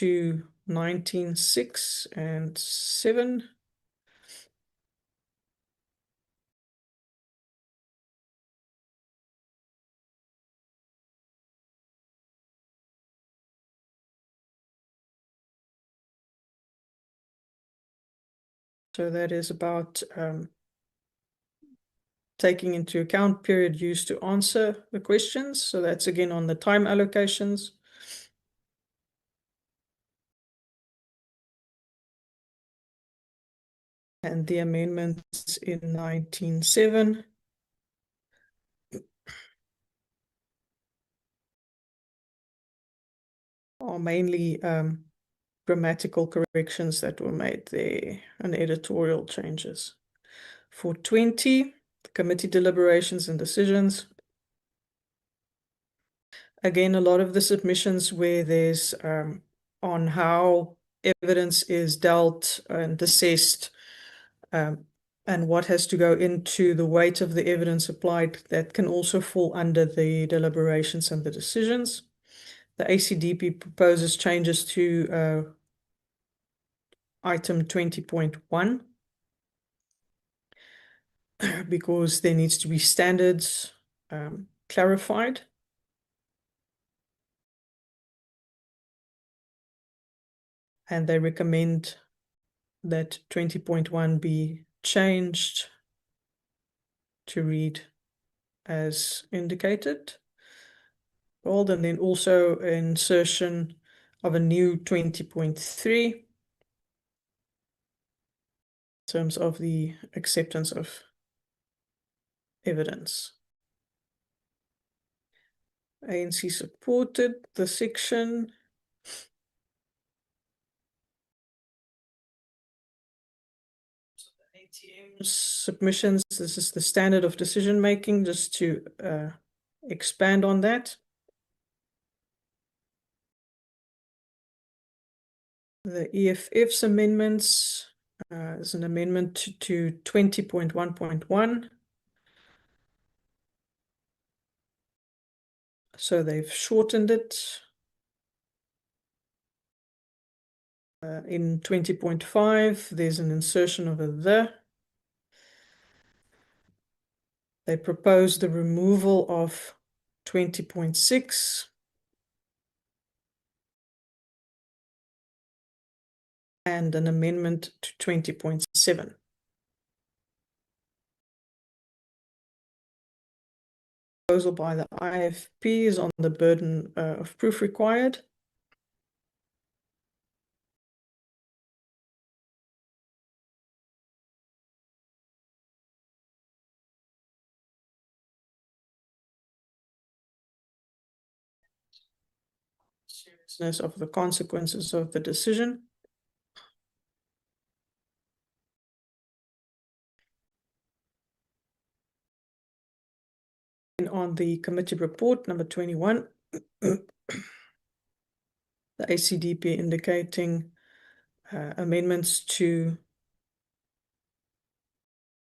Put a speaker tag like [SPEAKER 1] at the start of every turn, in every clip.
[SPEAKER 1] to 19.6 and 7. So that is about taking into account period used to answer the questions. So that's again on the time allocations. And the amendments in 19.7 are mainly grammatical corrections that were made there and editorial changes. For 20, the committee deliberations and decisions. Again, a lot of the submissions where there's on how evidence is dealt and assessed, and what has to go into the weight of the evidence applied, that can also fall under the deliberations and the decisions. The ACDP proposes changes to item 20.1 because there needs to be standards clarified. And they recommend that 20.1 be changed to read as indicated. And then also insertion of a new 20.3 in terms of the acceptance of evidence. ANC supported the section. ATM submissions, this is the standard of decision making, just to expand on that. The EFF's amendments is an amendment to 20.1.1. So they've shortened it. In 20.5, there's an insertion of a "the." They propose the removal of 20.6. And an amendment to 20.7. Proposal by the IFP is on the burden of proof required. Seriousness of the consequences of the decision. And on the committee report number 21, the ACDP indicating amendments to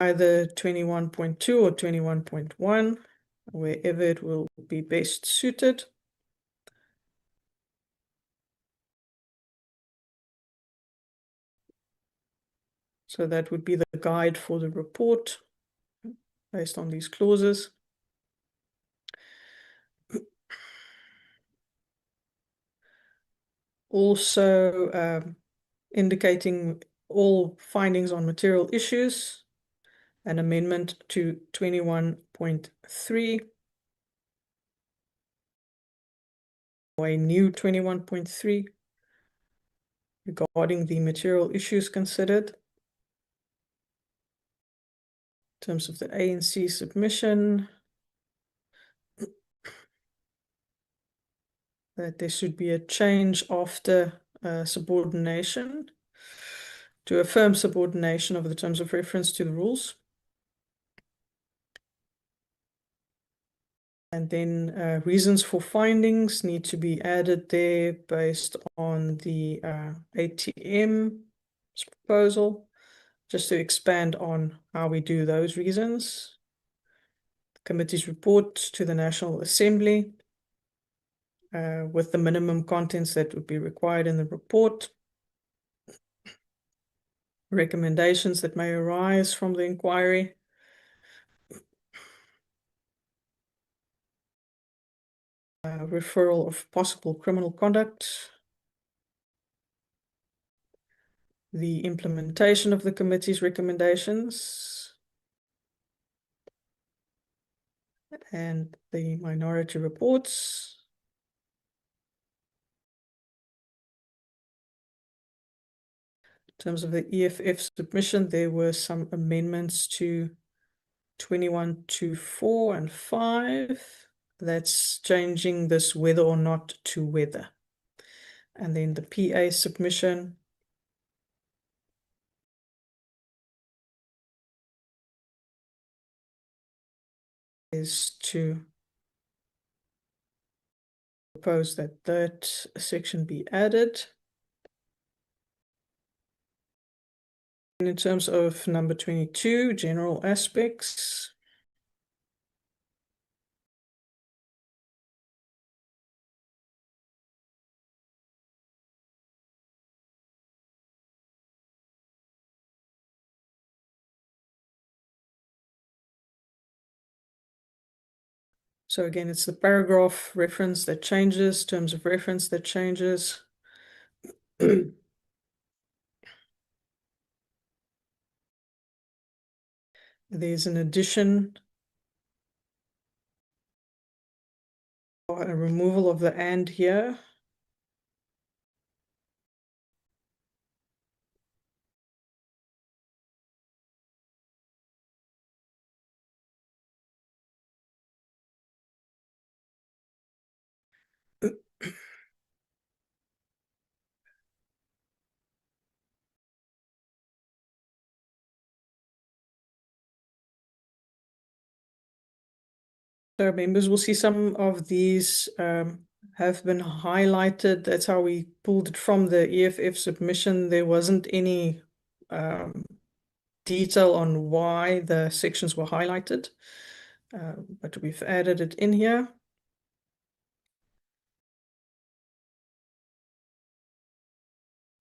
[SPEAKER 1] either 21.2 or 21.1, wherever it will be best suited. So that would be the guide for the report based on these clauses. Also indicating all findings on material issues, an amendment to 21.3, or a new 21.3 regarding the material issues considered. In terms of the ANC submission, that there should be a change after subordination to affirm subordination of the terms of reference to the rules. And then reasons for findings need to be added there based on the ATM proposal, just to expand on how we do those reasons. The committee's report to the National Assembly. with the minimum contents that would be required in the report, recommendations that may arise from the inquiry, referral of possible criminal conduct, the implementation of the committee's recommendations, and the minority reports. In terms of the EFF submission, there were some amendments to 21.2.4 and 5. That's changing this whether or not to whether. And then the PA submission is to propose that that section be added. And in terms of number 22, general aspects, so again, it's the paragraph reference that changes, terms of reference that changes. There's an addition, or a removal of the and here. So members will see some of these have been highlighted. That's how we pulled it from the EFF submission. There wasn't any detail on why the sections were highlighted, but we've added it in here.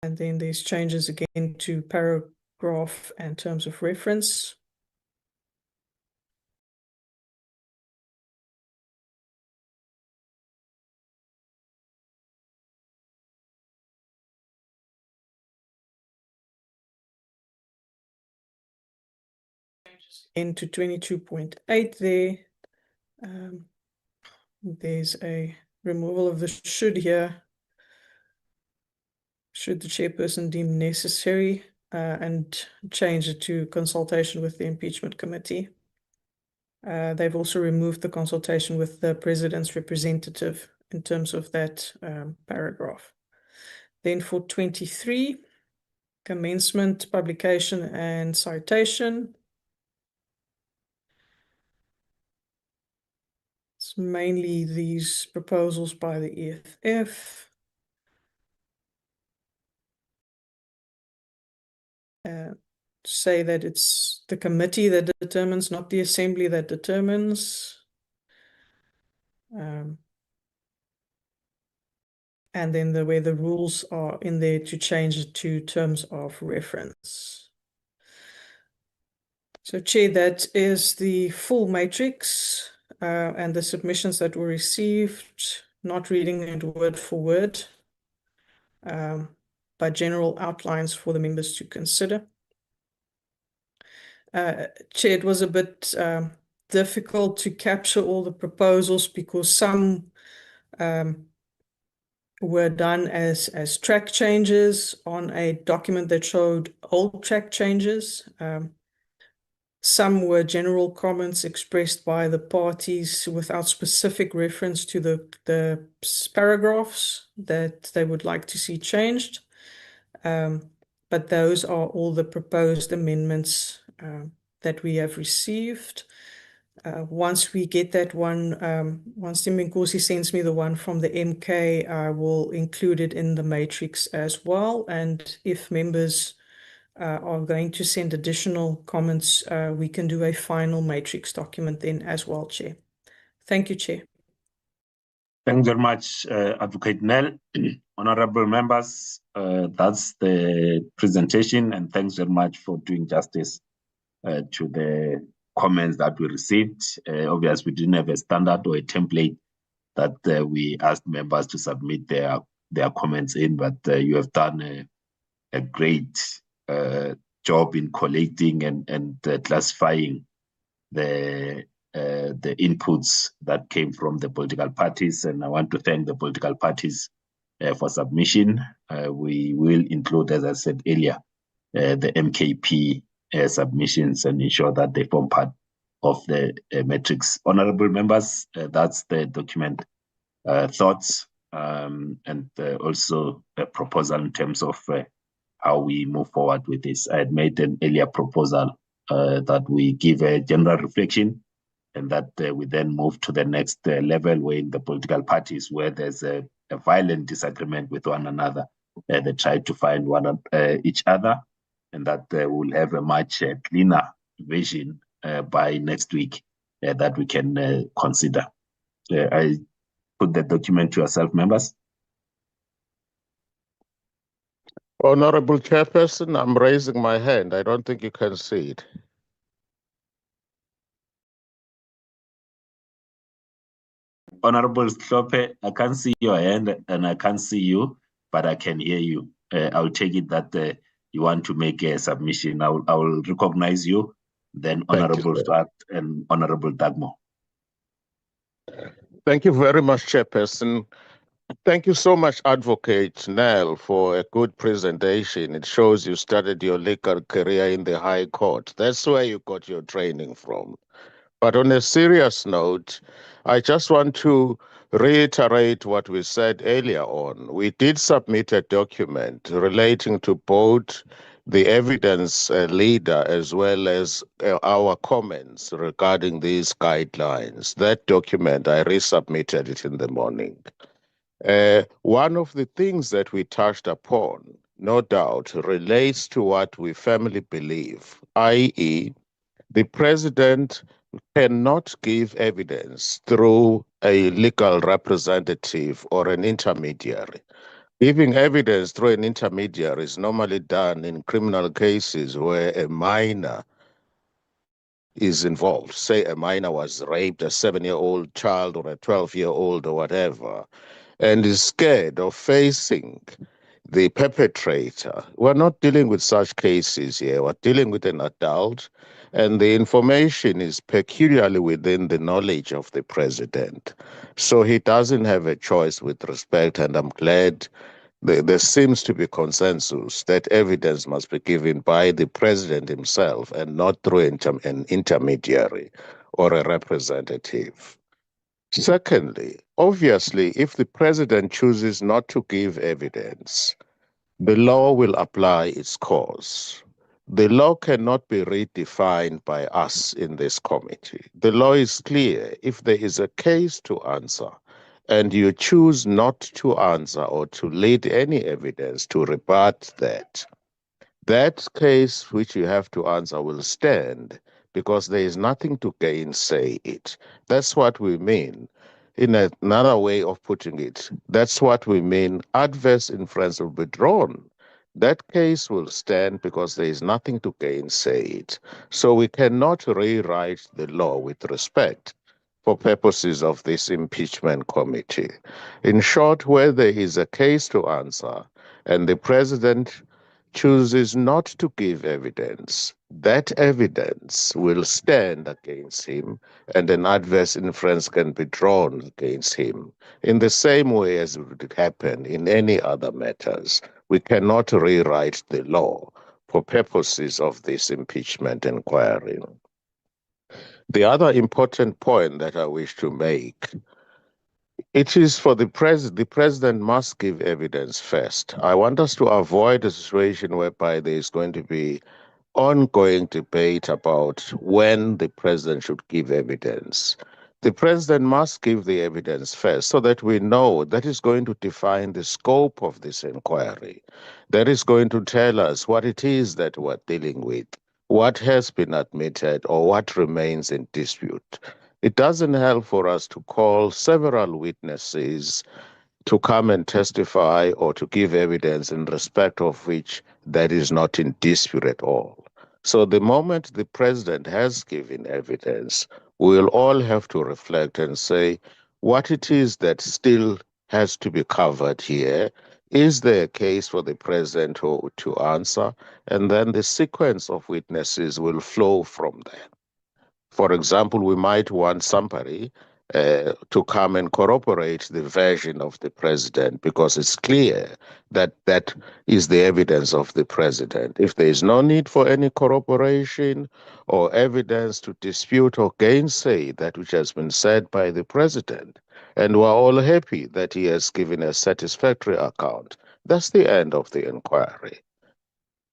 [SPEAKER 1] And then there's changes again to paragraph and terms of reference. Into 22.8 there. There's a removal of the should here. Should the chairperson deem necessary, and change it to consultation with the impeachment committee. They've also removed the consultation with the president's representative in terms of that paragraph. Then for 23, commencement, publication, and citation. It's mainly these proposals by the EFF. Say that it's the committee that determines, not the assembly that determines. And then where the rules are in there to change it to terms of reference. So Chair, that is the full matrix and the submissions that were received, not reading it word for word, but general outlines for the members to consider. Chair, it was a bit difficult to capture all the proposals because some were done as track changes on a document that showed old track changes. Some were general comments expressed by the parties without specific reference to the paragraphs that they would like to see changed. But those are all the proposed amendments that we have received. Once we get that one, once 𝐬𝐮𝐬𝐫𝐞𝐭 sends me the one from the MK, I will include it in the matrix as well. And if members are going to send additional comments, we can do a final matrix document then as well, Chair. Thank you, Chair.
[SPEAKER 2] Thanks very much, Advocate Nell. Honorable members, that's the presentation, and thanks very much for doing justice to the comments that we received. Obviously, we didn't have a standard or a template that we asked members to submit their comments in, but you have done a great job in collating and classifying the inputs that came from the political parties, and I want to thank the political parties for submission. We will include, as I said earlier, the MKP submissions and ensure that they form part of the matrix. Honorable members, that's the document thoughts and also a proposal in terms of how we move forward with this. I had made an earlier proposal that we give a general reflection and that we then move to the next level where in the political parties where there's a violent disagreement with one another, they try to find each other, and that we'll have a much cleaner vision by next week that we can consider. I put the document to yourself, members.
[SPEAKER 3] Honorable Chairperson, I'm raising my hand. I don't think you can see it.
[SPEAKER 2] Honorable 𝐶𝐿𝐵, I can't see your hand and I can't see you, but I can hear you. I'll take it that you want to make a submission. I will recognize you, then Honorable Swart and Honorable 𝐟𝐨𝐫𝐞𝐿.
[SPEAKER 3] Thank you very much, Chairperson. Thank you so much, Advocate Nell, for a good presentation. It shows you started your legal career in the High Court. That's where you got your training from. But on a serious note, I just want to reiterate what we said earlier on. We did submit a document relating to both the evidence leader as well as our comments regarding these guidelines. That document, I resubmitted it in the morning. One of the things that we touched upon, no doubt, relates to what we firmly believe, i.e., the president cannot give evidence through a legal representative or an intermediary. Giving evidence through an intermediary is normally done in criminal cases where a minor is involved. Say a minor was raped, a 7-year-old child or a 12-year-old or whatever, and is scared of facing the perpetrator. We're not dealing with such cases here. We're dealing with an adult, and the information is peculiarly within the knowledge of the president. So he doesn't have a choice with respect, and I'm glad there seems to be consensus that evidence must be given by the president himself and not through an intermediary or a representative. Secondly, obviously, if the president chooses not to give evidence, the law will apply its course. The law cannot be redefined by us in this committee. The law is clear. If there is a case to answer and you choose not to answer or to lead any evidence to rebut that, that case which you have to answer will stand because there is nothing to gainsay it. That's what we mean. In another way of putting it, that's what we mean. Adverse inference will be drawn. That case will stand because there is nothing to gainsay it. So we cannot rewrite the law with respect for purposes of this impeachment committee. In short, where there is a case to answer and the president chooses not to give evidence, that evidence will stand against him and an adverse inference can be drawn against him in the same way as it would happen in any other matters. We cannot rewrite the law for purposes of this impeachment inquiry. The other important point that I wish to make, it is for the president must give evidence first. I want us to avoid a situation whereby there is going to be ongoing debate about when the president should give evidence. The president must give the evidence first so that we know that is going to define the scope of this inquiry. That is going to tell us what it is that we're dealing with, what has been admitted or what remains in dispute. It doesn't help for us to call several witnesses to come and testify or to give evidence in respect of which that is not in dispute at all. So the moment the president has given evidence, we'll all have to reflect and say what it is that still has to be covered here. Is there a case for the president to answer? And then the sequence of witnesses will flow from there. For example, we might want somebody to come and corroborate the version of the president, because it's clear that that is the evidence of the president. If there is no need for any corroboration or evidence to dispute or gainsay that which has been said by the president, and we're all happy that he has given a satisfactory account, that's the end of the inquiry.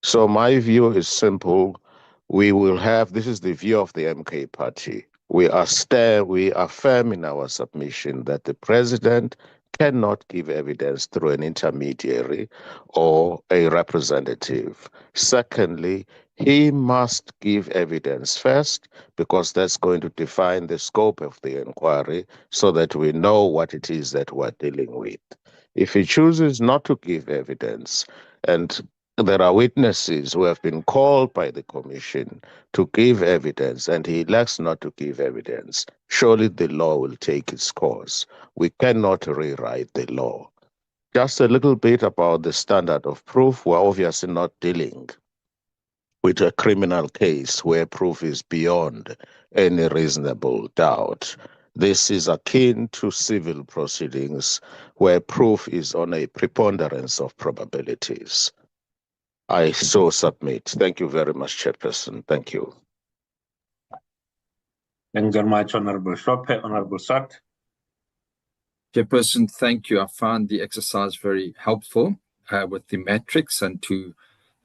[SPEAKER 3] So my view is simple. We will have, this is the view of the MK party. We are firm in our submission that the president cannot give evidence through an intermediary or a representative. Secondly, he must give evidence first, because that's going to define the scope of the inquiry so that we know what it is that we're dealing with. If he chooses not to give evidence, and there are witnesses who have been called by the commission to give evidence, and he elects not to give evidence, surely the law will take its course. We cannot rewrite the law. Just a little bit about the standard of proof. We're obviously not dealing with a criminal case where proof is beyond any reasonable doubt. This is akin to civil proceedings where proof is on a preponderance of probabilities. I so submit. Thank you very much, Chairperson. Thank you.
[SPEAKER 2] Thank you very much, Honorable 𝐵𝐿𝐴. Honorable Swart.
[SPEAKER 4] Chairperson, thank you. I found the exercise very helpful with the matrix and to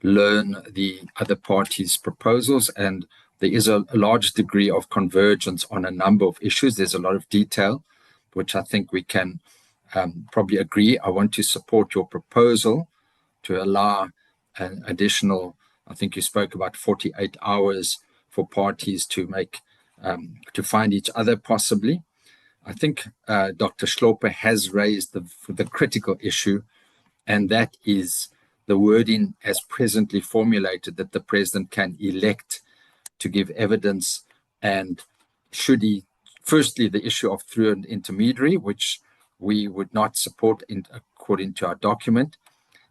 [SPEAKER 4] learn the other parties' proposals. And there is a large degree of convergence on a number of issues. There's a lot of detail, which I think we can probably agree. I want to support your proposal to allow an additional, I think you spoke about 48 hours for parties to make, to find each other possibly. I think Dr. 𝐶𝐿𝐵𝐿 has raised the critical issue, and that is the wording as presently formulated, that the president can elect to give evidence, and should he, firstly, the issue of through an intermediary, which we would not support according to our document.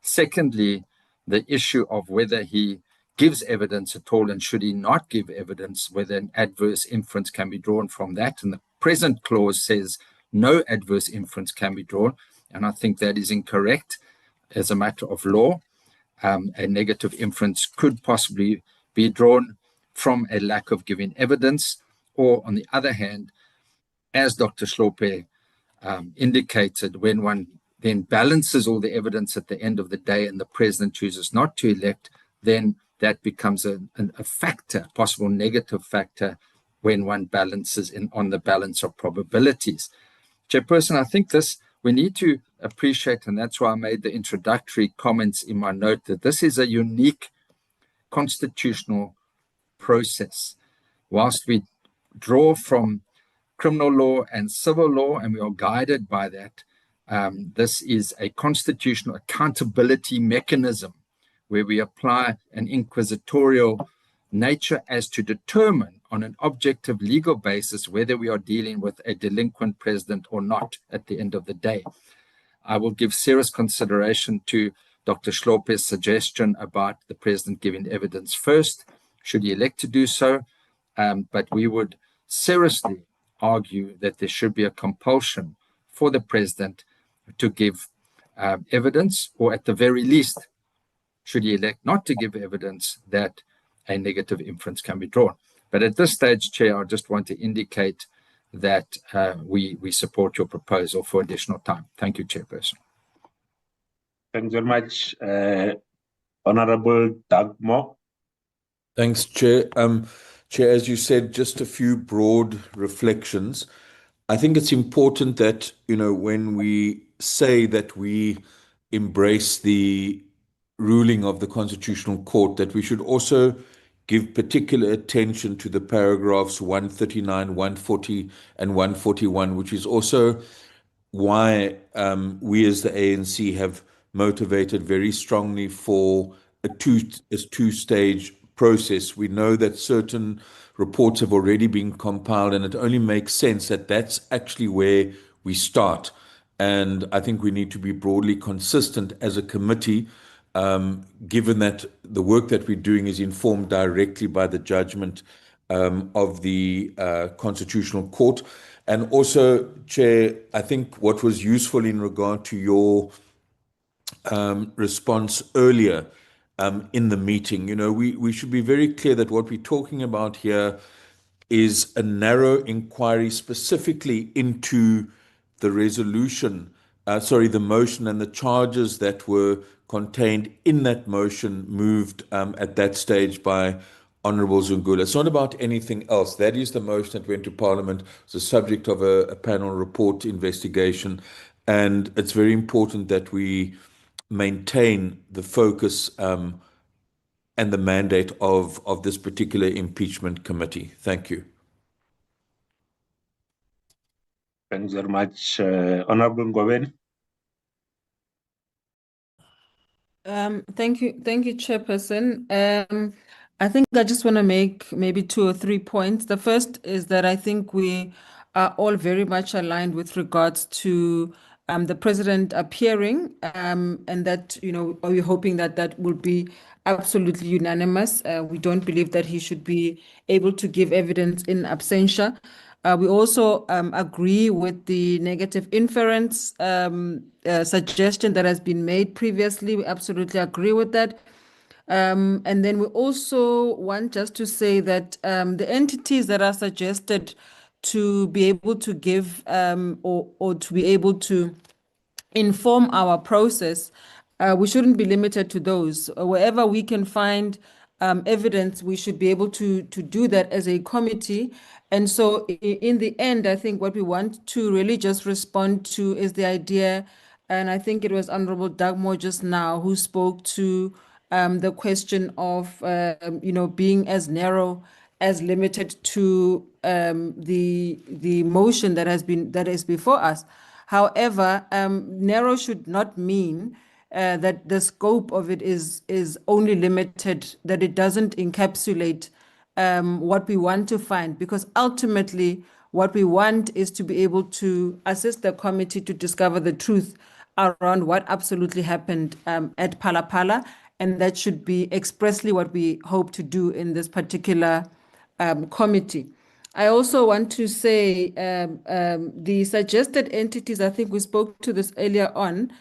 [SPEAKER 4] Secondly, the issue of whether he gives evidence at all, and should he not give evidence, whether an adverse inference can be drawn from that. And the present clause says no adverse inference can be drawn, and I think that is incorrect as a matter of law. A negative inference could possibly be drawn from a lack of giving evidence, or on the other hand, as Dr. 𝐶𝐿𝐵𝐿 indicated, when one then balances all the evidence at the end of the day and the president chooses not to elect, then that becomes a factor, possible negative factor, when one balances on the balance of probabilities. Chairperson, I think this, we need to appreciate, and that's why I made the introductory comments in my note, that this is a unique constitutional process. Whilst we draw from criminal law and civil law, and we are guided by that, this is a constitutional accountability mechanism where we apply an inquisitorial nature as to determine on an objective legal basis whether we are dealing with a delinquent president or not at the end of the day. I will give serious consideration to Dr. 𝐶𝐿𝐵𝐿's suggestion about the president giving evidence first, should he elect to do so, but we would seriously argue that there should be a compulsion for the president to give evidence, or at the very least, should he elect not to give evidence, that a negative inference can be drawn. But at this stage, Chair, I just want to indicate that we support your proposal for additional time. Thank you, Chairperson.
[SPEAKER 2] Thank you very much, Honorable Doug Moore.
[SPEAKER 5] Thanks, Chair. Chair, as you said, just a few broad reflections. I think it's important that, when we say that we embrace the ruling of the Constitutional Court, that we should also give particular attention to the paragraphs 139, 140, and 141, which is also why we as the ANC have motivated very strongly for a two-stage process. We know that certain reports have already been compiled, and it only makes sense that that's actually where we start. And I think we need to be broadly consistent as a committee, given that the work that we're doing is informed directly by the judgment of the Constitutional Court. And also, Chair, I think what was useful in regard to your response earlier in the meeting, we should be very clear that what we're talking about here is a narrow inquiry specifically into the resolution, the motion and the charges that were contained in that motion moved at that stage by Honourable Zungula. It's not about anything else. That is the motion that went to Parliament. It's the subject of a panel report investigation. And it's very important that we maintain the focus and the mandate of this particular impeachment committee. Thank you.
[SPEAKER 2] Thanks very much, Honourable Ngobeni.
[SPEAKER 6] Thank you, Chairperson. I think I just want to make maybe 2 or 3 points. The first is that I think we are all very much aligned with regards to the President appearing, and that, we're hoping that that will be absolutely unanimous. We don't believe that he should be able to give evidence in absentia. We also agree with the negative inference suggestion that has been made previously. We absolutely agree with that. And then we also want just to say that the entities that are suggested to be able to give or to be able to inform our process, we shouldn't be limited to those. Wherever we can find evidence, we should be able to do that as a committee. And so in the end, I think what we want to really just respond to is the idea, and I think it was Honourable Dagmo just now who spoke to the question of, being as narrow as limited to the motion that is before us. However, narrow should not mean that the scope of it is only limited, that it doesn't encapsulate what we want to find, because ultimately what we want is to be able to assist the committee to discover the truth around what absolutely happened at Phala, and that should be expressly what we hope to do in this particular committee. I also want to say the suggested entities, I think we spoke to this earlier on,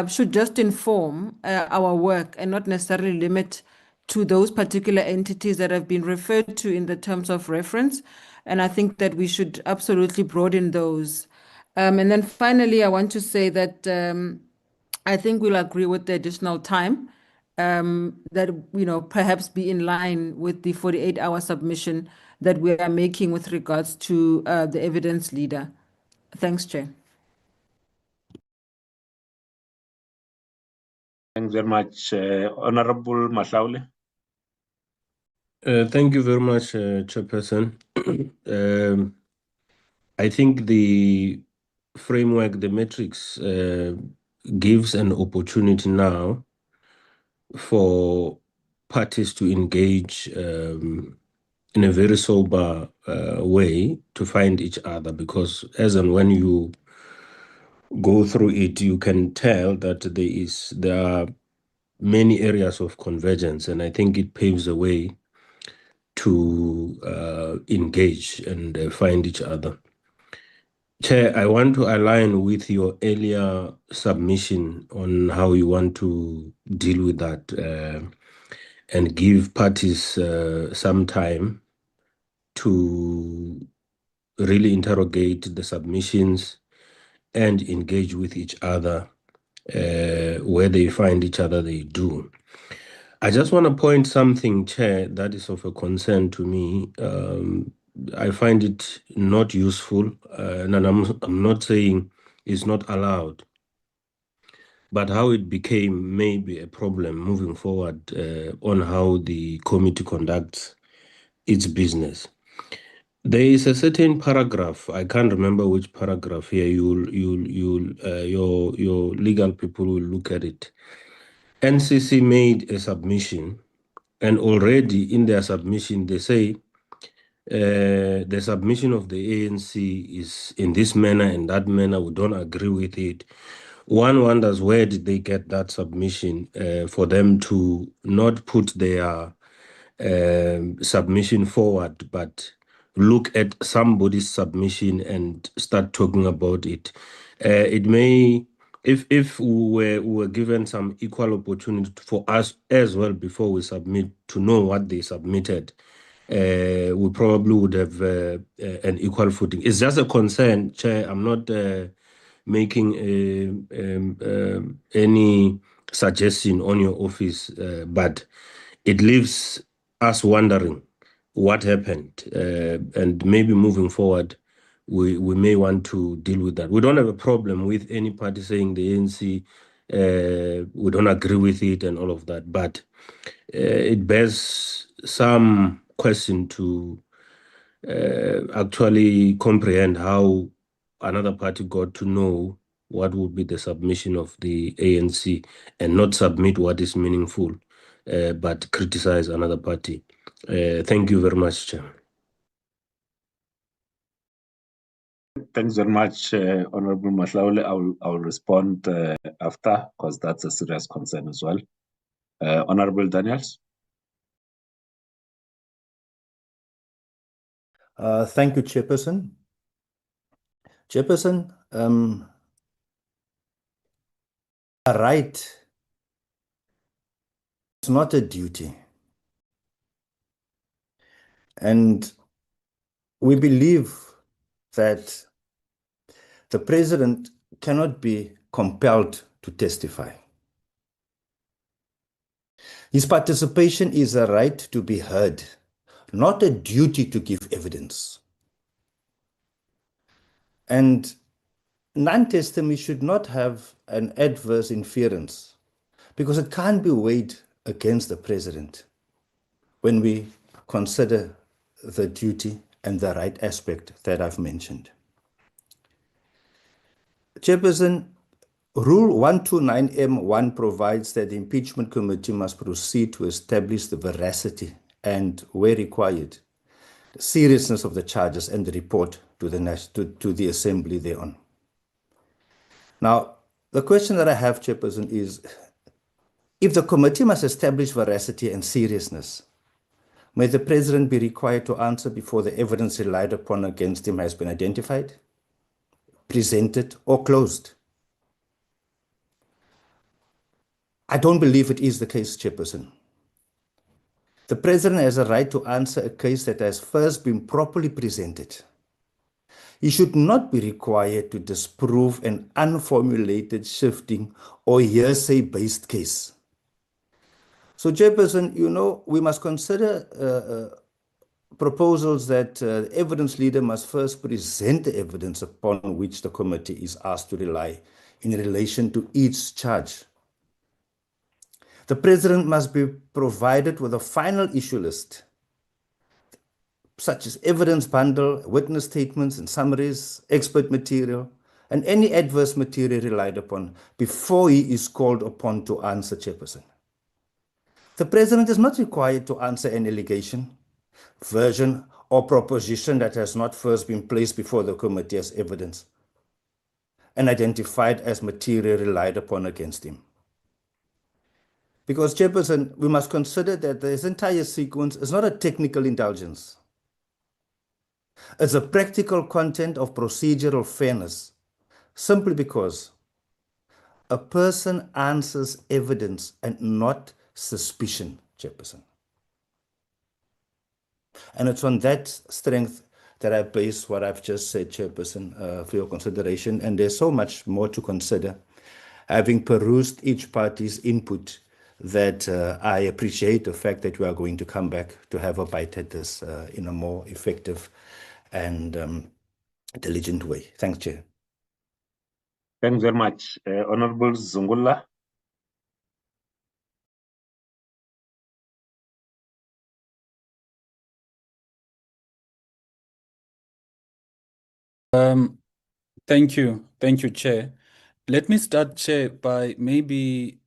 [SPEAKER 6] should just inform our work and not necessarily limit to those particular entities that have been referred to in the terms of reference. And I think that we should absolutely broaden those. And then finally, I want to say that I think we'll agree with the additional time that, perhaps be in line with the 48-hour submission that we are making with regards to the evidence leader. Thanks, Chair.
[SPEAKER 2] Thanks very much, Honourable Mahlaule.
[SPEAKER 7] Thank you very much, Chairperson. I think the framework, the matrix, gives an opportunity now for parties to engage in a very sober way to find each other, because as and when you go through it, you can tell that there are many areas of convergence, and I think it paves the way to engage and find each other. Chair, I want to align with your earlier submission on how you want to deal with that and give parties some time to really interrogate the submissions and engage with each other. Where they find each other, they do. I just want to point something, Chair, that is of a concern to me. I find it not useful, and I'm not saying it's not allowed. but how it became maybe a problem moving forward on how the committee conducts its business. There is a certain paragraph, I can't remember which paragraph here, your legal people will look at it. NCC made a submission, and already in their submission, they say the submission of the ANC is in this manner and that manner. We don't agree with it. One wonders, where did they get that submission for them to not put their submission forward, but look at somebody's submission and start talking about it. It may, if we were given some equal opportunity for us as well before we submit to know what they submitted, we probably would have an equal footing. It's just a concern, Chair. I'm not making any suggestion on your office, but it leaves us wondering what happened, and maybe moving forward, we may want to deal with that. We don't have a problem with any party saying the ANC, we don't agree with it and all of that, but it bears some question to actually comprehend how another party got to know what would be the submission of the ANC and not submit what is meaningful, but criticize another party. Thank you very much, Chair.
[SPEAKER 2] Thanks very much, Honorable Mahlaule. I'll respond after, because that's a serious concern as well. Honorable Daniels.
[SPEAKER 8] Thank you, Chairperson. Chairperson, a right is not a duty. And we believe that the president cannot be compelled to testify. His participation is a right to be heard, not a duty to give evidence. And non-testimony should not have an adverse inference because it can't be weighed against the president when we consider the duty and the right aspect that I've mentioned. Chairperson, Rule 129M1 provides that the impeachment committee must proceed to establish the veracity and, where required, the seriousness of the charges and the report to the assembly thereon. Now, the question that I have, Chairperson, is if the committee must establish veracity and seriousness, may the president be required to answer before the evidence relied upon against him has been identified, presented, or closed? I don't believe it is the case, Chairperson. The president has a right to answer a case that has first been properly presented. He should not be required to disprove an unformulated, shifting, or hearsay-based case. So, Chairperson, you know, we must consider proposals that the evidence leader must first present the evidence upon which the committee is asked to rely in relation to each charge. The president must be provided with a final issue list, such as evidence bundle, witness statements and summaries, expert material, and any adverse material relied upon before he is called upon to answer, Chairperson. The president is not required to answer an allegation, version, or proposition that has not first been placed before the committee as evidence and identified as material relied upon against him. Because, Chairperson, we must consider that this entire sequence is not a technical indulgence. It's a practical content of procedural fairness, simply because a person answers evidence and not suspicion, Chairperson. And it's on that strength that I base what I've just said, Chairperson, for your consideration. And there's so much more to consider. Having perused each party's input, that I appreciate the fact that we are going to come back to have a bite at this in a more effective and diligent way. Thanks, Chair.
[SPEAKER 2] Thanks very much, Honorable Zungula.
[SPEAKER 9] Thank you, Chair. Let me start, Chair, by maybe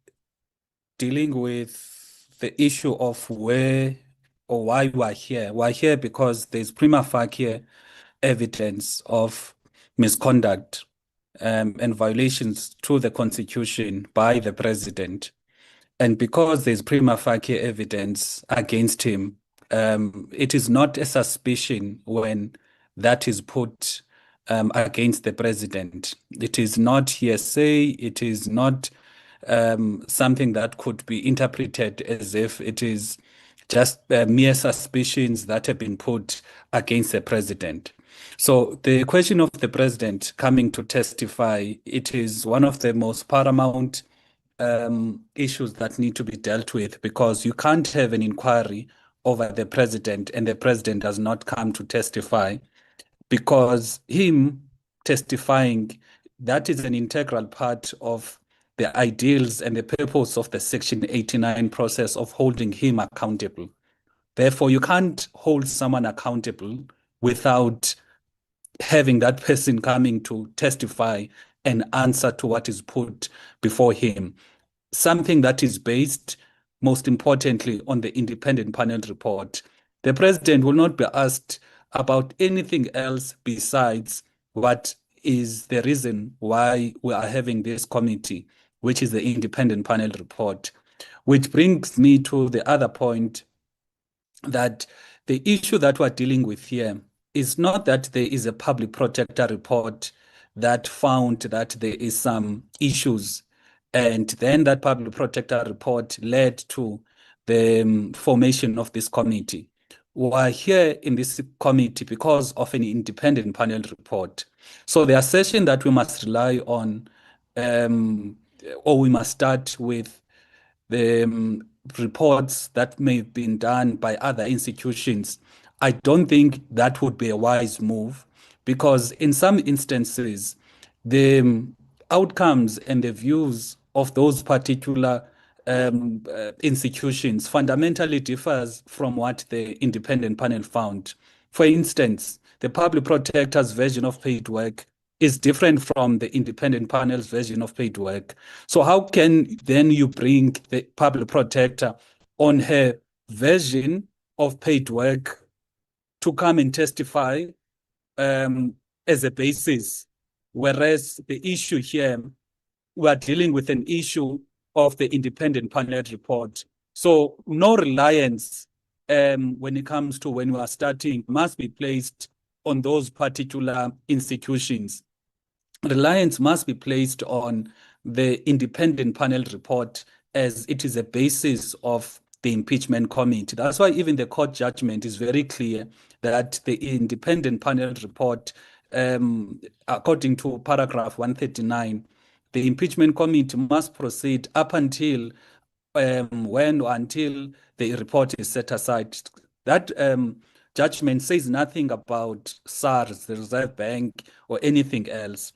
[SPEAKER 9] dealing with the issue of where or why we're here. We're here because there's prima facie evidence of misconduct and violations to the Constitution by the President. And because there's prima facie evidence against him, it is not a suspicion when that is put against the President. It is not hearsay. It is not something that could be interpreted as if it is just mere suspicions that have been put against the President. So the question of the President coming to testify, it is one of the most paramount issues that need to be dealt with, because you can't have an inquiry over the President and the President does not come to testify, because him testifying, that is an integral part of the ideals and the purpose of the Section 89 process of holding him accountable. Therefore, you can't hold someone accountable without having that person coming to testify and answer to what is put before him. Something that is based, most importantly, on the independent panel report. The President will not be asked about anything else besides what is the reason why we are having this committee, which is the independent panel report. Which brings me to the other point, that the issue that we're dealing with here is not that there is a public protector report that found that there is some issues, and then that public protector report led to the formation of this committee. We're here in this committee because of an independent panel report. So the assertion that we must rely on, or we must start with the reports that may have been done by other institutions, I don't think that would be a wise move, because in some instances, the outcomes and the views of those particular institutions fundamentally differs from what the independent panel found. For instance, the public protector's version of paid work is different from the independent panel's version of paid work. So how can then you bring the public protector on her version of paid work to come and testify as a basis, whereas the issue here, we are dealing with an issue of the independent panel report. So no reliance when it comes to when we are starting must be placed on those particular institutions. Reliance must be placed on the independent panel report, as it is a basis of the impeachment committee. That's why even the court judgment is very clear that the independent panel report, according to paragraph 139, the impeachment committee must proceed up until when or until the report is set aside. That judgment says nothing about SARS, the Reserve Bank, or anything else.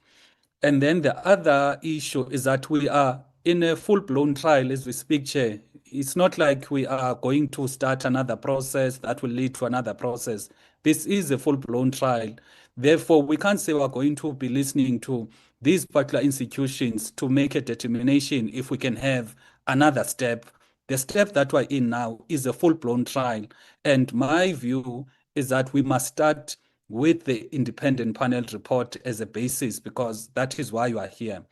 [SPEAKER 9] And then the other issue is that we are in a full-blown trial as we speak, Chair. It's not like we are going to start another process that will lead to another process. This is a full-blown trial. Therefore, we can't say we're going to be listening to these particular institutions to make a determination if we can have another step. The step that we're in now is a full-blown trial. And my view is that we must start with the independent panel report as a basis, because that is why you are here.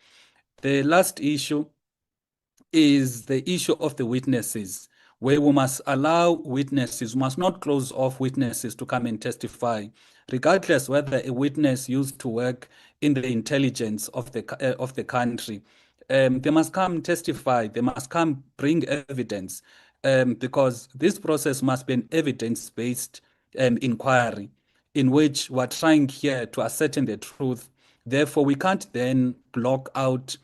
[SPEAKER 9] The last issue is the issue of the witnesses, where we must allow witnesses, we must not close off witnesses to come and testify, regardless whether a witness used to work in the intelligence of the country. They must come testify, they must come bring evidence, because this process must be an evidence-based inquiry, in which we're trying here to ascertain the truth. Therefore, we can't then block out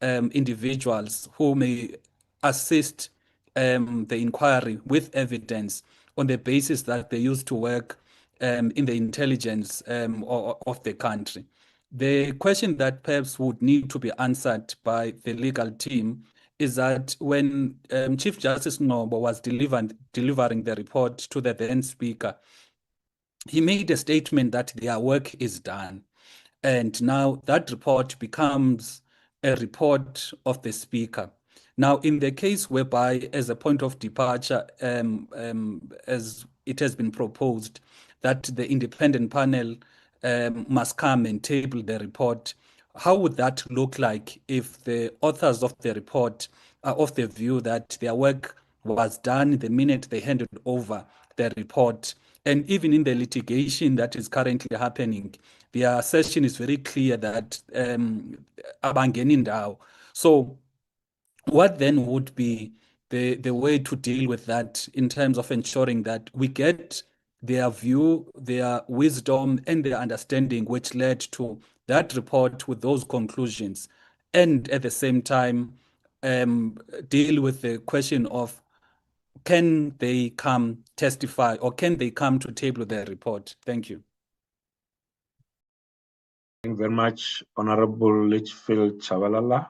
[SPEAKER 9] individuals who may assist the inquiry with evidence on the basis that they used to work in the intelligence of the country. The question that perhaps would need to be answered by the legal team is that when Chief Justice 𝐵𝐻𝐵 was delivering the report to the then Speaker, he made a statement that their work is done. And now that report becomes a report of the Speaker. Now, in the case whereby, as a point of departure, as it has been proposed, that the independent panel must come and table the report, how would that look like if the authors of the report are of the view that their work was done the minute they handed over the report? And even in the litigation that is currently happening, the assertion is very clear that abangeni ndawo. So what then would be the way to deal with that in terms of ensuring that we get their view, their wisdom, and their understanding, which led to that report with those conclusions, and at the same time deal with the question of, can they come testify or can they come to table their report? Thank you.
[SPEAKER 2] Thank you very much, Honorable Litchfield Chabalala.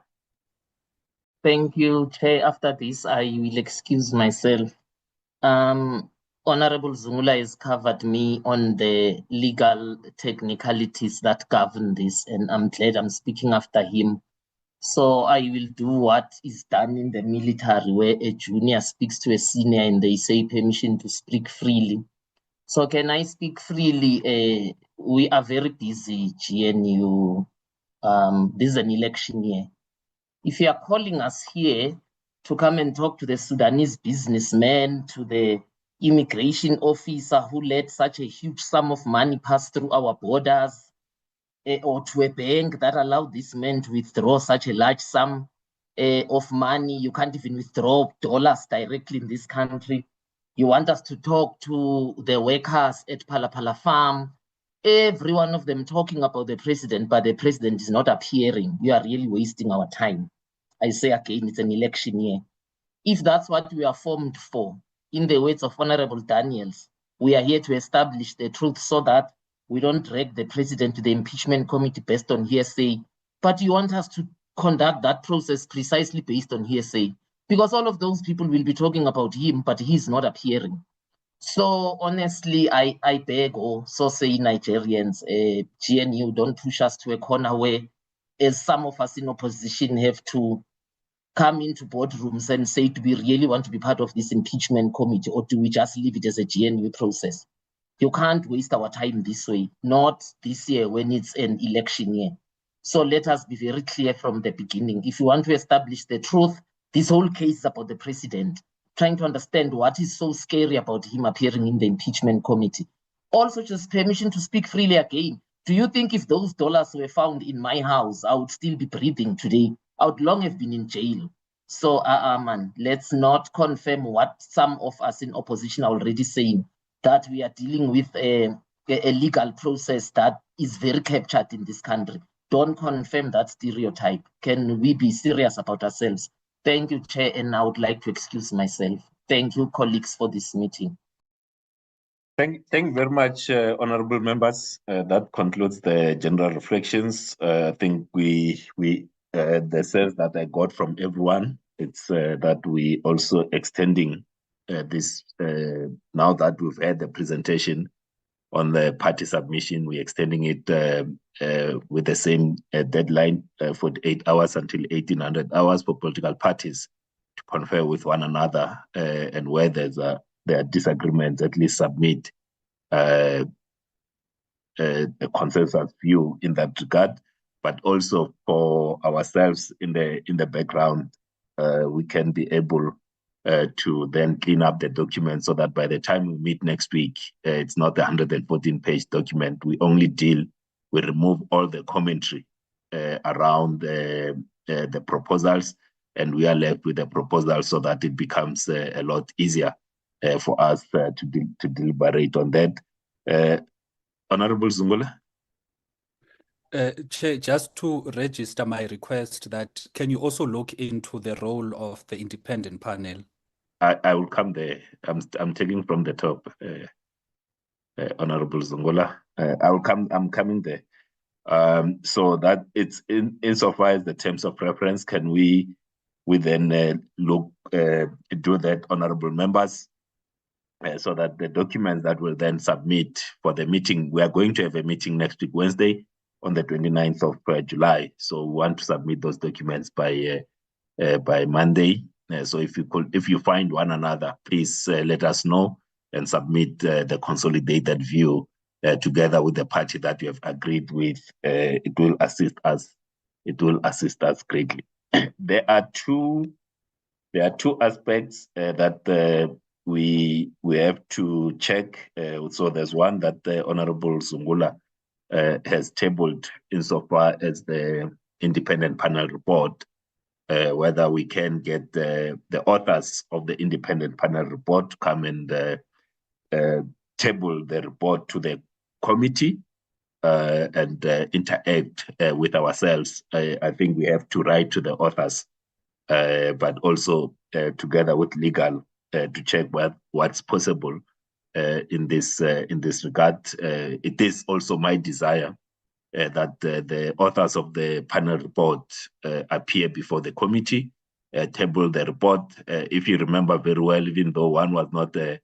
[SPEAKER 10] Thank you, Chair. After this, I will excuse myself. Honorable Zungula has covered me on the legal technicalities that govern this, and I'm glad I'm speaking after him. So I will do what is done in the military, where a junior speaks to a senior and they say permission to speak freely. So can I speak freely? We are very busy, GNU. This is an election year. If you are calling us here to come and talk to the Sudanese businessman, to the immigration officer who let such a huge sum of money pass through our borders, or to a bank that allowed this man to withdraw such a large sum of money, you can't even withdraw dollars directly in this country. You want us to talk to the workers at Palapala Farm, every one of them talking about the president, but the president is not appearing. You are really wasting our time. I say again, it's an election year. If that's what we are formed for, in the words of Honorable Daniels, we are here to establish the truth so that we don't drag the president to the impeachment committee based on hearsay. But you want us to conduct that process precisely based on hearsay, because all of those people will be talking about him, but he's not appearing. So honestly, I beg, or so say Nigerians, GNU, don't push us to a corner where, as some of us in opposition have to come into boardrooms and say, do we really want to be part of this impeachment committee, or do we just leave it as a GNU process? You can't waste our time this way, not this year when it's an election year. So let us be very clear from the beginning. If you want to establish the truth, this whole case is about the president, trying to understand what is so scary about him appearing in the impeachment committee. Also, just permission to speak freely again. Do you think if those dollars were found in my house, I would still be breathing today? I would long have been in jail. So, man, let's not confirm what some of us in opposition are already saying, that we are dealing with a legal process that is very captured in this country. Don't confirm that stereotype. Can we be serious about ourselves? Thank you, Chair, and I would like to excuse myself. Thank you, colleagues, for this meeting.
[SPEAKER 2] Thank you very much, honorable members. That concludes the general reflections. I think the sense that I got from everyone, it's that we also extending this, now that we've had the presentation on the party submission, we're extending it with the same deadline, 48 hours until 1800 hours for political parties to confer with one another, and where there are disagreements, at least submit a consensus view in that regard. But also for ourselves in the background, we can be able to then clean up the document so that by the time we meet next week, it's not a 114-page document. We remove all the commentary around the proposals, and we are left with the proposal so that it becomes a lot easier for us to deliberate on that. Honorable Zungula?
[SPEAKER 9] Chair, just to register my request, that can you also look into the role of the independent panel?
[SPEAKER 2] I will come there. I'm taking from the top, Honorable Zungula. I'm coming there. So that it's insofar as the terms of reference, can we then look do that, honorable members, so that the documents that we'll then submit for the meeting, we are going to have a meeting next week, Wednesday, on the 29th of July. So we want to submit those documents by Monday. So if you find one another, please let us know and submit the consolidated view together with the party that you have agreed with. It will assist us. It will assist us greatly. There are two aspects that we have to check. So there's one that the Honorable Zungula has tabled insofar as the independent panel report, whether we can get the authors of the independent panel report to come and table the report to the committee and interact with ourselves. I think we have to write to the authors, but also together with legal to check what's possible in this regard. It is also my desire that the authors of the panel report appear before the committee, table the report. If you remember very well, even though one was not a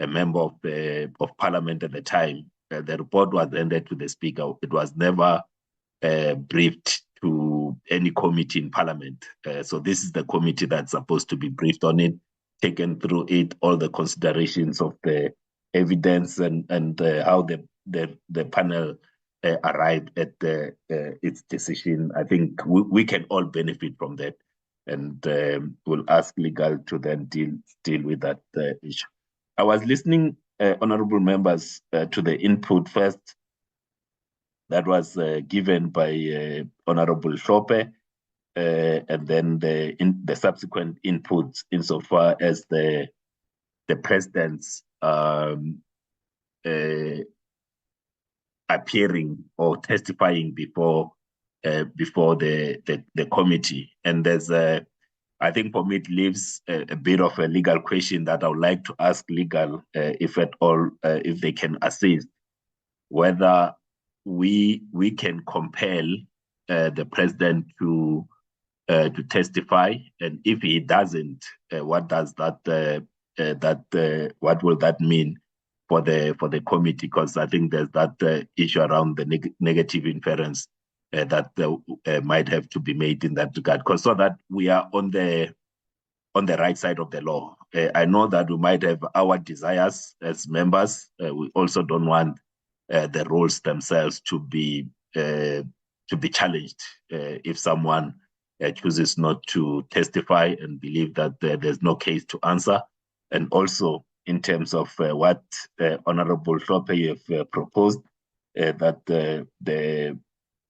[SPEAKER 2] member of parliament at the time, the report was handed to the speaker. It was never briefed to any committee in parliament. So this is the committee that's supposed to be briefed on it, taken through it, all the considerations of the evidence and how the panel arrived at its decision. I think we can all benefit from that, and we'll ask legal to then deal with that issue. I was listening, honorable members, to the input first that was given by Honorable 𝐿𝐵𝐿, and then the subsequent inputs insofar as the president's appearing or testifying before the committee. And there's I think for me it leaves a bit of a legal question that I would like to ask legal, if at all, if they can assist, whether we can compel the president to testify, and if he doesn't, what does that what will that mean for the committee? Because I think there's that issue around the negative inference that might have to be made in that regard, because so that we are on the right side of the law. I know that we might have our desires as members. We also don't want the rules themselves to be challenged if someone chooses not to testify and believe that there's no case to answer. And also in terms of what Honorable 𝐿𝐵𝐿 have proposed, that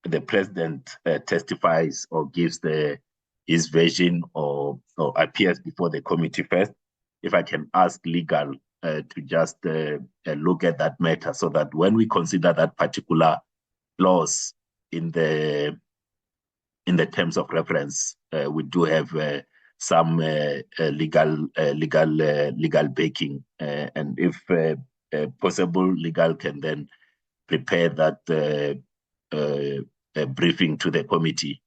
[SPEAKER 2] the president testifies or gives his version or appears before the committee first. If I can ask legal to just look at that matter, so that when we consider that particular clause in the terms of reference, we do have some legal backing, and if possible, legal can then prepare that briefing to the committee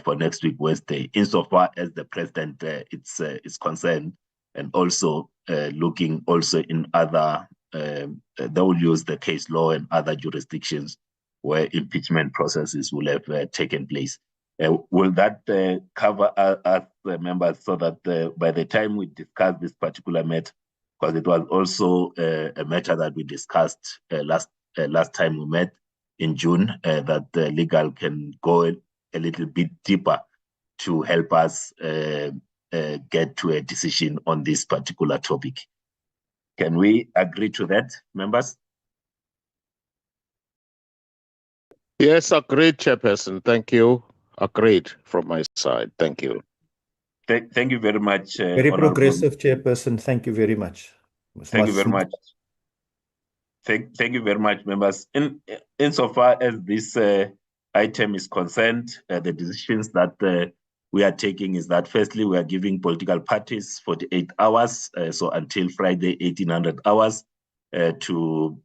[SPEAKER 2] for next week Wednesday, insofar as the president is concerned, and also looking also in other, they will use the case law in other jurisdictions where impeachment processes will have taken place. Will that cover us members, so that by the time we discuss this particular matter, because it was also a matter that we discussed last time we met in June, that legal can go a little bit deeper to help us get to a decision on this particular topic. Can we agree to that, members?
[SPEAKER 3] Yes, agreed, Chairperson. Thank you. Agreed from my side. Thank you.
[SPEAKER 2] Thank you very much.
[SPEAKER 8] Very progressive, Chairperson. Thank you very much.
[SPEAKER 2] Thank you very much. Thank you very much, members. Insofar as this item is concerned, the decisions that we are taking is that, firstly, we are giving political parties 48 hours, so until Friday, 1800 hours, to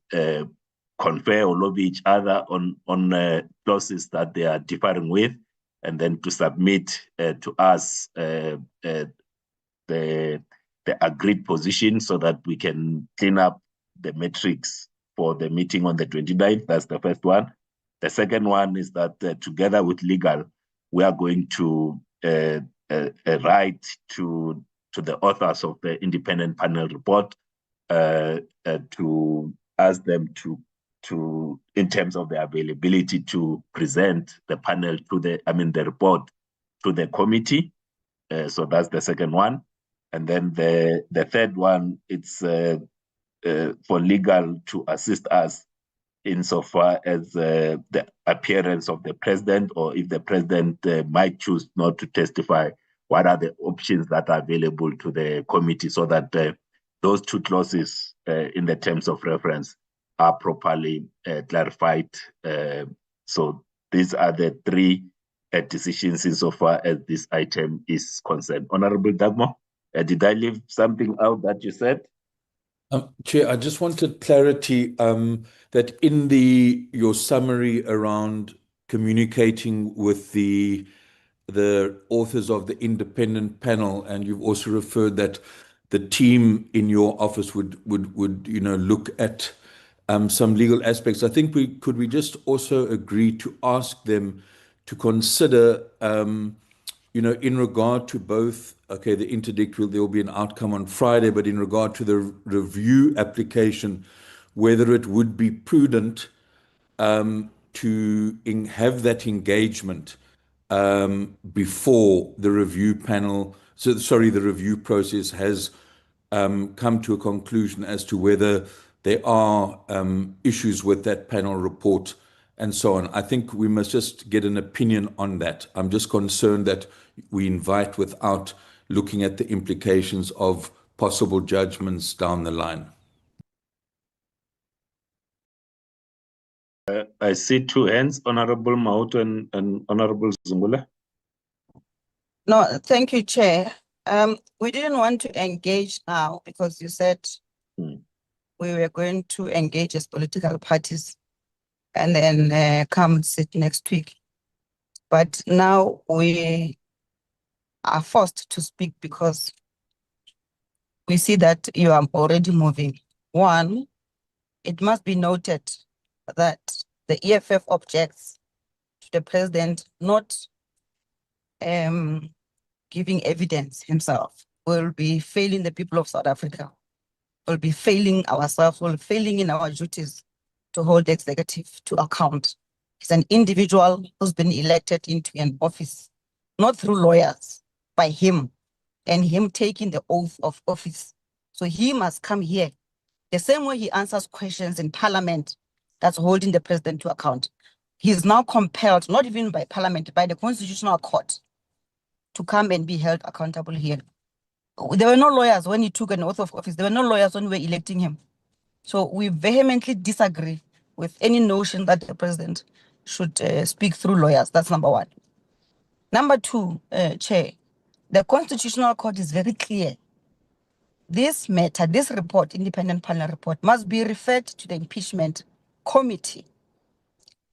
[SPEAKER 2] confer or lobby each other on clauses that they are differing with, and then to submit to us the agreed position so that we can clean up the metrics for the meeting on the 29th. That's the first one. The second one is that together with legal, we are going to write to the authors of the independent panel report to ask them to in terms of the availability to present the panel to the report to the committee. So that's the second one. And then the third one, it's for legal to assist us insofar as the appearance of the president, or if the president might choose not to testify, what are the options that are available to the committee, so that those two clauses in the terms of reference are properly clarified. So these are the three decisions insofar as this item is concerned. Honorable 𝐿𝐵𝐿, did I leave something out that you said?
[SPEAKER 5] Chair, I just wanted clarity that in your summary around communicating with the authors of the independent panel, and you've also referred that the team in your office would look at some legal aspects. I think could we just also agree to ask them to consider in regard to both, okay, the interdict, there will be an outcome on Friday, but in regard to the review application, whether it would be prudent to have that engagement before the review panel, the review process has come to a conclusion as to whether there are issues with that panel report and so on. I think we must just get an opinion on that. I'm just concerned that we invite without looking at the implications of possible judgments down the line.
[SPEAKER 2] I see two hands, Honorable Mahuto and Honorable Zungula.
[SPEAKER 11] No, thank you, Chair. We didn't want to engage now because you said we were going to engage as political parties and then come sit next week. But now we are forced to speak because we see that you are already moving. One, it must be noted that the EFF objects to the president not giving evidence himself. Will be failing the people of South Africa. Will be failing ourselves, will be failing in our duties to hold the executive to account. He's an individual who's been elected into an office, not through lawyers, by him, and him taking the oath of office. So he must come here. The same way he answers questions in Parliament, that's holding the president to account. He is now compelled, not even by Parliament, by the Constitutional Court, to come and be held accountable here. There were no lawyers when he took an oath of office. There were no lawyers when we were electing him. So we vehemently disagree with any notion that the president should speak through lawyers. That's number one. Number two, Chair, the Constitutional Court is very clear. This matter, this report, independent panel report, must be referred to the impeachment committee.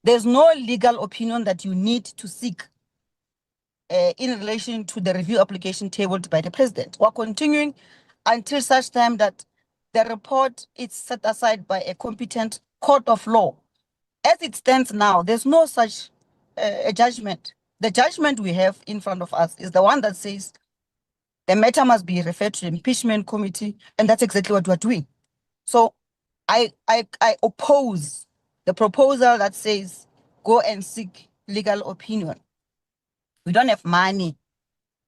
[SPEAKER 11] There's no legal opinion that you need to seek in relation to the review application tabled by the president. We're continuing until such time that the report is set aside by a competent court of law. As it stands now, there's no such a judgment. The judgment we have in front of us is the one that says the matter must be referred to the impeachment committee, and that's exactly what we're doing. So I oppose the proposal that says go and seek legal opinion. We don't have money.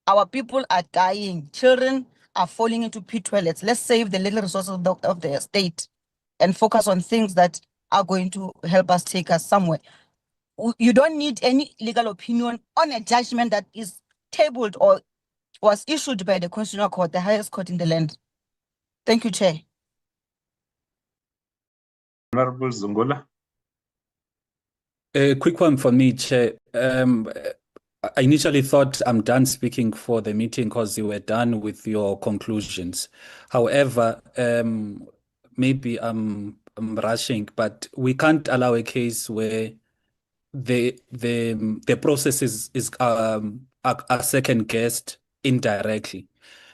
[SPEAKER 11] Our people are dying. Children are falling into pit toilets. Let's save the little resources of the state and focus on things that are going to help us take us somewhere. You don't need any legal opinion on a judgment that is tabled or was issued by the Constitutional Court, the highest court in the land. Thank you, Chair.
[SPEAKER 2] Honorable Zungula.
[SPEAKER 9] A quick one for me, Chair. I initially thought I'm done speaking for the meeting because you were done with your conclusions. However, maybe I'm rushing, but we can't allow a case where the process is are second guessed indirectly,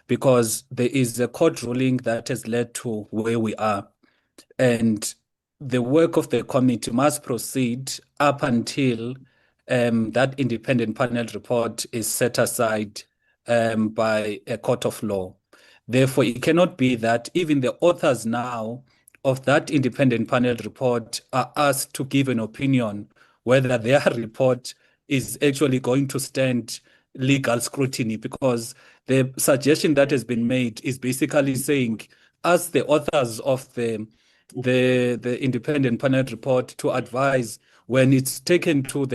[SPEAKER 9] because there is a court ruling that has led to where we are, and the work of the committee must proceed up until that independent panel report is set aside by a court of law. Therefore, it cannot be that even the authors now of that independent panel report are asked to give an opinion whether their report is actually going to stand legal scrutiny, because the suggestion that has been made is basically saying, as the authors of the independent panel report to advise when it's taken to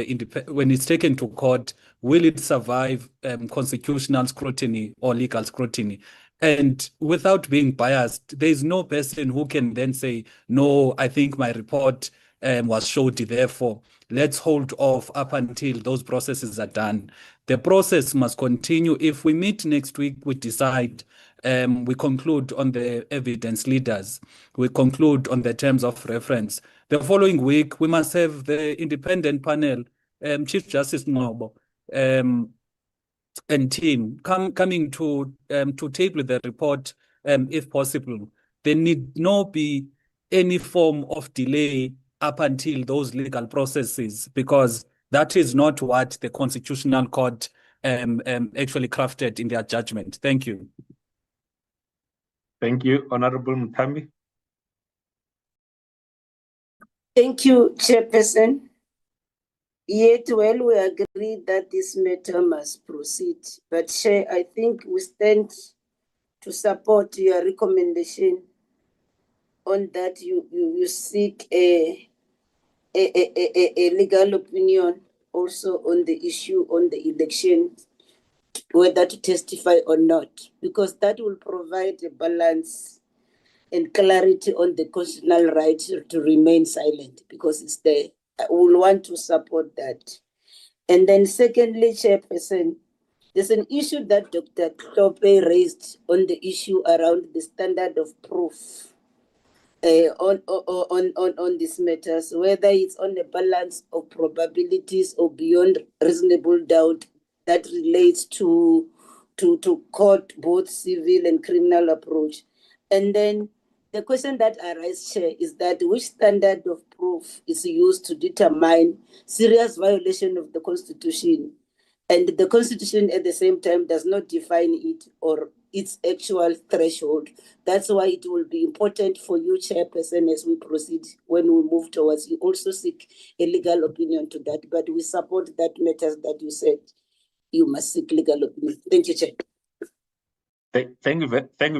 [SPEAKER 9] court, will it survive constitutional scrutiny or legal scrutiny? And without being biased, there is no person who can then say, no, I think my report was shoddy, therefore let's hold off up until those processes are done. The process must continue. If we meet next week, we decide, we conclude on the evidence leaders, we conclude on the terms of reference. The following week, we must have the independent panel, Chief Justice 𝐵𝐻𝐵, and team coming to table the report, if possible. There need not be any form of delay up until those legal processes, because that is not what the Constitutional Court actually crafted in their judgment. Thank you.
[SPEAKER 2] Thank you, Honorable Muthambi.
[SPEAKER 12] Thank you, Chairperson. Yet, well, we agree that this matter must proceed. But, Chair, I think we stand to support your recommendation on that you seek a legal opinion also on the issue on the election, whether to testify or not, because that will provide a balance and clarity on the constitutional right to remain silent, because it's there. I will want to support that. And then secondly, Chairperson, there's an issue that Dr. 𝐾𝐿 raised on the issue around the standard of proof on these matters, whether it's on the balance of probabilities or beyond reasonable doubt that relates to court, both civil and criminal approach. And then the question that arises, Chair, is that which standard of proof is used to determine serious violation of the Constitution, and the Constitution at the same time does not define it or its actual threshold. That's why it will be important for you, Chairperson, as we proceed, when we move towards, you also seek a legal opinion to that, but we support that matters that you said you must seek legal opinion. Thank you, Chair.
[SPEAKER 2] Thank you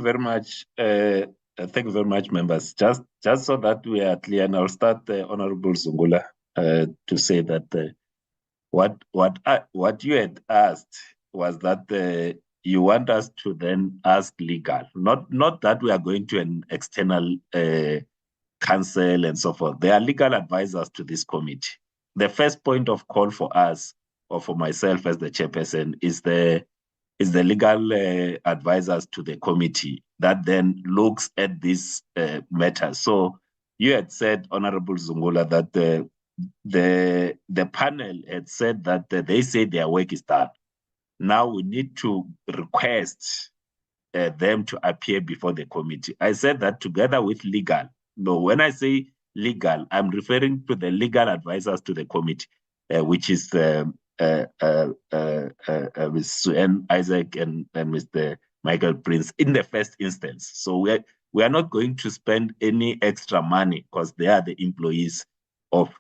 [SPEAKER 2] very much. Thank you very much, members. Just so that we are clear, and I'll start Honorable Zungula to say that what you had asked was that you want us to then ask legal, not that we are going to an external counsel and so forth. There are legal advisors to this committee. The first point of call for us, or for myself as the chairperson, is the legal advisors to the committee that then looks at these matters. So you had said, Honorable Zungula, that the panel had said that they say their work is done. Now we need to request them to appear before the committee. I said that together with legal. No, when I say legal, I'm referring to the legal advisors to the committee, which is Ms. Suan Isaac and Mr. Michael Prince in the first instance. So we are not going to spend any extra money because they are the employees of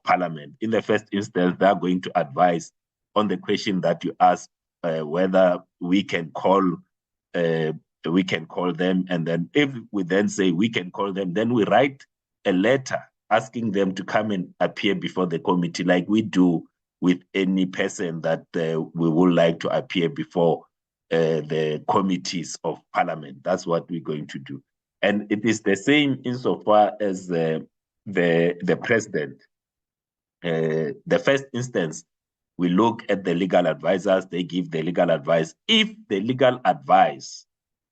[SPEAKER 2] Parliament. In the first instance, they are going to advise on the question that you asked, whether we can call them, and then if we then say we can call them, then we write a letter asking them to come and appear before the committee, like we do with any person that we would like to appear before the committees of Parliament. That's what we're going to do, and it is the same insofar as the president. The first instance, we look at the legal advisors, they give the legal advice. If the legal advice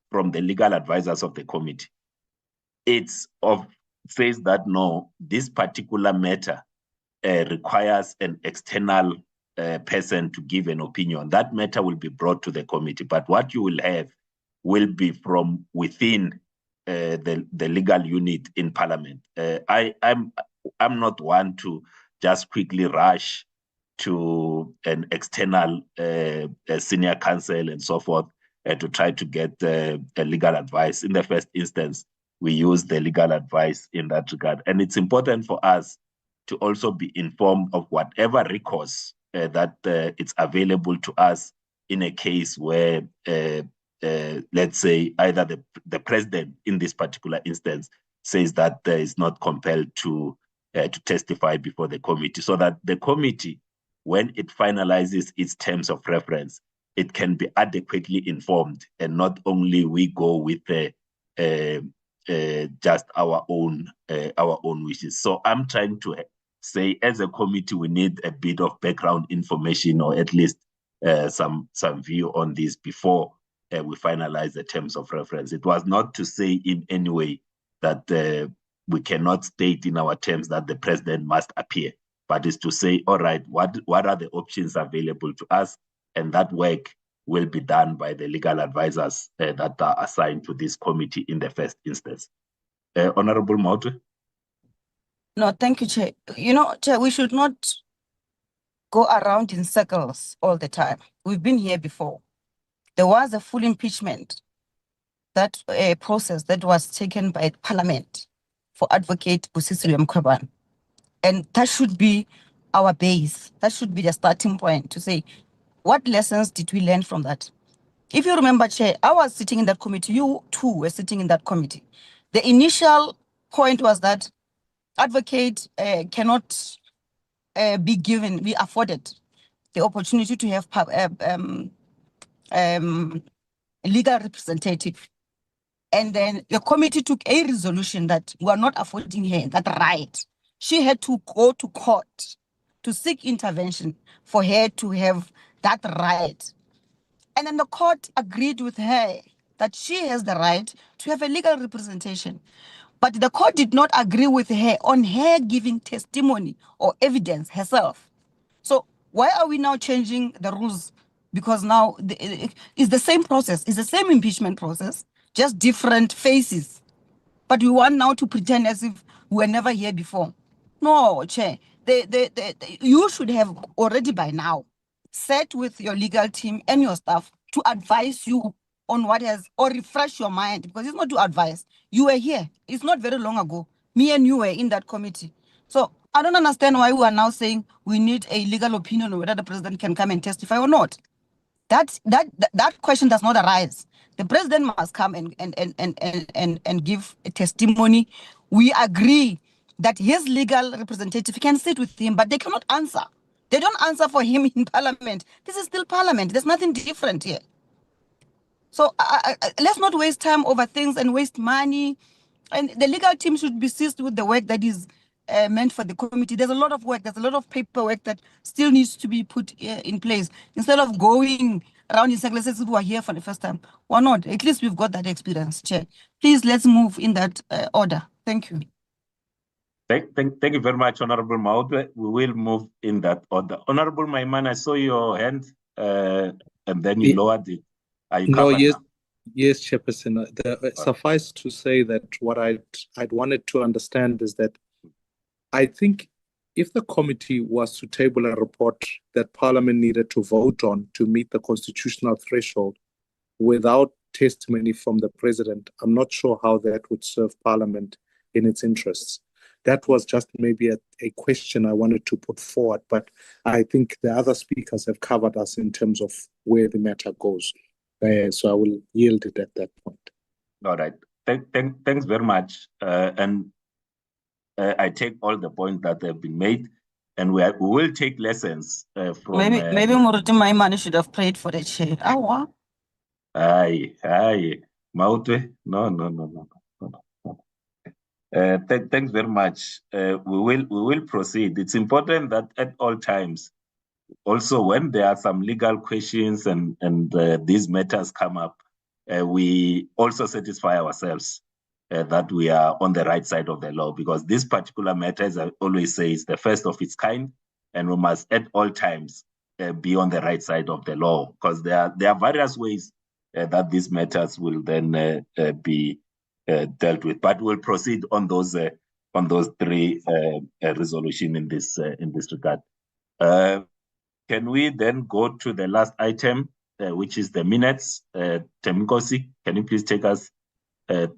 [SPEAKER 2] from the legal advisors of the committee, it's of says that no, this particular matter requires an external person to give an opinion, that matter will be brought to the committee. But what you will have will be from within the legal unit in Parliament. I'm not one to just quickly rush to an external senior counsel and so forth to try to get legal advice. In the first instance, we use the legal advice in that regard. And it's important for us to also be informed of whatever recourse that it's available to us in a case where, let's say, either the president in this particular instance says that is not compelled to testify before the committee, so that the committee, when it finalizes its terms of reference, it can be adequately informed, and not only we go with just our own wishes. So I'm trying to say, as a committee, we need a bit of background information, or at least some view on this before we finalize the terms of reference. It was not to say in any way that we cannot state in our terms that the president must appear, but is to say, all right, what are the options available to us? And that work will be done by the legal advisors that are assigned to this committee in the first instance. Honorable Mautwe?
[SPEAKER 11] No, thank you, Chair. You know, Chair, we should not go around in circles all the time. We've been here before. There was a full impeachment, that process that was taken by Parliament for Advocate 𝐬𝐶𝐬𝐵𝐾. And that should be our base. That should be the starting point to say, what lessons did we learn from that? If you remember, Chair, I was sitting in that committee. You too were sitting in that committee. The initial point was that Advocate cannot be afforded the opportunity to have legal representative. And then the committee took a resolution that we are not affording her that right. She had to go to court to seek intervention for her to have that right. And then the court agreed with her that she has the right to have a legal representation. But the court did not agree with her on her giving testimony or evidence herself. So why are we now changing the rules? Because now it's the same process, it's the same impeachment process, just different faces. But we want now to pretend as if we were never here before. No, Chair, you should have already by now sat with your legal team and your staff to advise you on what has, or refresh your mind, because it's not to advise. You were here. It's not very long ago. Me and you were in that committee. So I don't understand why we are now saying we need a legal opinion on whether the president can come and testify or not. That question does not arise. The president must come and give a testimony. We agree that his legal representative can sit with him, but they cannot answer. They don't answer for him in Parliament. This is still Parliament. There's nothing different here. So let's not waste time over things and waste money. And the legal team should be seized with the work that is meant for the committee. There's a lot of work. There's a lot of paperwork that still needs to be put in place. Instead of going around in circles as if we are here for the first time. Why not? At least we've got that experience, Chair. Please, let's move in that order. Thank you.
[SPEAKER 2] Thank you very much, Honorable Mautwe. We will move in that order. Honorable Maimane, I saw your hand and then you lowered it. Are you
[SPEAKER 13] No,
[SPEAKER 2] covered now?
[SPEAKER 13] yes, Chairperson. Suffice to say that what I'd wanted to understand is that I think if the committee was to table a report that Parliament needed to vote on to meet the constitutional threshold without testimony from the President, I'm not sure how that would serve Parliament in its interests. That was just maybe a question I wanted to put forward, but I think the other speakers have covered us in terms of where the matter goes. So I will yield it at that point.
[SPEAKER 2] All right. Thanks very much. I take all the points that have been made, and we will take lessons from.
[SPEAKER 11] Maybe Muruti Maimane should have prayed for the chair.
[SPEAKER 2] Aye, Mautwe. No. Thanks very much. We will proceed. It's important that at all times, also when there are some legal questions and these matters come up, we also satisfy ourselves that we are on the right side of the law, because this particular matter, as I always say, is the first of its kind, and we must at all times be on the right side of the law, because there are various ways that these matters will then be dealt with. But we'll proceed on those three resolutions in this regard. Can we then go to the last item, which is the minutes? 𝐵𝐵𝐾𝐭, can you please take us that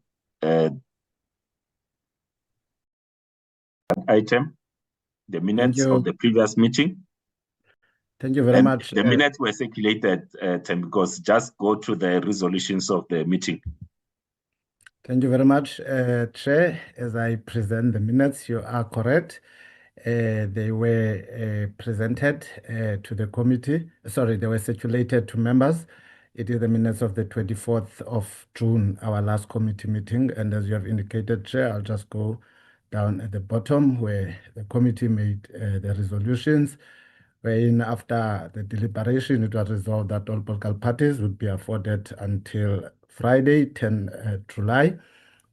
[SPEAKER 2] item, the minutes of the previous meeting?
[SPEAKER 14] Thank you very much.
[SPEAKER 2] The minutes were circulated, 𝐵𝐵𝐾𝐭. Just go to the resolutions of the meeting.
[SPEAKER 14] Thank you very much, Chair. As I present the minutes, you are correct. They were presented to the committee. Sorry, they were circulated to members. It is the minutes of the 24th of June, our last committee meeting. And as you have indicated, Chair, I'll just go down at the bottom where the committee made the resolutions, wherein after the deliberation, it was resolved that all political parties would be afforded until Friday, 10 July,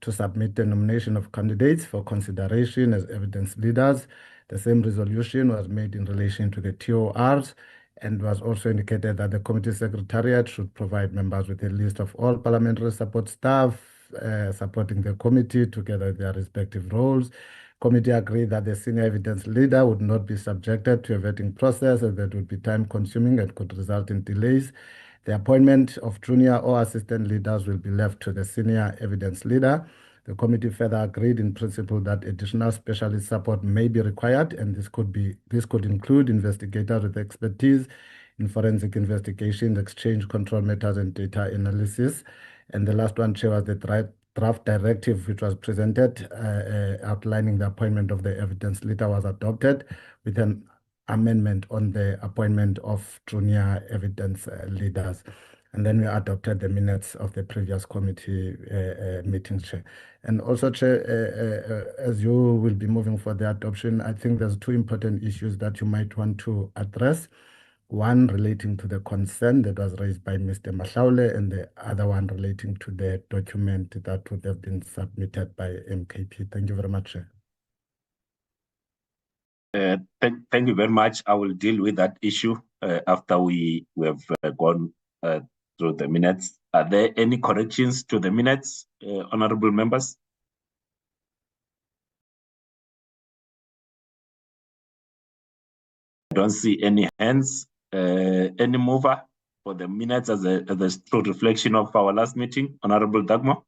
[SPEAKER 14] to submit the nomination of candidates for consideration as evidence leaders. The same resolution was made in relation to the TORs, and was also indicated that the committee secretariat should provide members with a list of all parliamentary support staff supporting the committee together with their respective roles. Committee agreed that the senior evidence leader would not be subjected to a vetting process, as that would be time-consuming and could result in delays. The appointment of junior or assistant leaders will be left to the senior evidence leader. The committee further agreed in principle that additional specialist support may be required, and this could include investigators with expertise in forensic investigations, exchange control matters, and data analysis. And the last one, Chair, was the draft directive which was presented outlining the appointment of the evidence leader was adopted with an amendment on the appointment of junior evidence leaders. And then we adopted the minutes of the previous committee meetings, Chair. And also, Chair, as you will be moving for the adoption, I think there's two important issues that you might want to address. One relating to the concern that was raised by Mr. Mahlaule, and the other one relating to the document that would have been submitted by MKP. Thank you very much, Chair.
[SPEAKER 2] Thank you very much. I will deal with that issue after we have gone through the minutes. Are there any corrections to the minutes, honorable members? I don't see any hands. Any mover for the minutes as a true reflection of our last meeting, Honorable 𝐷𝐷𝐭?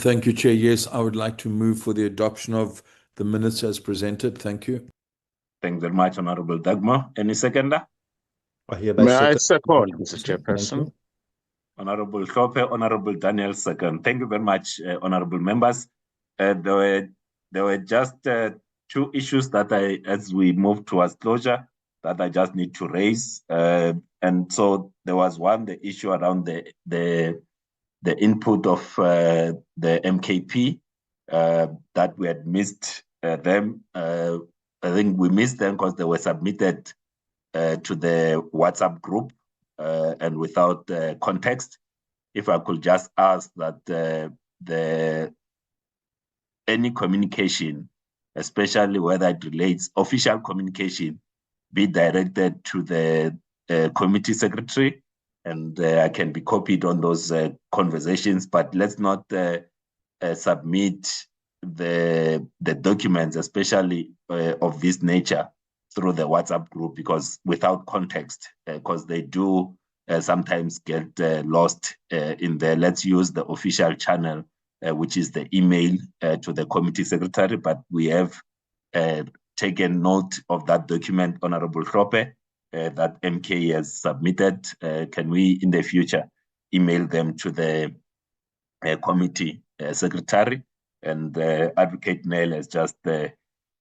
[SPEAKER 5] Thank you, Chair. Yes, I would like to move for the adoption of the minutes as presented. Thank you.
[SPEAKER 2] Thanks very much, Honorable 𝐷𝐷𝐭. Any seconder?
[SPEAKER 3] May I second, Mr. Chairperson?
[SPEAKER 2] Honorable 𝐶𝐿𝐵𝐿, Honorable Daniel second. Thank you very much, honorable members. There were just two issues that as we move towards closure, that I just need to raise. And so there was one, the issue around the input of the MKP, that we had missed them. I think we missed them because they were submitted to the WhatsApp group and without context. If I could just ask that any communication, especially whether it relates official communication, be directed to the committee secretary, and I can be copied on those conversations, but let's not submit the documents, especially of this nature, through the WhatsApp group, because without context, because they do sometimes get lost in there. Let's use the official channel, which is the email to the committee secretary, but we have taken note of that document, Honorable 𝐶𝐿𝐵𝐿, that MK has submitted. Can we, in the future, email them to the committee secretary? And Advocate Nell has just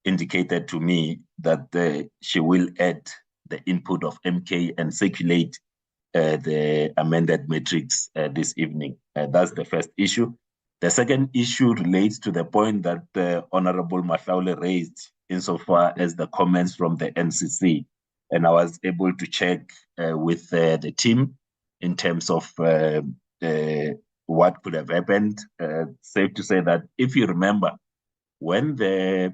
[SPEAKER 2] indicated to me that she will add the input of MK and circulate the amended matrix this evening. That's the first issue. The second issue relates to the point that Honorable Mahlaule raised insofar as the comments from the NCC. And I was able to check with the team in terms of what could have happened. Safe to say that if you remember, when the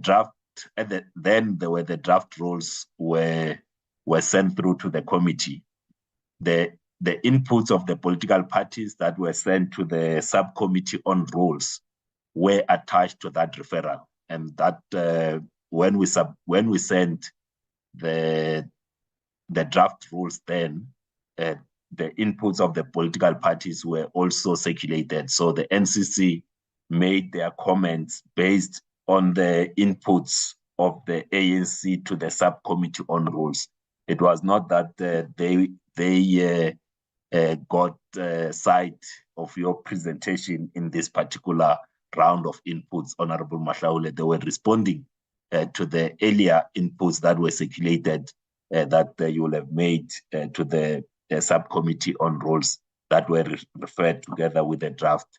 [SPEAKER 2] draft, then there were the draft rules were sent through to the committee. The inputs of the political parties that were sent to the subcommittee on rules were attached to that referral, and that when we sent the draft rules, then the inputs of the political parties were also circulated. So the NCC made their comments based on the inputs of the ANC to the subcommittee on rules. It was not that they got sight of your presentation in this particular round of inputs, Honorable Mahlaule. They were responding to the earlier inputs that were circulated that you will have made to the subcommittee on rules that were referred together with the draft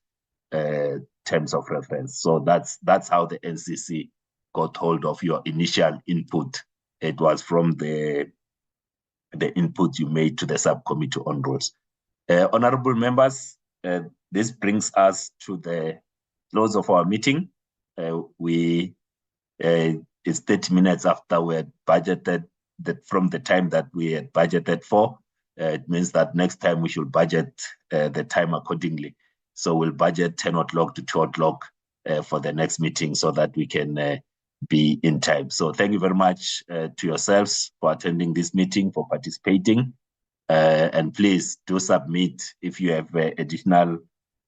[SPEAKER 2] terms of reference. So that's how the NCC got hold of your initial input. It was from the input you made to the subcommittee on rules. Honorable members, this brings us to the close of our meeting. It's 30 minutes after we had budgeted, from the time that we had budgeted for. It means that next time we should budget the time accordingly. So we'll budget 10 o'clock to 2 o'clock for the next meeting so that we can be in time. So thank you very much to yourselves for attending this meeting, for participating. And please do submit if you have additional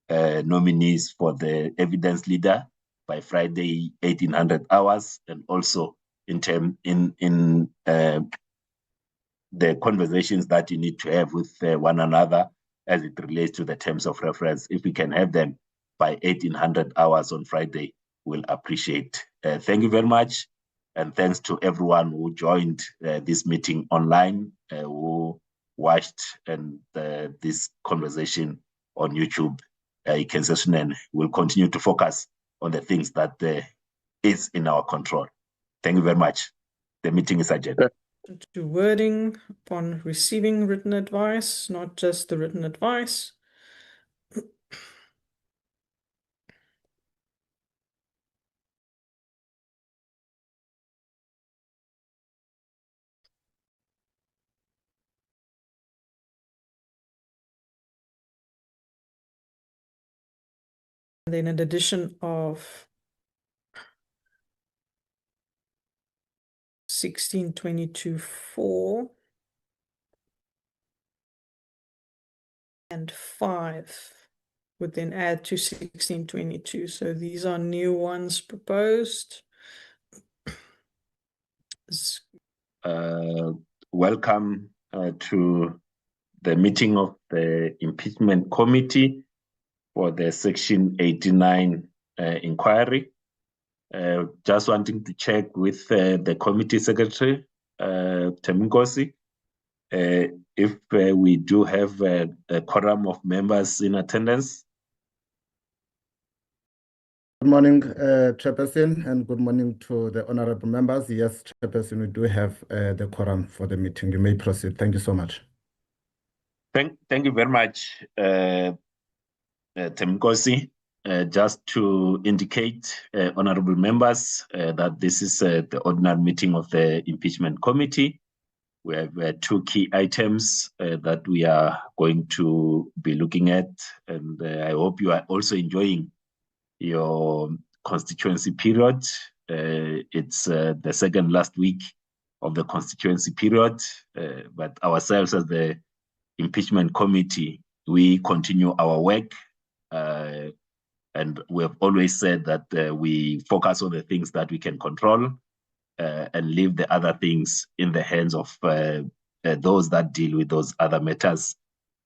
[SPEAKER 2] nominees for the evidence leader by Friday, 1800 hours, and also in the conversations that you need to have with one another as it relates to the terms of reference. If we can have them by 1800 hours on Friday, we'll appreciate. Thank you very much. And thanks to everyone who joined this meeting online, who watched this conversation on YouTube. 𝐾𝐨𝐧'𝐭 will continue to focus on the things that is in our control. Thank you very much. The meeting is adjourned.
[SPEAKER 1] To wording upon receiving written advice, not just the written advice. And then an addition of 1622.4 and 5 would then add to 1622. So these are new ones proposed.
[SPEAKER 2] Welcome to the meeting of the Impeachment Committee for the Section 89 inquiry. Just wanting to check with the committee secretary, 𝐼nkosi, if we do have a quorum of members in attendance.
[SPEAKER 14] Good morning, Chairperson, and good morning to the honorable members. Yes, Chairperson, we do have the quorum for the meeting. You may proceed. Thank you so much.
[SPEAKER 2] Thank you very much, 𝐼nkosi. Just to indicate, honorable members, that this is the ordinary meeting of the Impeachment Committee. We have two key items that we are going to be looking at, and I hope you are also enjoying your constituency period. It's the second last week of the constituency period, but ourselves as the Impeachment Committee, we continue our work. And we have always said that we focus on the things that we can control and leave the other things in the hands of those that deal with those other matters.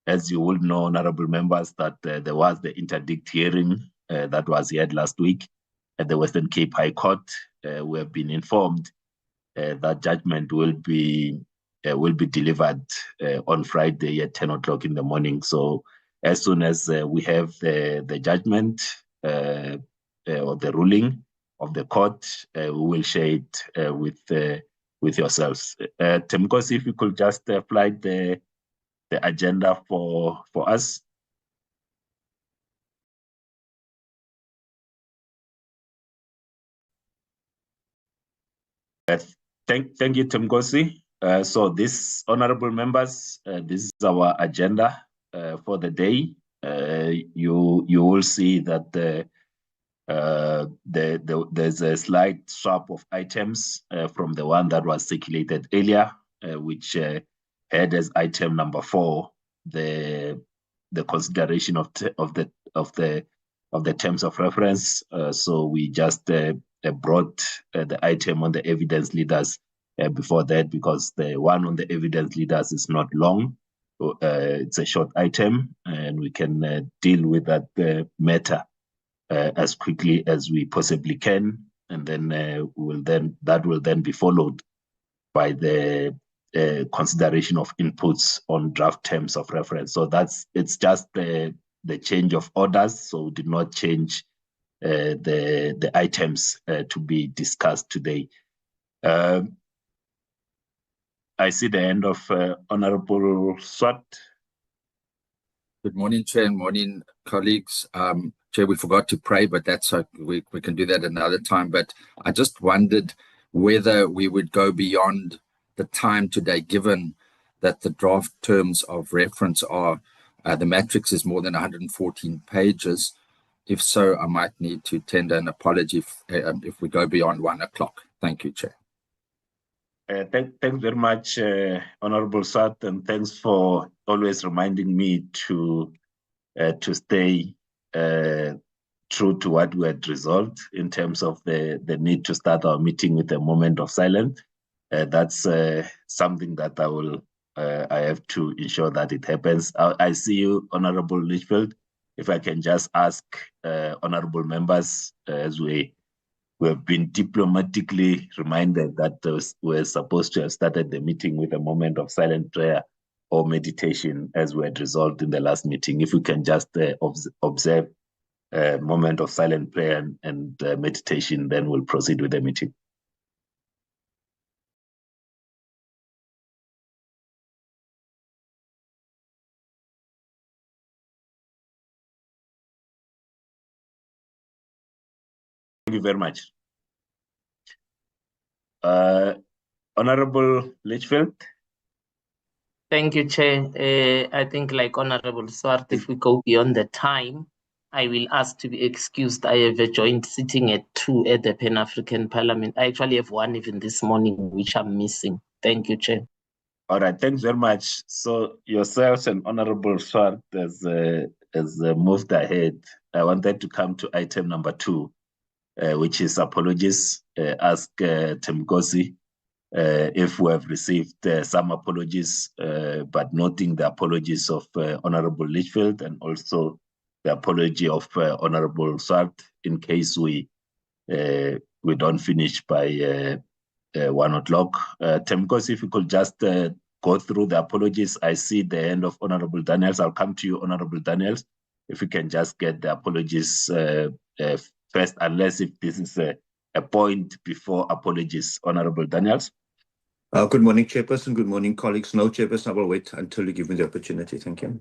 [SPEAKER 2] As you will know, honorable members, that there was the interdict hearing that was held last week at the Western Cape High Court. We have been informed that judgment will be delivered on Friday at 10 o'clock in the morning. So as soon as we have the judgment or the ruling of the court, we will share it with yourselves. 𝐼nkosi, if you could just fly the agenda for us. Thank you, 𝐼𝐶𝐭. So this, honorable members, this is our agenda for the day. You will see that there's a slight swap of items from the one that was circulated earlier, which had as item number 4 the consideration of the terms of reference. So we just brought the item on the evidence leaders before that, because the one on the evidence leaders is not long. It's a short item, and we can deal with that matter as quickly as we possibly can, and then that will then be followed by the consideration of inputs on draft terms of reference. So it's just the change of orders. So we did not change the items to be discussed today. I see the end of Honorable Swart.
[SPEAKER 4] Good morning, Chair, and morning, colleagues. Chair, we forgot to pray, but that's we can do that another time. But I just wondered whether we would go beyond the time today, given that the draft terms of reference are, the matrix is more than 114 pages. If so, I might need to tender an apology if we go beyond 1 o'clock. Thank you, Chair.
[SPEAKER 2] Thanks very much, Honorable Swart, and thanks for always reminding me to stay true to what we had resolved in terms of the need to start our meeting with a moment of silence. That's something that I have to ensure that it happens. I see you, Honorable Litchfield. If I can just ask honorable members, as we have been diplomatically reminded that we're supposed to have started the meeting with a moment of silent prayer or meditation, as we had resolved in the last meeting. If we can just observe a moment of silent prayer and meditation, then we'll proceed with the meeting. Thank you very much. Honorable Litchfield.
[SPEAKER 10] Thank you, Chair. I think, like Honorable Swart, if we go beyond the time, I will ask to be excused. I have a joint sitting at 2 at the Pan-African Parliament. I actually have one even this morning, which I'm missing. Thank you, Chair.
[SPEAKER 2] All right, thanks very much. So yourselves and Honorable Swart has moved ahead. I wanted to come to item number 2, which is apologies. Ask 𝐼𝐶𝐭 if we have received some apologies, but noting the apologies of Honorable Litchfield and also the apology of Honorable Swart, in case we don't finish by 1 o'clock. 𝐼𝐶𝐭, if you could just go through the apologies. I see the end of Honorable Daniels. I'll come to you, Honorable Daniels, if you can just get the apologies first, unless if this is a point before apologies. Honorable Daniels.
[SPEAKER 15] Good morning, Chairperson. Good morning, colleagues. No, Chairperson, I will wait until you give me the opportunity. Thank you.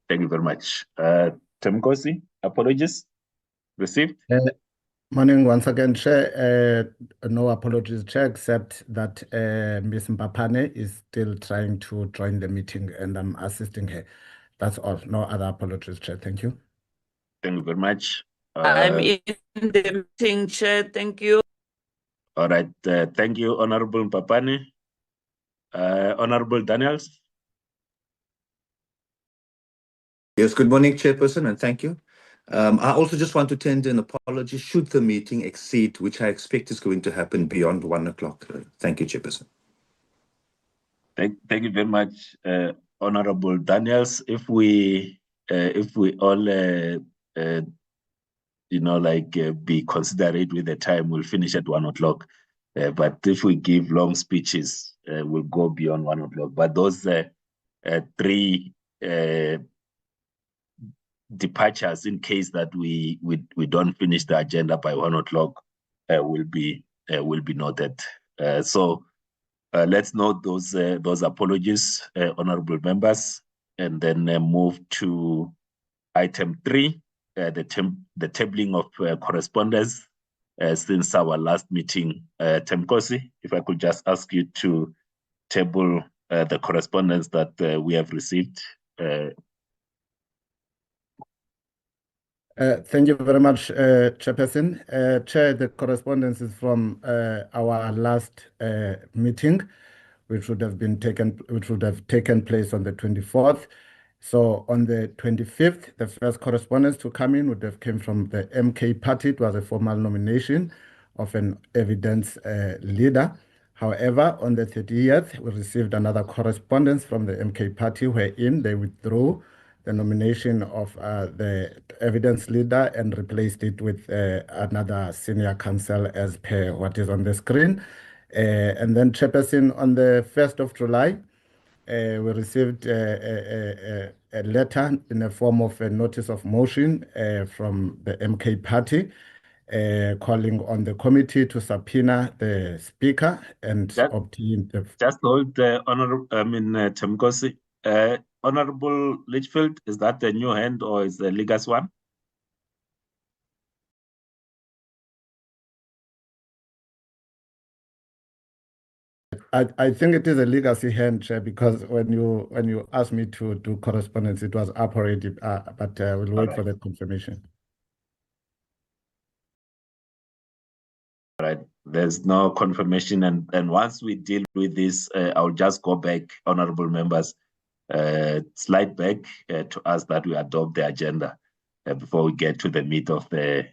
[SPEAKER 2] Thank you very much. 𝐼𝐶𝐭, apologies received?
[SPEAKER 14] Morning once again, Chair. No apologies, Chair, except that Ms. Mpapane is still trying to join the meeting and I'm assisting her. That's all. No other apologies, Chair. Thank you.
[SPEAKER 2] Thank you very much.
[SPEAKER 16] I'm in the meeting, Chair. Thank you.
[SPEAKER 2] All right. Thank you, Honorable Mpapane. Honorable Daniels.
[SPEAKER 15] Yes, good morning, Chairperson, and thank you. I also just want to tender an apology should the meeting exceed, which I expect is going to happen beyond 1 o'clock. Thank you, Chairperson.
[SPEAKER 2] Thank you very much, Honorable Daniels. If we all be considerate with the time, we'll finish at 1 o'clock. But if we give long speeches, we'll go beyond 1 o'clock. But those 3 departures, in case that we don't finish the agenda by 1 o'clock, will be noted. So let's note those apologies, honorable members, and then move to item 3, the tabling of correspondence. since our last meeting. 𝐾𝐨𝐧'𝐭, if I could just ask you to table the correspondence that we have received.
[SPEAKER 14] Thank you very much, Chairperson. Chair, the correspondence is from our last meeting, which would have taken place on the 24th. So on the 25th, the first correspondence to come in would have came from the MK Party. It was a formal nomination of an evidence leader. However, on the 30th, we received another correspondence from the MK Party wherein they withdrew the nomination of the evidence leader and replaced it with another senior counsel as per what is on the screen. And then, Chairperson, on the 1st of July, we received a letter in the form of a notice of motion from the MK Party calling on the committee to subpoena the speaker and obtain the...
[SPEAKER 2] Just hold the honorable, 𝐾𝐨𝐧'𝐭. Honorable Litchfield, is that the new hand or is the Ligas one?
[SPEAKER 14] I think it is a legacy hand, Chair, because when you asked me to do correspondence, it was up already, but we'll wait for the confirmation.
[SPEAKER 2] All right, there's no confirmation, and once we deal with this, I'll just go back, honorable members, slide back to ask that we adopt the agenda before we get to the meat of the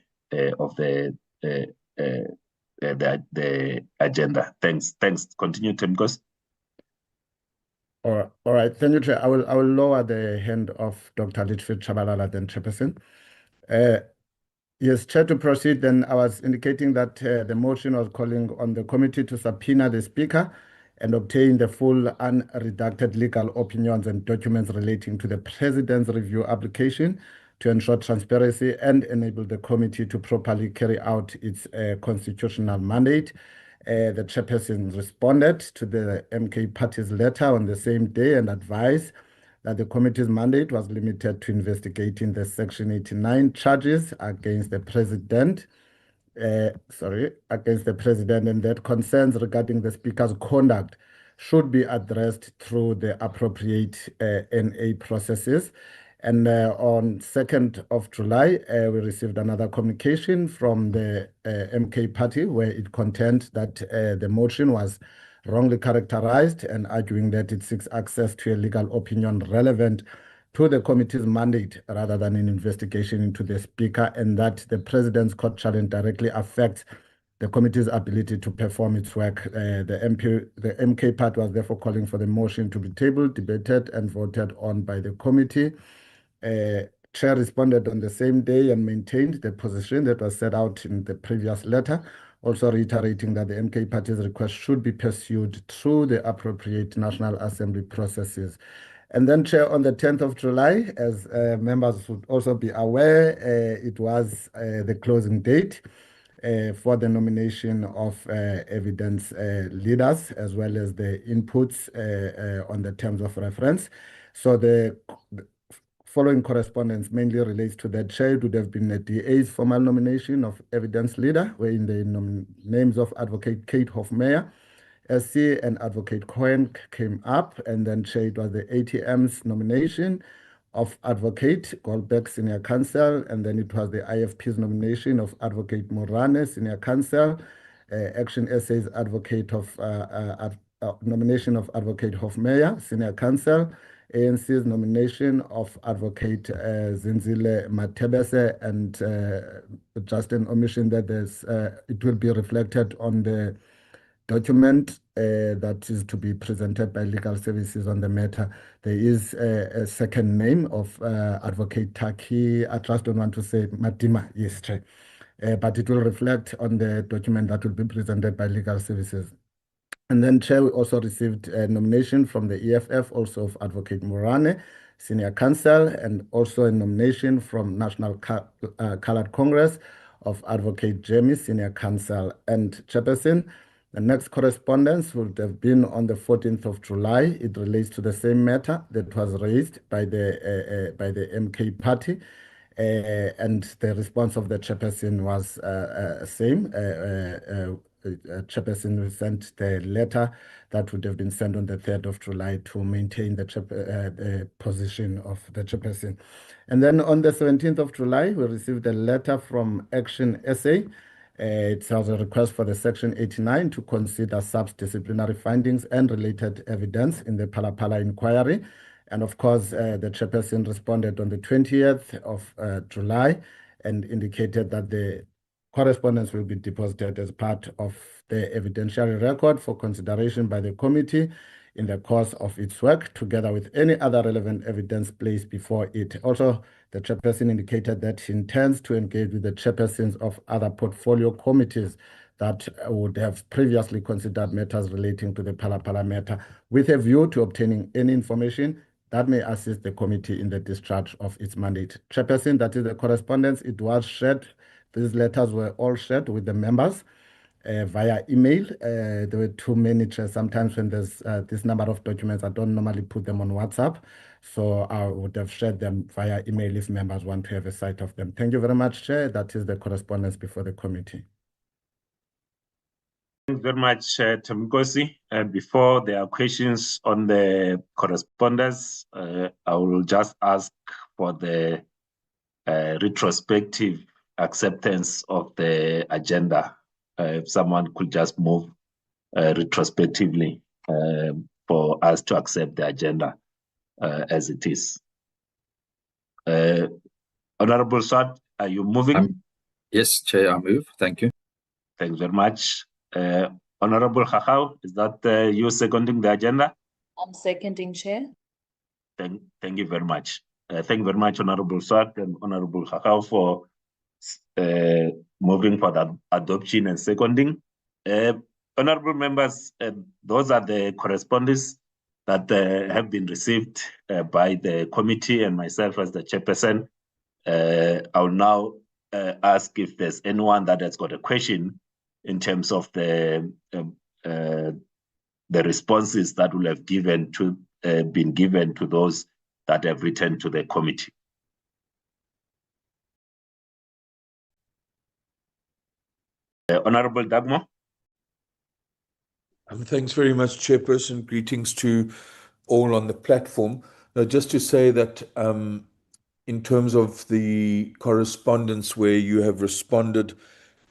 [SPEAKER 2] agenda. Thanks. Continue, 𝐾𝐨𝐺.
[SPEAKER 14] All right. Thank you, Chair. I will lower the hand of Dr. Litchfield Tshabalala, then Chairperson. Yes, Chair, to proceed, then I was indicating that the motion was calling on the committee to subpoena the speaker and obtain the full unredacted legal opinions and documents relating to the President's review application to ensure transparency and enable the committee to properly carry out its constitutional mandate. The Chairperson responded to the MK Party's letter on the same day and advised that the committee's mandate was limited to investigating the Section 89 charges against the President, and that concerns regarding the Speaker's conduct should be addressed through the appropriate NA processes. And on 2nd of July, we received another communication from the MK Party where it contended that the motion was wrongly characterized and arguing that it seeks access to a legal opinion relevant to the committee's mandate rather than an investigation into the Speaker, and that the President's court challenge directly affects the committee's ability to perform its work. The MK Party was therefore calling for the motion to be tabled, debated, and voted on by the committee. Chair responded on the same day and maintained the position that was set out in the previous letter, also reiterating that the MK Party's request should be pursued through the appropriate National Assembly processes. And then, Chair, on the 10th of July, as members would also be aware, it was the closing date for the nomination of evidence leaders, as well as the inputs on the terms of reference. So the following correspondence mainly relates to that. Chair, it would have been a DA's formal nomination of evidence leader, wherein the names of Advocate Kate Hofmeyer, SC, and Advocate Cohen came up, and then Chair, it was the ATM's nomination of Advocate Goldberg, Senior Counsel, and then it was the IFP's nomination of Advocate Morane, Senior Counsel, Action SA's advocate of nomination of Advocate Hofmeyer, Senior Counsel, ANC's nomination of Advocate Zinzile Matebese, and just an omission that it will be reflected on the document that is to be presented by legal services on the matter. There is a second name of Advocate Taki, I just don't want to say Matima, yes, Chair. But it will reflect on the document that will be presented by legal services. And then, Chair, we also received a nomination from the EFF, also of Advocate Morane, Senior Counsel, and also a nomination from National Colored Congress of Advocate Jamie, Senior Counsel. And Chairperson, the next correspondence would have been on the 14th of July. It relates to the same matter that was raised by the MK Party. And the response of the chairperson was same. Chairperson sent the letter that would have been sent on the 3rd of July to maintain the position of the chairperson. And then on the 17th of July, we received a letter from Action SA. It was a request for the Section 89 to consider sub-disciplinary findings and related evidence in the Phala inquiry. And of course, the chairperson responded on the 20th of July and indicated that the correspondence will be deposited as part of the evidentiary record for consideration by the committee in the course of its work, together with any other relevant evidence placed before it. Also, the chairperson indicated that he intends to engage with the chairpersons of other portfolio committees that would have previously considered matters relating to the Phala matter, with a view to obtaining any information that may assist the committee in the discharge of its mandate. Chairperson, that is the correspondence. It was shared. These letters were all shared with the members via email. There were too many, Chair. Sometimes when there's this number of documents, I don't normally put them on WhatsApp. So I would have shared them via email if members want to have a sight of them. Thank you very much, Chair. That is the correspondence before the committee.
[SPEAKER 2] Thank you very much, 𝐶𝐿. Before there are questions on the correspondence, I will just ask for the retrospective acceptance of the agenda. If someone could just move retrospectively for us to accept the agenda as it is. Honorable Swart, are you moving?
[SPEAKER 4] Yes, Chair, I move. Thank you.
[SPEAKER 2] Thanks very much. Honorable 𝐶𝐿, is that you seconding the agenda?
[SPEAKER 17] I'm seconding, Chair.
[SPEAKER 2] Thank you very much. Thank you very much, Honorable Swart and Honorable 𝐶𝐿, for moving for the adoption and seconding. Honorable members, those are the correspondence that have been received by the committee and myself as the chairperson. I will now ask if there's anyone that has got a question in terms of the responses that will have been given to those that have written to the committee. Honorable 𝐷𝐴𝐺𝐻.
[SPEAKER 5] Thanks very much, Chairperson. Greetings to all on the platform. Just to say that in terms of the correspondence where you have responded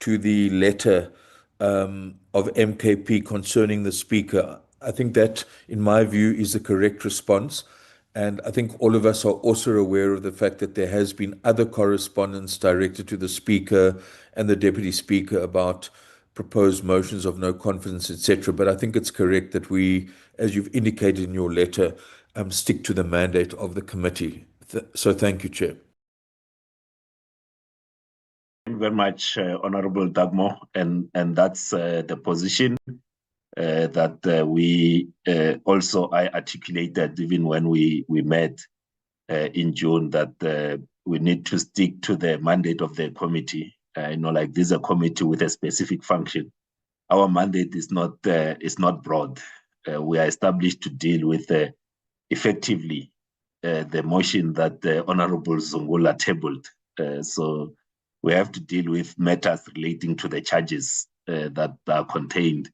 [SPEAKER 5] to the letter of MKP concerning the Speaker, I think that, in my view, is the correct response. And I think all of us are also aware of the fact that there has been other correspondence directed to the Speaker and the Deputy Speaker about proposed motions of no confidence, etc. But I think it's correct that we, as you've indicated in your letter, stick to the mandate of the committee. So thank you, Chair.
[SPEAKER 2] Thank you very much, Honorable 𝐷𝐴𝐺𝐻, and that's the position that we also I articulated even when we met in June, that we need to stick to the mandate of the committee. Like this is a committee with a specific function. Our mandate is not broad. We are established to deal with effectively the motion that the Honorable Zungula tabled. So we have to deal with matters relating to the charges that are contained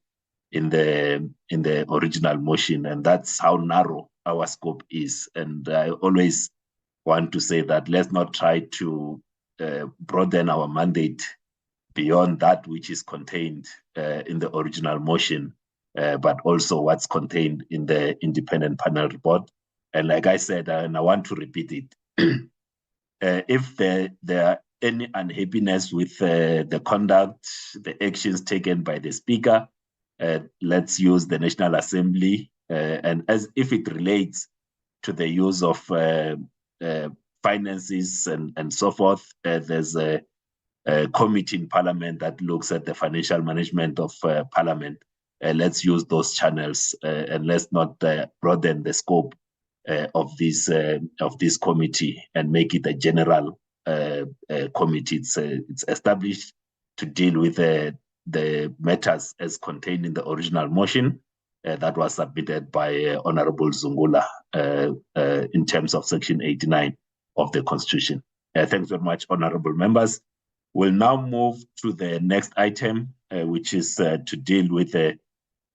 [SPEAKER 2] in the original motion, and that's how narrow our scope is. And I always want to say that let's not try to broaden our mandate beyond that which is contained in the original motion, but also what's contained in the independent panel report. And like I said, and I want to repeat it, if there are any unhappiness with the conduct, the actions taken by the Speaker, let's use the National Assembly, and as if it relates to the use of finances and so forth, there's a committee in Parliament that looks at the financial management of Parliament. Let's use those channels and let's not broaden the scope of this committee and make it a general committee. It's established to deal with the matters as contained in the original motion that was submitted by Honorable Zungula in terms of Section 89 of the Constitution. Thanks very much, honorable members. We'll now move to the next item, which is to deal with the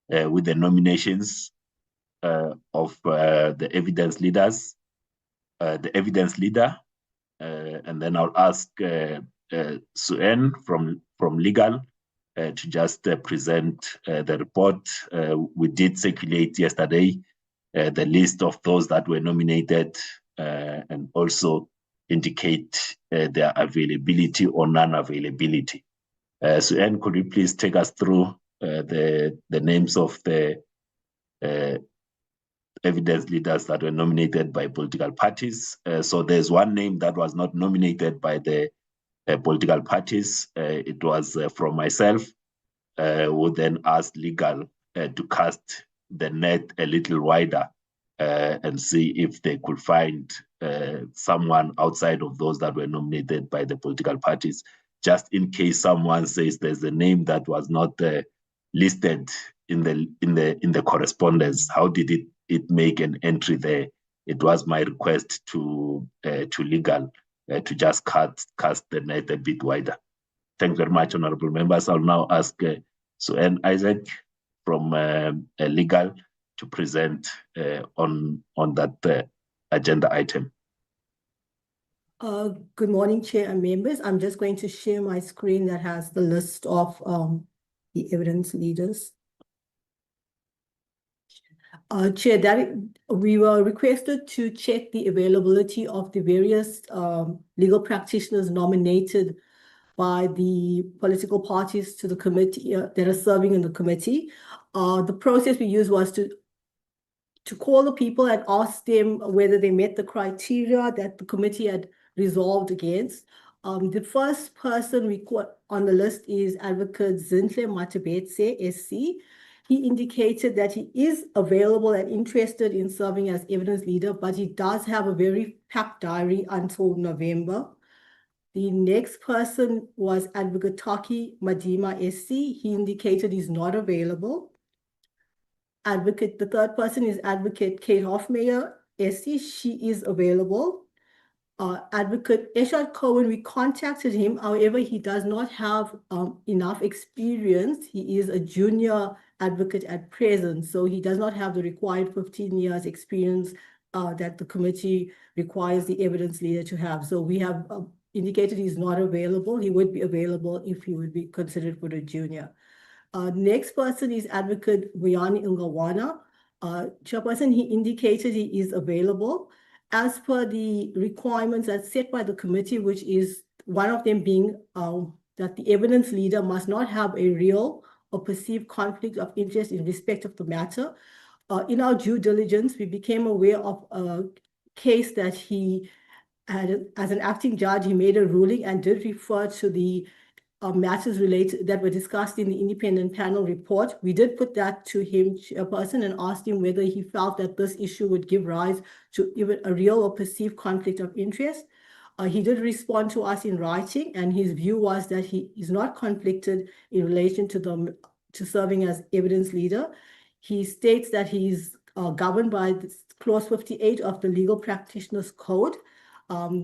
[SPEAKER 2] nominations of the evidence leaders, the evidence leader, and then I'll ask Suen from legal to just present the report. We did circulate yesterday the list of those that were nominated and also indicate their availability or non-availability. Suen, could you please take us through the names of the evidence leaders that were nominated by political parties? So there's one name that was not nominated by the political parties. It was from myself, who then asked legal to cast the net a little wider and see if they could find someone outside of those that were nominated by the political parties, just in case someone says there's a name that was not listed in the correspondence. How did it make an entry there? It was my request to legal to just cast the net a bit wider. Thanks very much, honorable members. I'll now ask Suen Isaac from legal to present on that agenda item.
[SPEAKER 18] Good morning, Chair and members. I'm just going to share my screen that has the list of the evidence leaders. Chair, we were requested to check the availability of the various legal practitioners nominated by the political parties to the committee that are serving in the committee. The process we used was to call the people and ask them whether they met the criteria that the committee had resolved against. The first person we caught on the list is Advocate 𝐬𝐮𝐬𝐫𝐷𝐻𝐿, SC. He indicated that he is available and interested in serving as evidence leader, but he does have a very packed diary until November. The next person was Advocate Taki Madima, SC. He indicated he's not available. The third person is Advocate Kate Hofmeyer, SC. She is available. Advocate 𝐟𝐨𝐫𝐿, we contacted him. However, he does not have enough experience. He is a junior advocate at present, so he does not have the required 15 years experience that the committee requires the evidence leader to have. So we have indicated he's not available. He would be available if he would be considered for the junior. Next person is Advocate Vuyani Ngwana. Chairperson, he indicated he is available. As per the requirements that's set by the committee, which is one of them being that the evidence leader must not have a real or perceived conflict of interest in respect of the matter. In our due diligence, we became aware of a case that he had, as an acting judge, he made a ruling and did refer to the matters related that were discussed in the independent panel report. We did put that to him, Chairperson, and asked him whether he felt that this issue would give rise to even a real or perceived conflict of interest. He did respond to us in writing, and his view was that he is not conflicted in relation to serving as evidence leader. He states that he's governed by Clause 58 of the Legal Practitioners Code.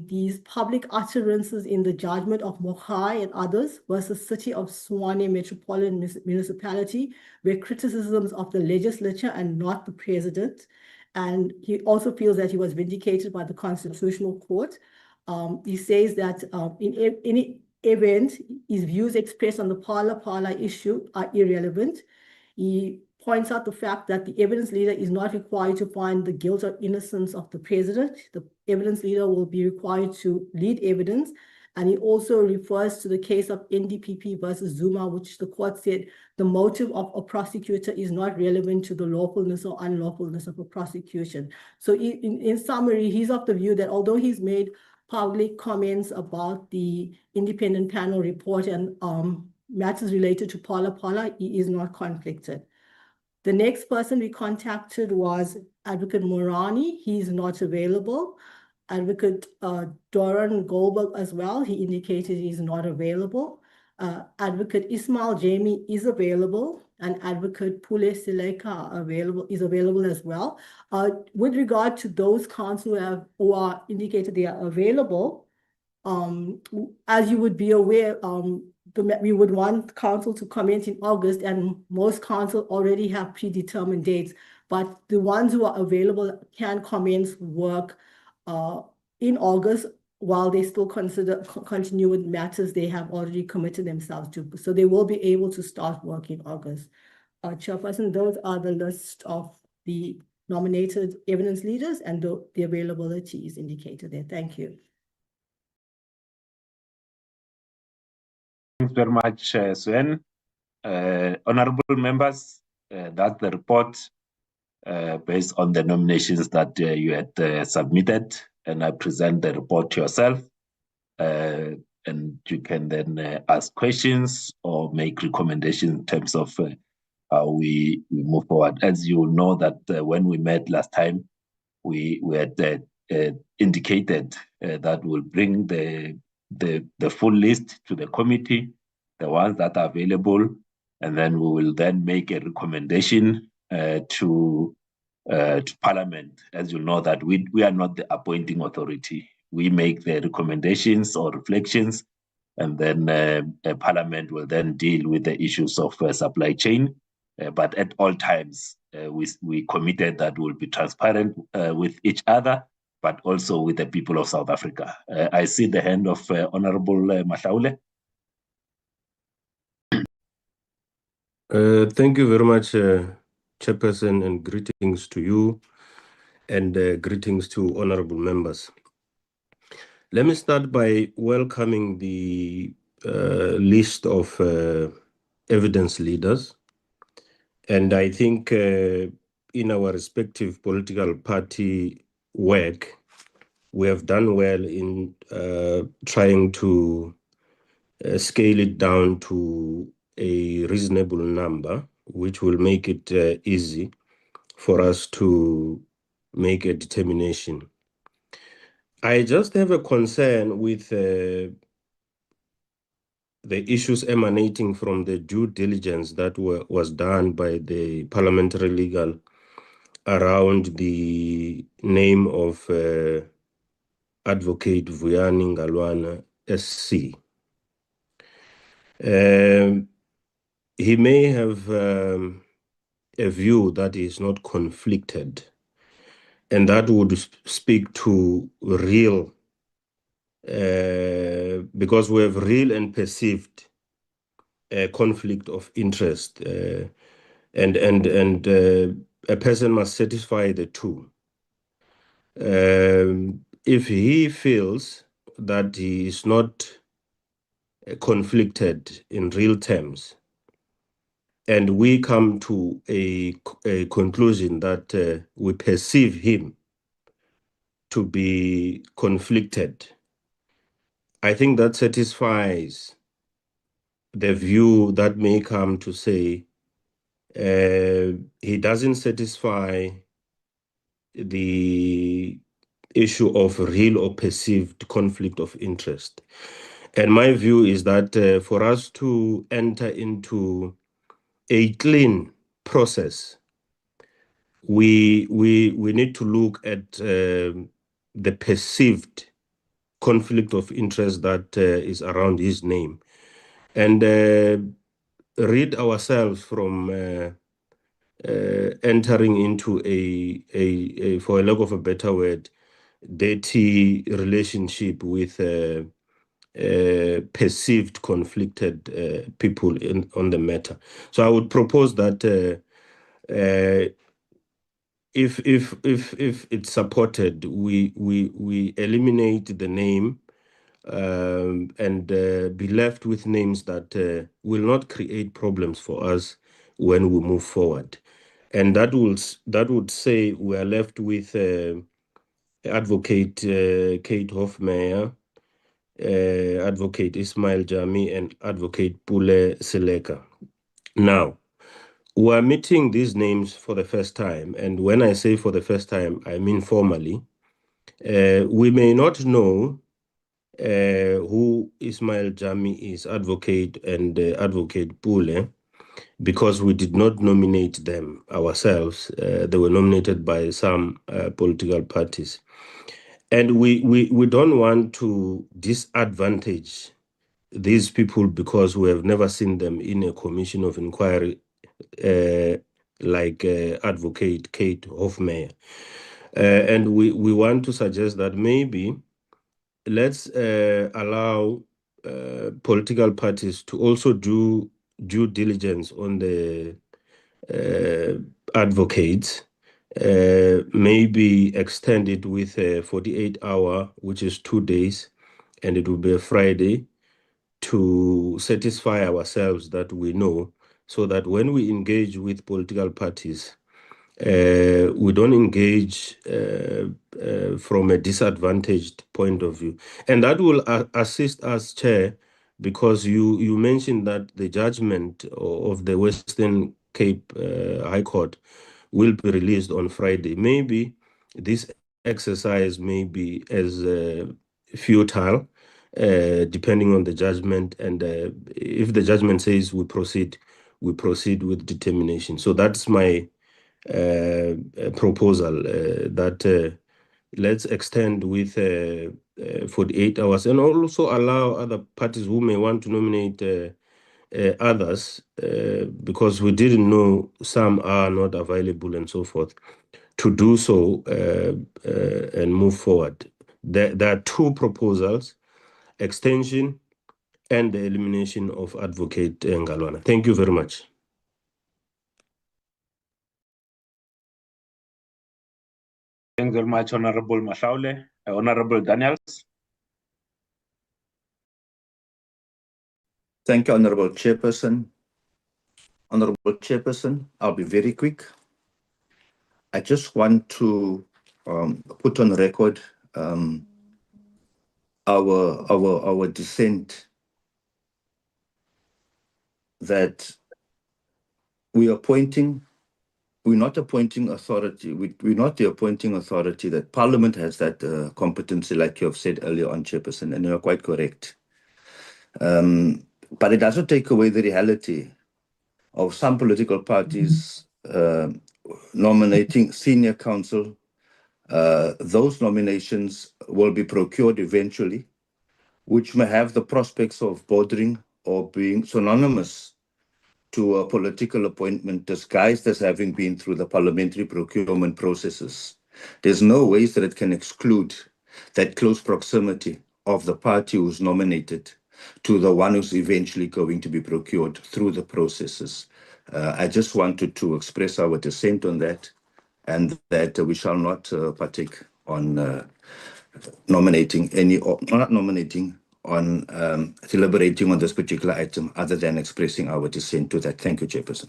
[SPEAKER 18] These public utterances in the judgment of Mogai and others versus City of Tshwane Metropolitan Municipality were criticisms of the legislature and not the president. And he also feels that he was vindicated by the Constitutional Court. He says that in any event, his views expressed on the Phala issue are irrelevant. He points out the fact that the evidence leader is not required to find the guilt or innocence of the president. The evidence leader will be required to lead evidence. And he also refers to the case of NDPP versus Zuma, which the court said the motive of a prosecutor is not relevant to the lawfulness or unlawfulness of a prosecution. So in summary, he's of the view that although he's made public comments about the independent panel report and matters related to Phala, he is not conflicted. The next person we contacted was Advocate Morani. He is not available. Advocate Doran Goldberg as well. He indicated he is not available. Advocate Ismail Jamie is available, and Advocate Pule Sileka is available as well. With regard to those counsel who are indicated they are available, As you would be aware, we would want council to comment in August, and most council already have predetermined dates, but the ones who are available can commence work in August while they still continue with matters they have already committed themselves to. So they will be able to start work in August. Chairperson, those are the list of the nominated evidence leaders, and the availability is indicated there. Thank you.
[SPEAKER 2] Thanks very much, Suen. Honorable members, that's the report based on the nominations that you had submitted, and I present the report to yourself. And you can then ask questions or make recommendations in terms of how we move forward. As you know that when we met last time, we had indicated that we'll bring the full list to the committee, the ones that are available, and then we will then make a recommendation to Parliament. As you know that we are not the appointing authority. We make the recommendations or reflections, and then Parliament will then deal with the issues of supply chain. But at all times, we committed that we'll be transparent with each other, but also with the people of South Africa. I see the hand of Honorable Mahlaule.
[SPEAKER 7] Thank you very much, Chairperson, and greetings to you, and greetings to honorable members. Let me start by welcoming the list of evidence leaders. And I think in our respective political party work, we have done well in trying to scale it down to a reasonable number, which will make it easy for us to make a determination. I just have a concern with the issues emanating from the due diligence that was done by the parliamentary legal around the name of Advocate Vuyani Ngalwana SC. He may have a view that is not conflicted, and that would speak to real, because we have real and perceived conflict of interest, and a person must satisfy the two. If he feels that he is not conflicted in real terms, and we come to a conclusion that we perceive him to be conflicted, I think that satisfies the view that may come to say he doesn't satisfy the issue of real or perceived conflict of interest. And my view is that for us to enter into a clean process, we need to look at the perceived conflict of interest that is around his name, and rid ourselves from entering into a, for a lack of a better word, dirty relationship with perceived conflicted people on the matter. So I would propose that if it's supported, we eliminate the name and be left with names that will not create problems for us when we move forward. And that would say we are left with Advocate 𝐾𝐨𝐧'𝐭, Advocate 𝐼smail_Jammeh, and Advocate Pule Seleka. Now, we are meeting these names for the first time, and when I say for the first time, I mean formally. We may not know who 𝐼smail_Jammeh is, Advocate, and Advocate Pule, because we did not nominate them ourselves. They were nominated by some political parties. And we don't want to disadvantage these people because we have never seen them in a commission of inquiry like Advocate Kate Hofmeyer. And we want to suggest that maybe let's allow political parties to also do due diligence on the advocates, maybe extend it with a 48-hour, which is 2 days, and it will be a Friday, to satisfy ourselves that we know, so that when we engage with political parties, we don't engage from a disadvantaged point of view. And that will assist us, Chair, because you mentioned that the judgment of the Western Cape High Court will be released on Friday. Maybe this exercise may be as futile, depending on the judgment. And if the judgment says we proceed with determination. So that's my proposal, that let's extend with 48 hours and also allow other parties who may want to nominate others, because we didn't know some are not available and so forth, to do so and move forward. There are two proposals: extension and the elimination of Advocate Ngalwana. Thank you very much.
[SPEAKER 2] Thank you very much, Honorable Mashaule. Honorable Daniels.
[SPEAKER 15] Thank you, Honorable Chairperson. Honorable Chairperson, I'll be very quick. I just want to put on record our dissent that we're not appointing authority. We're not the appointing authority. That Parliament has that competency, like you have said earlier on, Chairperson, and you're quite correct. But it doesn't take away the reality of some political parties nominating senior counsel. Those nominations will be procured eventually, which may have the prospects of bordering or being synonymous to a political appointment disguised as having been through the parliamentary procurement processes. There's no ways that it can exclude that close proximity of the party who's nominated to the one who's eventually going to be procured through the processes. I just wanted to express our dissent on that, and that we shall not partake on nominating any, or not nominating, on deliberating on this particular item, other than expressing our dissent to that. Thank you, Chairperson.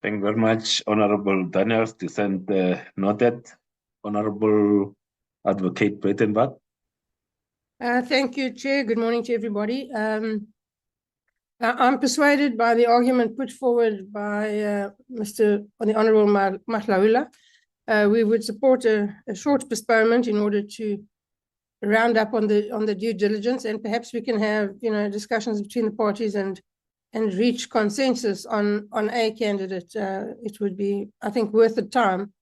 [SPEAKER 2] Thank you very much, Honorable Daniels. Dissent noted. Honorable Advocate Breitenbach.
[SPEAKER 19] Thank you, Chair. Good morning to everybody. I'm persuaded by the argument put forward by the Honourable Mahlaula. We would support a short postponement in order to round up on the due diligence, and perhaps we can have discussions between the parties and reach consensus on a candidate. It would be, I think, worth the time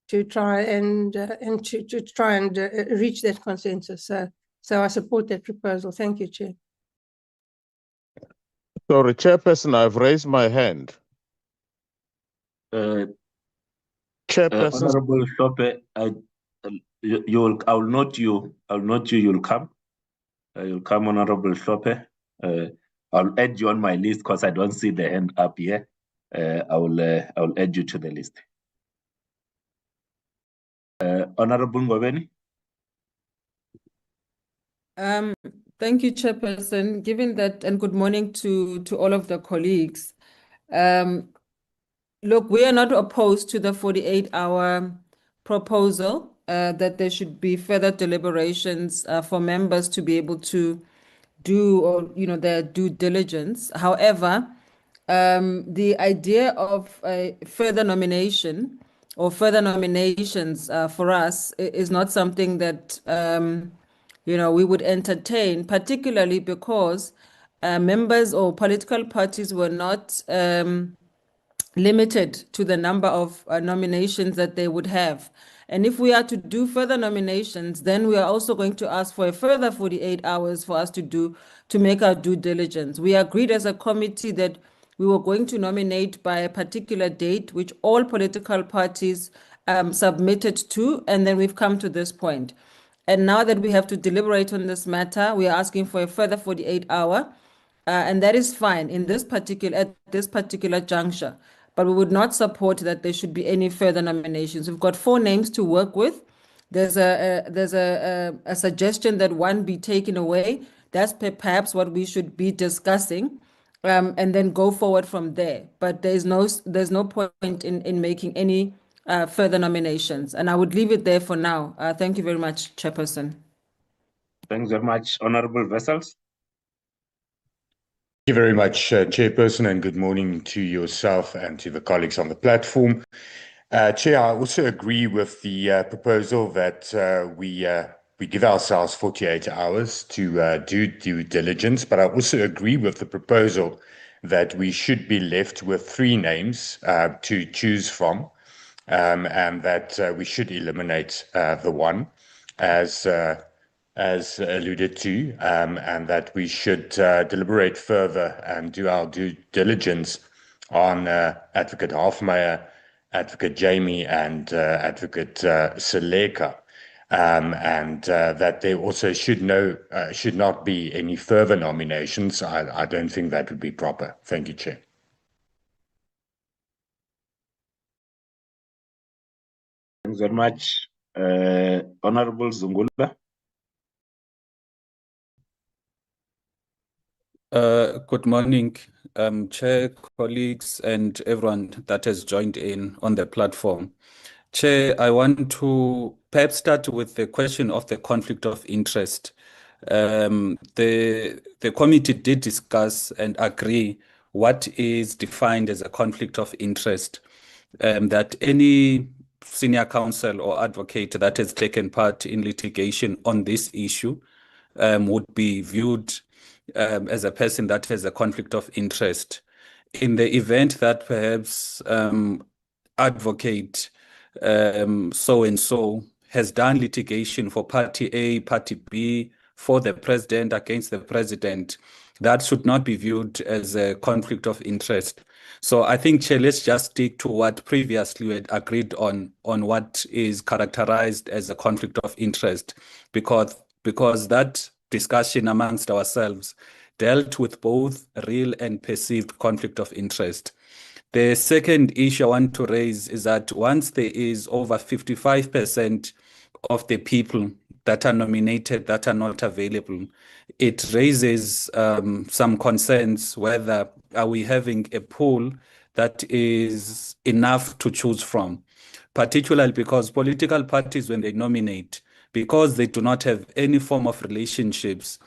[SPEAKER 19] to try and reach that consensus. So I support that proposal. Thank you, Chair.
[SPEAKER 3] Sorry, Chairperson, I've raised my hand. Chairperson.
[SPEAKER 2] Honorable Shope, I'll note you. You'll come. You'll come, Honorable Shope. I'll add you on my list because I don't see the hand up here. I'll add you to the list. Honorable Ngobeni.
[SPEAKER 6] Thank you, Chairperson. Given that, and good morning to all of the colleagues. Look, we are not opposed to the 48-hour proposal, that there should be further deliberations for members to be able to do their due diligence. However, the idea of a further nomination or further nominations for us is not something that we would entertain, particularly because members or political parties were not limited to the number of nominations that they would have. And if we are to do further nominations, then we are also going to ask for a further 48 hours for us to make our due diligence. We agreed as a committee that we were going to nominate by a particular date, which all political parties submitted to, and then we've come to this point. And now that we have to deliberate on this matter, we are asking for a further 48 hour, and that is fine at this particular juncture. But we would not support that there should be any further nominations. We've got 4 names to work with. There's a suggestion that one be taken away. That's perhaps what we should be discussing, and then go forward from there. But there's no point in making any further nominations. And I would leave it there for now. Thank you very much, Chairperson.
[SPEAKER 2] Thanks very much, Honorable Wessels.
[SPEAKER 20] Thank you very much, Chairperson, and good morning to yourself and to the colleagues on the platform. Chair, I also agree with the proposal that we give ourselves 48 hours to do due diligence, but I also agree with the proposal that we should be left with 3 names to choose from, and that we should eliminate the one as alluded to, and that we should deliberate further and do our due diligence on Advocate Halfmeyer, Advocate Jamie, and Advocate 𝐼𝐶𝐬𝐵𝐿𝐵𝐿𝐵, and that there also should not be any further nominations. I don't think that would be proper. Thank you, Chair.
[SPEAKER 2] Thanks very much, Honorable Zungula.
[SPEAKER 9] Good morning, Chair, colleagues, and everyone that has joined in on the platform. Chair, I want to perhaps start with the question of the conflict of interest. The committee did discuss and agree what is defined as a conflict of interest, that any senior counsel or advocate that has taken part in litigation on this issue would be viewed as a person that has a conflict of interest. In the event that perhaps advocate so-and-so has done litigation for party A, party B, for the president, against the president, that should not be viewed as a conflict of interest. So I think, Chair, let's just stick to what previously we had agreed on what is characterized as a conflict of interest, because that discussion amongst ourselves dealt with both real and perceived conflict of interest. The second issue I want to raise is that once there is over 55% of the people that are nominated that are not available, it raises some concerns whether are we having a pool that is enough to choose from, particularly because political parties, when they nominate, because they do not have any form of relationships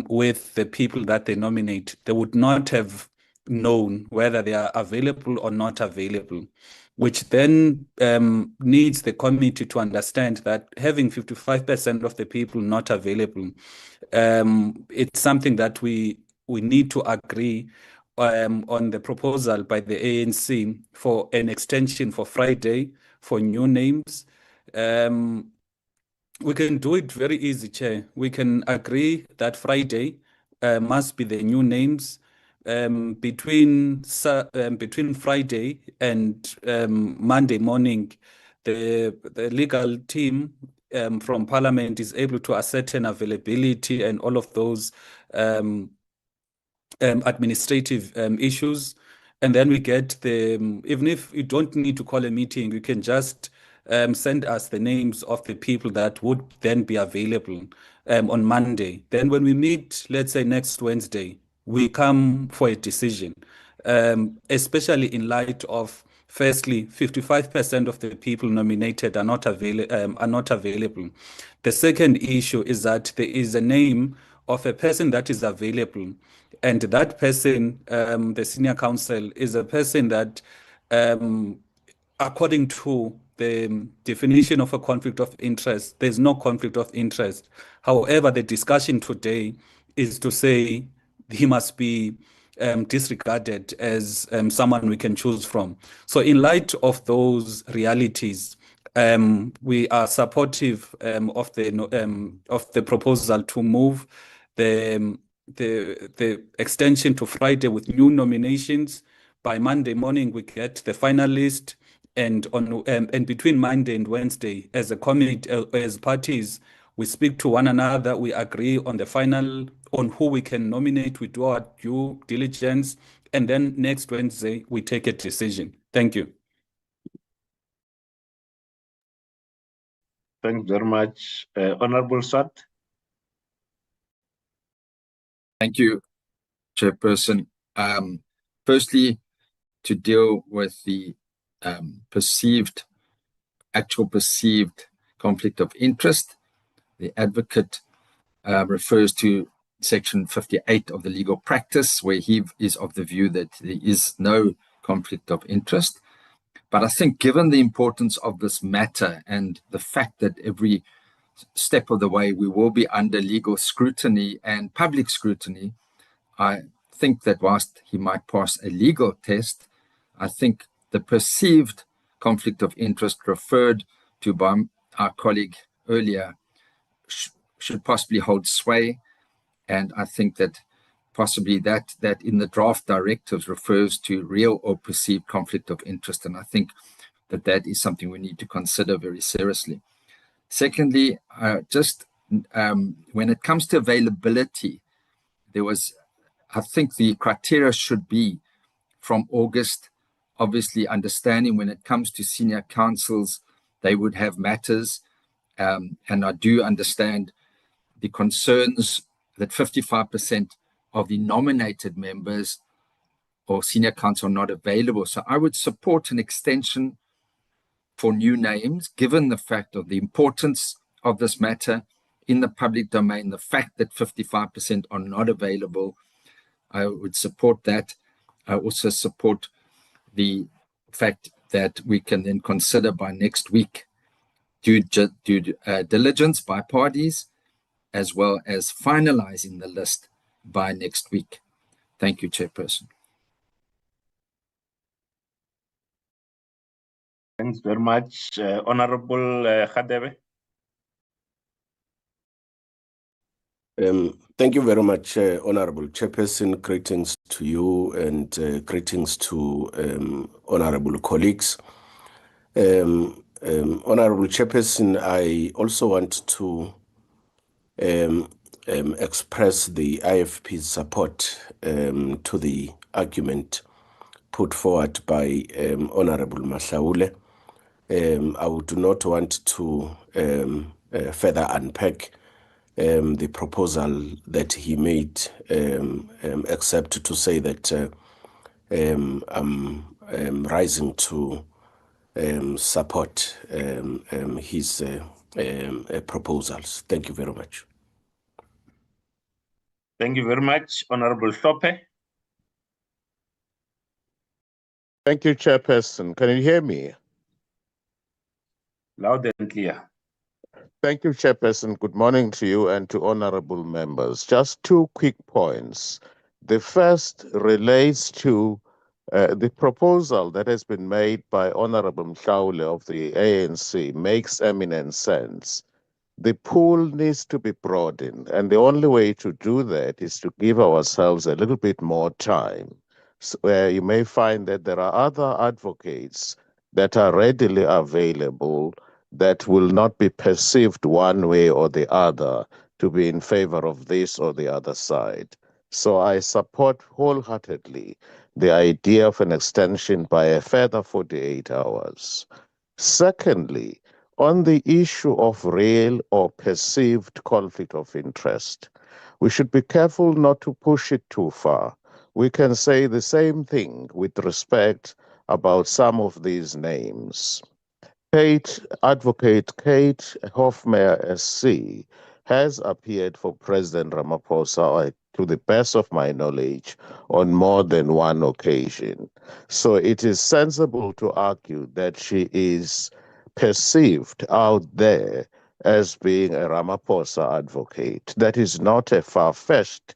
[SPEAKER 9] with the people that they nominate, they would not have known whether they are available or not available, which then needs the committee to understand that having 55% of the people not available, it's something that we need to agree on the proposal by the ANC for an extension for Friday for new names. We can do it very easy, Chair. We can agree that Friday must be the new names. Between Friday and Monday morning, the legal team from Parliament is able to ascertain availability and all of those administrative issues. And then we get even if you don't need to call a meeting, you can just send us the names of the people that would then be available on Monday. Then when we meet, let's say next Wednesday, we come for a decision, especially in light of, firstly, 55% of the people nominated are not available. The second issue is that there is a name of a person that is available, and that person, the senior counsel, is a person that, according to the definition of a conflict of interest, there's no conflict of interest. However, the discussion today is to say he must be disregarded as someone we can choose from. So in light of those realities, We are supportive of the proposal to move the extension to Friday with new nominations. By Monday morning, we get the final list, and between Monday and Wednesday, as a committee, as parties, we speak to one another. We agree on the final on who we can nominate. We do our due diligence, and then next Wednesday we take a decision. Thank you.
[SPEAKER 2] Thanks very much, Honorable Swart.
[SPEAKER 4] Thank you, Chairperson. Firstly, to deal with the actual perceived conflict of interest, the advocate refers to Section 58 of the legal practice, where he is of the view that there is no conflict of interest. But I think given the importance of this matter and the fact that every step of the way we will be under legal scrutiny and public scrutiny, I think that whilst he might pass a legal test, I think the perceived conflict of interest referred to by our colleague earlier should possibly hold sway. And I think that possibly that in the draft directives refers to real or perceived conflict of interest. And I think that that is something we need to consider very seriously. Secondly, when it comes to availability, I think the criteria should be from August, obviously understanding when it comes to senior councils, they would have matters. And I do understand the concerns that 55% of the nominated members or senior council are not available. So I would support an extension for new names, given the fact of the importance of this matter in the public domain, the fact that 55% are not available. I would support that. I also support the fact that we can then consider by next week due diligence by parties, as well as finalizing the list by next week. Thank you, Chairperson.
[SPEAKER 2] Thanks very much, Honorable 𝐿𝐶𝐵𝐵.
[SPEAKER 21] Thank you very much, Honorable Chairperson. Greetings to you and greetings to honorable colleagues. Honorable Chairperson, I also want to express the IFP's support to the argument put forward by Honorable Mahlaule. I would not want to further unpack the proposal that he made, except to say that I'm rising to support his proposals. Thank you very much.
[SPEAKER 2] Thank you very much, Honorable 𝐿𝐶𝐵𝐵.
[SPEAKER 3] Thank you, Chairperson. Can you hear me?
[SPEAKER 2] Loud and clear.
[SPEAKER 3] Thank you, Chairperson. Good morning to you and to honorable members. Just two quick points. The first relates to the proposal that has been made by Honorable Mhlaule of the ANC makes eminent sense. The pool needs to be broadened, and the only way to do that is to give ourselves a little bit more time, where you may find that there are other advocates that are readily available that will not be perceived one way or the other to be in favor of this or the other side. So I support wholeheartedly the idea of an extension by a further 48 hours. Secondly, on the issue of real or perceived conflict of interest, we should be careful not to push it too far. We can say the same thing with respect about some of these names. Advocate 𝐾𝐨𝐧'𝐭 SC has appeared for President Ramaphosa, to the best of my knowledge, on more than one occasion. So it is sensible to argue that she is perceived out there as being a Ramaphosa advocate. That is not a far-fetched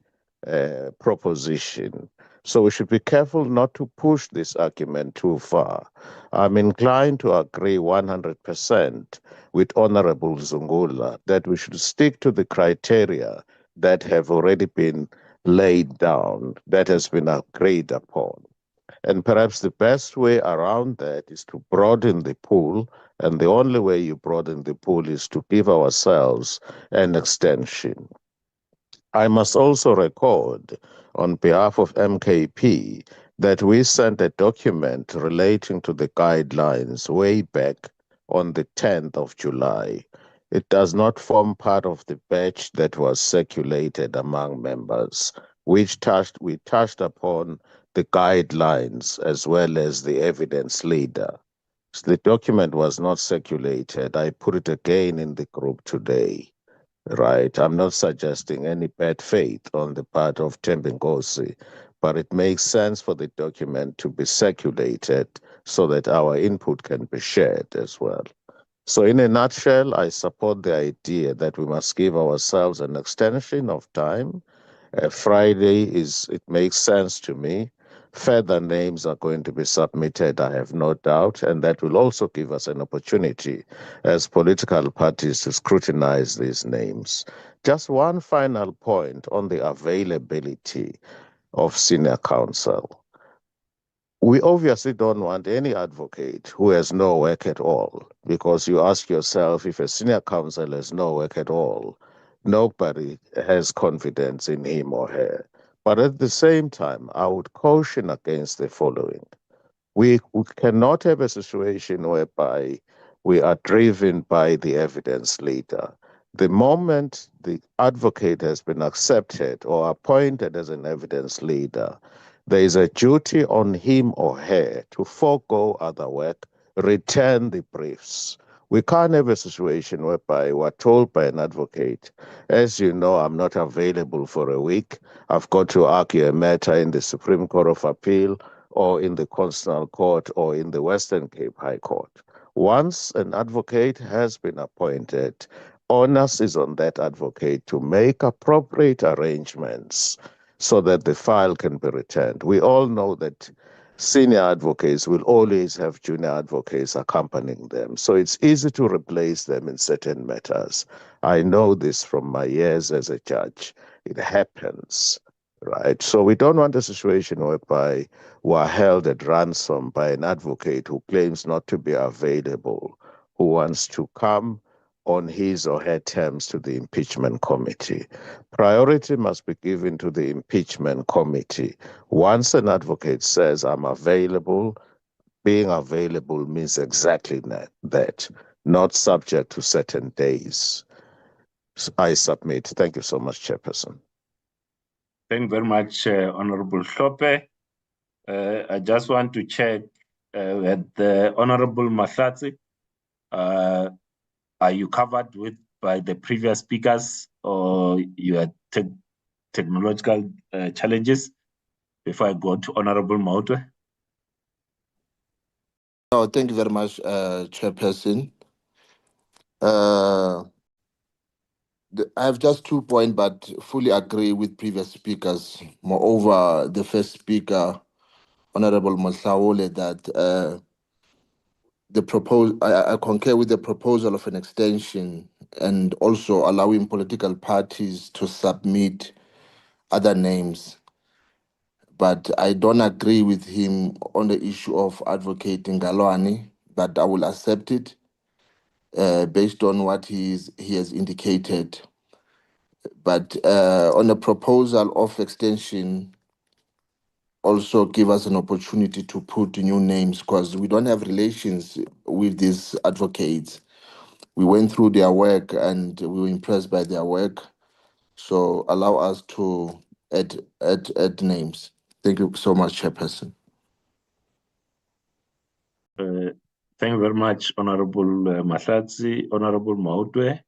[SPEAKER 3] proposition. So we should be careful not to push this argument too far. I'm inclined to agree 100% with Honorable Zungula that we should stick to the criteria that have already been laid down, that has been agreed upon. And perhaps the best way around that is to broaden the pool, and the only way you broaden the pool is to give ourselves an extension. I must also record, on behalf of MKP, that we sent a document relating to the guidelines way back on the 10th of July. It does not form part of the batch that was circulated among members. We touched upon the guidelines as well as the evidence leader. So the document was not circulated. I put it again in the group today. Right. I'm not suggesting any bad faith on the part of 𝐵𝐻𝐵𝐾𝐿, but it makes sense for the document to be circulated so that our input can be shared as well. So in a nutshell, I support the idea that we must give ourselves an extension of time. Friday it makes sense to me. Further names are going to be submitted, I have no doubt, and that will also give us an opportunity as political parties to scrutinize these names. Just one final point on the availability of senior counsel. We obviously don't want any advocate who has no work at all, because you ask yourself, if a senior counsel has no work at all, nobody has confidence in him or her. But at the same time, I would caution against the following. We cannot have a situation whereby we are driven by the evidence leader. The moment the advocate has been accepted or appointed as an evidence leader, there is a duty on him or her to forego other work, return the briefs. We can't have a situation whereby we're told by an advocate, as you know, I'm not available for a week. I've got to argue a matter in the Supreme Court of Appeal or in the Constitutional Court or in the Western Cape High Court. Once an advocate has been appointed, onus is on that advocate to make appropriate arrangements so that the file can be returned. We all know that senior advocates will always have junior advocates accompanying them. So it's easy to replace them in certain matters. I know this from my years as a judge. It happens, right? So we don't want a situation whereby we're held at ransom by an advocate who claims not to be available, who wants to come on his or her terms to the impeachment committee. Priority must be given to the impeachment committee. Once an advocate says, I'm available, being available means exactly that, not subject to certain days. So I submit. Thank you so much, Chairperson.
[SPEAKER 2] Thank you very much, Honorable 𝐵𝐻𝐿𝐵. I just want to check with the Honorable Mahlatsi. Are you covered by the previous speakers, or you had technological challenges? Before I go to Honorable Mautwe.
[SPEAKER 8] Oh, thank you very much, Chairperson. I have just 2 points, but fully agree with previous speakers. Moreover, the first speaker, Honorable Mohlaole, that I concur with the proposal of an extension and also allowing political parties to submit other names. But I don't agree with him on the issue of advocating Galwani, but I will accept it based on what he has indicated. But on the proposal of extension, also give us an opportunity to put new names, because we don't have relations with these advocates. We went through their work and we were impressed by their work. So allow us to add names. Thank you so much, Chairperson.
[SPEAKER 2] Thank you very much, Honorable Mahlatsi. Honorable Mautwe.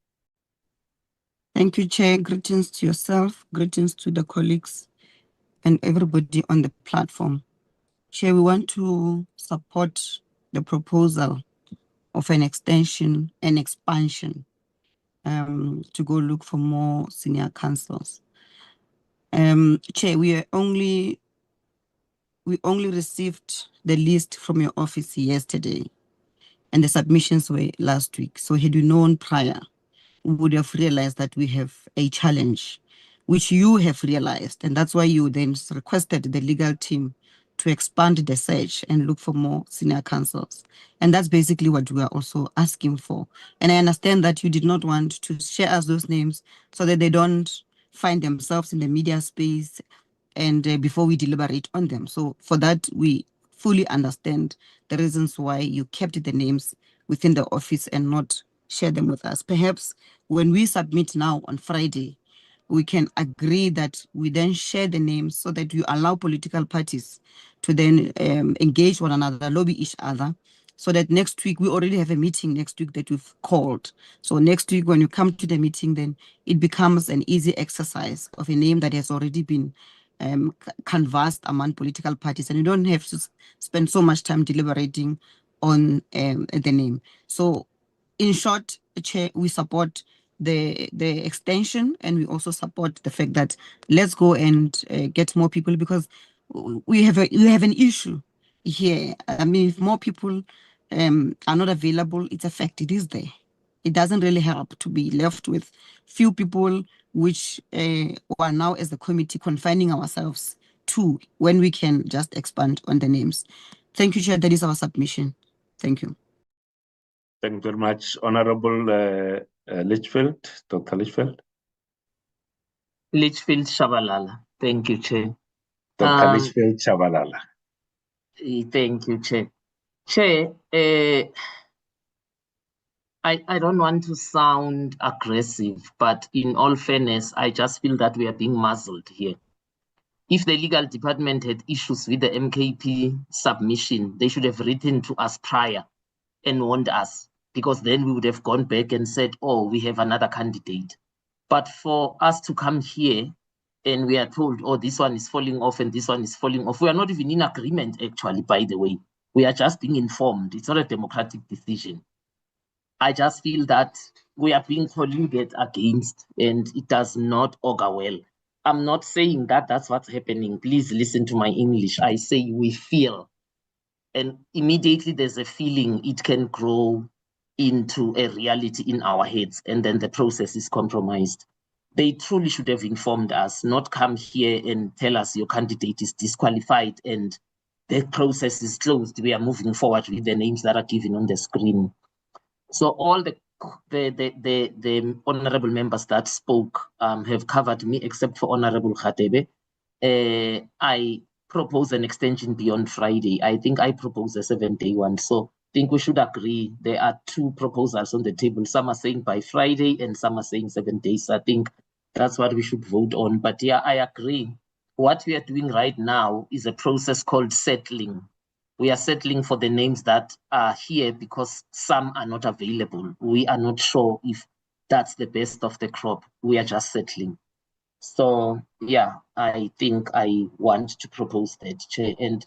[SPEAKER 11] Thank you, Chair. Greetings to yourself, greetings to the colleagues and everybody on the platform. Chair, we want to support the proposal of an extension and expansion to go look for more senior counsels. Chair, we are only we only received the list from your office yesterday, and the submissions were last week. So had we known prior, we would have realized that we have a challenge, which you have realized. And that's why you then requested the legal team to expand the search and look for more senior counsels. And that's basically what we are also asking for. And I understand that you did not want to share us those names so that they don't find themselves in the media space and before we deliberate on them. So for that, we fully understand the reasons why you kept the names within the office and not share them with us. Perhaps when we submit now on Friday, we can agree that we then share the names so that you allow political parties to then engage one another, lobby each other, so that next week, we already have a meeting next week that we've called. So next week, when you come to the meeting, then it becomes an easy exercise of a name that has already been canvassed among political parties, and you don't have to spend so much time deliberating on the name. So in short, Chair, we support the extension, and we also support the fact that let's go and get more people, because we have an issue here. I mean, if more people are not available, it's a fact, it is there. It doesn't really help to be left with few people, which are now as the committee confining ourselves to when we can just expand on the names. Thank you, Chair. That is our submission. Thank you.
[SPEAKER 2] Thank you very much, Honorable Litchfield, Dr. Litchfield.
[SPEAKER 10] Litchfield Shabalala. Thank you, Chair.
[SPEAKER 2] Dr. Litchfield Shabalala.
[SPEAKER 10] Thank you, Chair. Chair, I don't want to sound aggressive, but in all fairness, I just feel that we are being muzzled here. If the legal department had issues with the MKP submission, they should have written to us prior and warned us, because then we would have gone back and said, oh, we have another candidate. But for us to come here and we are told, oh, this one is falling off and this one is falling off, we are not even in agreement, actually, by the way. We are just being informed. It's not a democratic decision. I just feel that we are being colleagued against, and it does not augur well. I'm not saying that that's what's happening. Please listen to my English. I say we feel, and immediately there's a feeling, it can grow into a reality in our heads, and then the process is compromised. They truly should have informed us, not come here and tell us your candidate is disqualified and the process is closed. We are moving forward with the names that are given on the screen. So all the honorable members that spoke have covered me, except for Honorable Khatebe. I propose an extension beyond Friday. I think I propose a 7-day one. So I think we should agree. There are two proposals on the table. Some are saying by Friday and some are saying 7 days. I think that's what we should vote on. But yeah, I agree. What we are doing right now is a process called settling. We are settling for the names that are here because some are not available. We are not sure if that's the best of the crop. We are just settling. So yeah, I think I want to propose that, Chair. And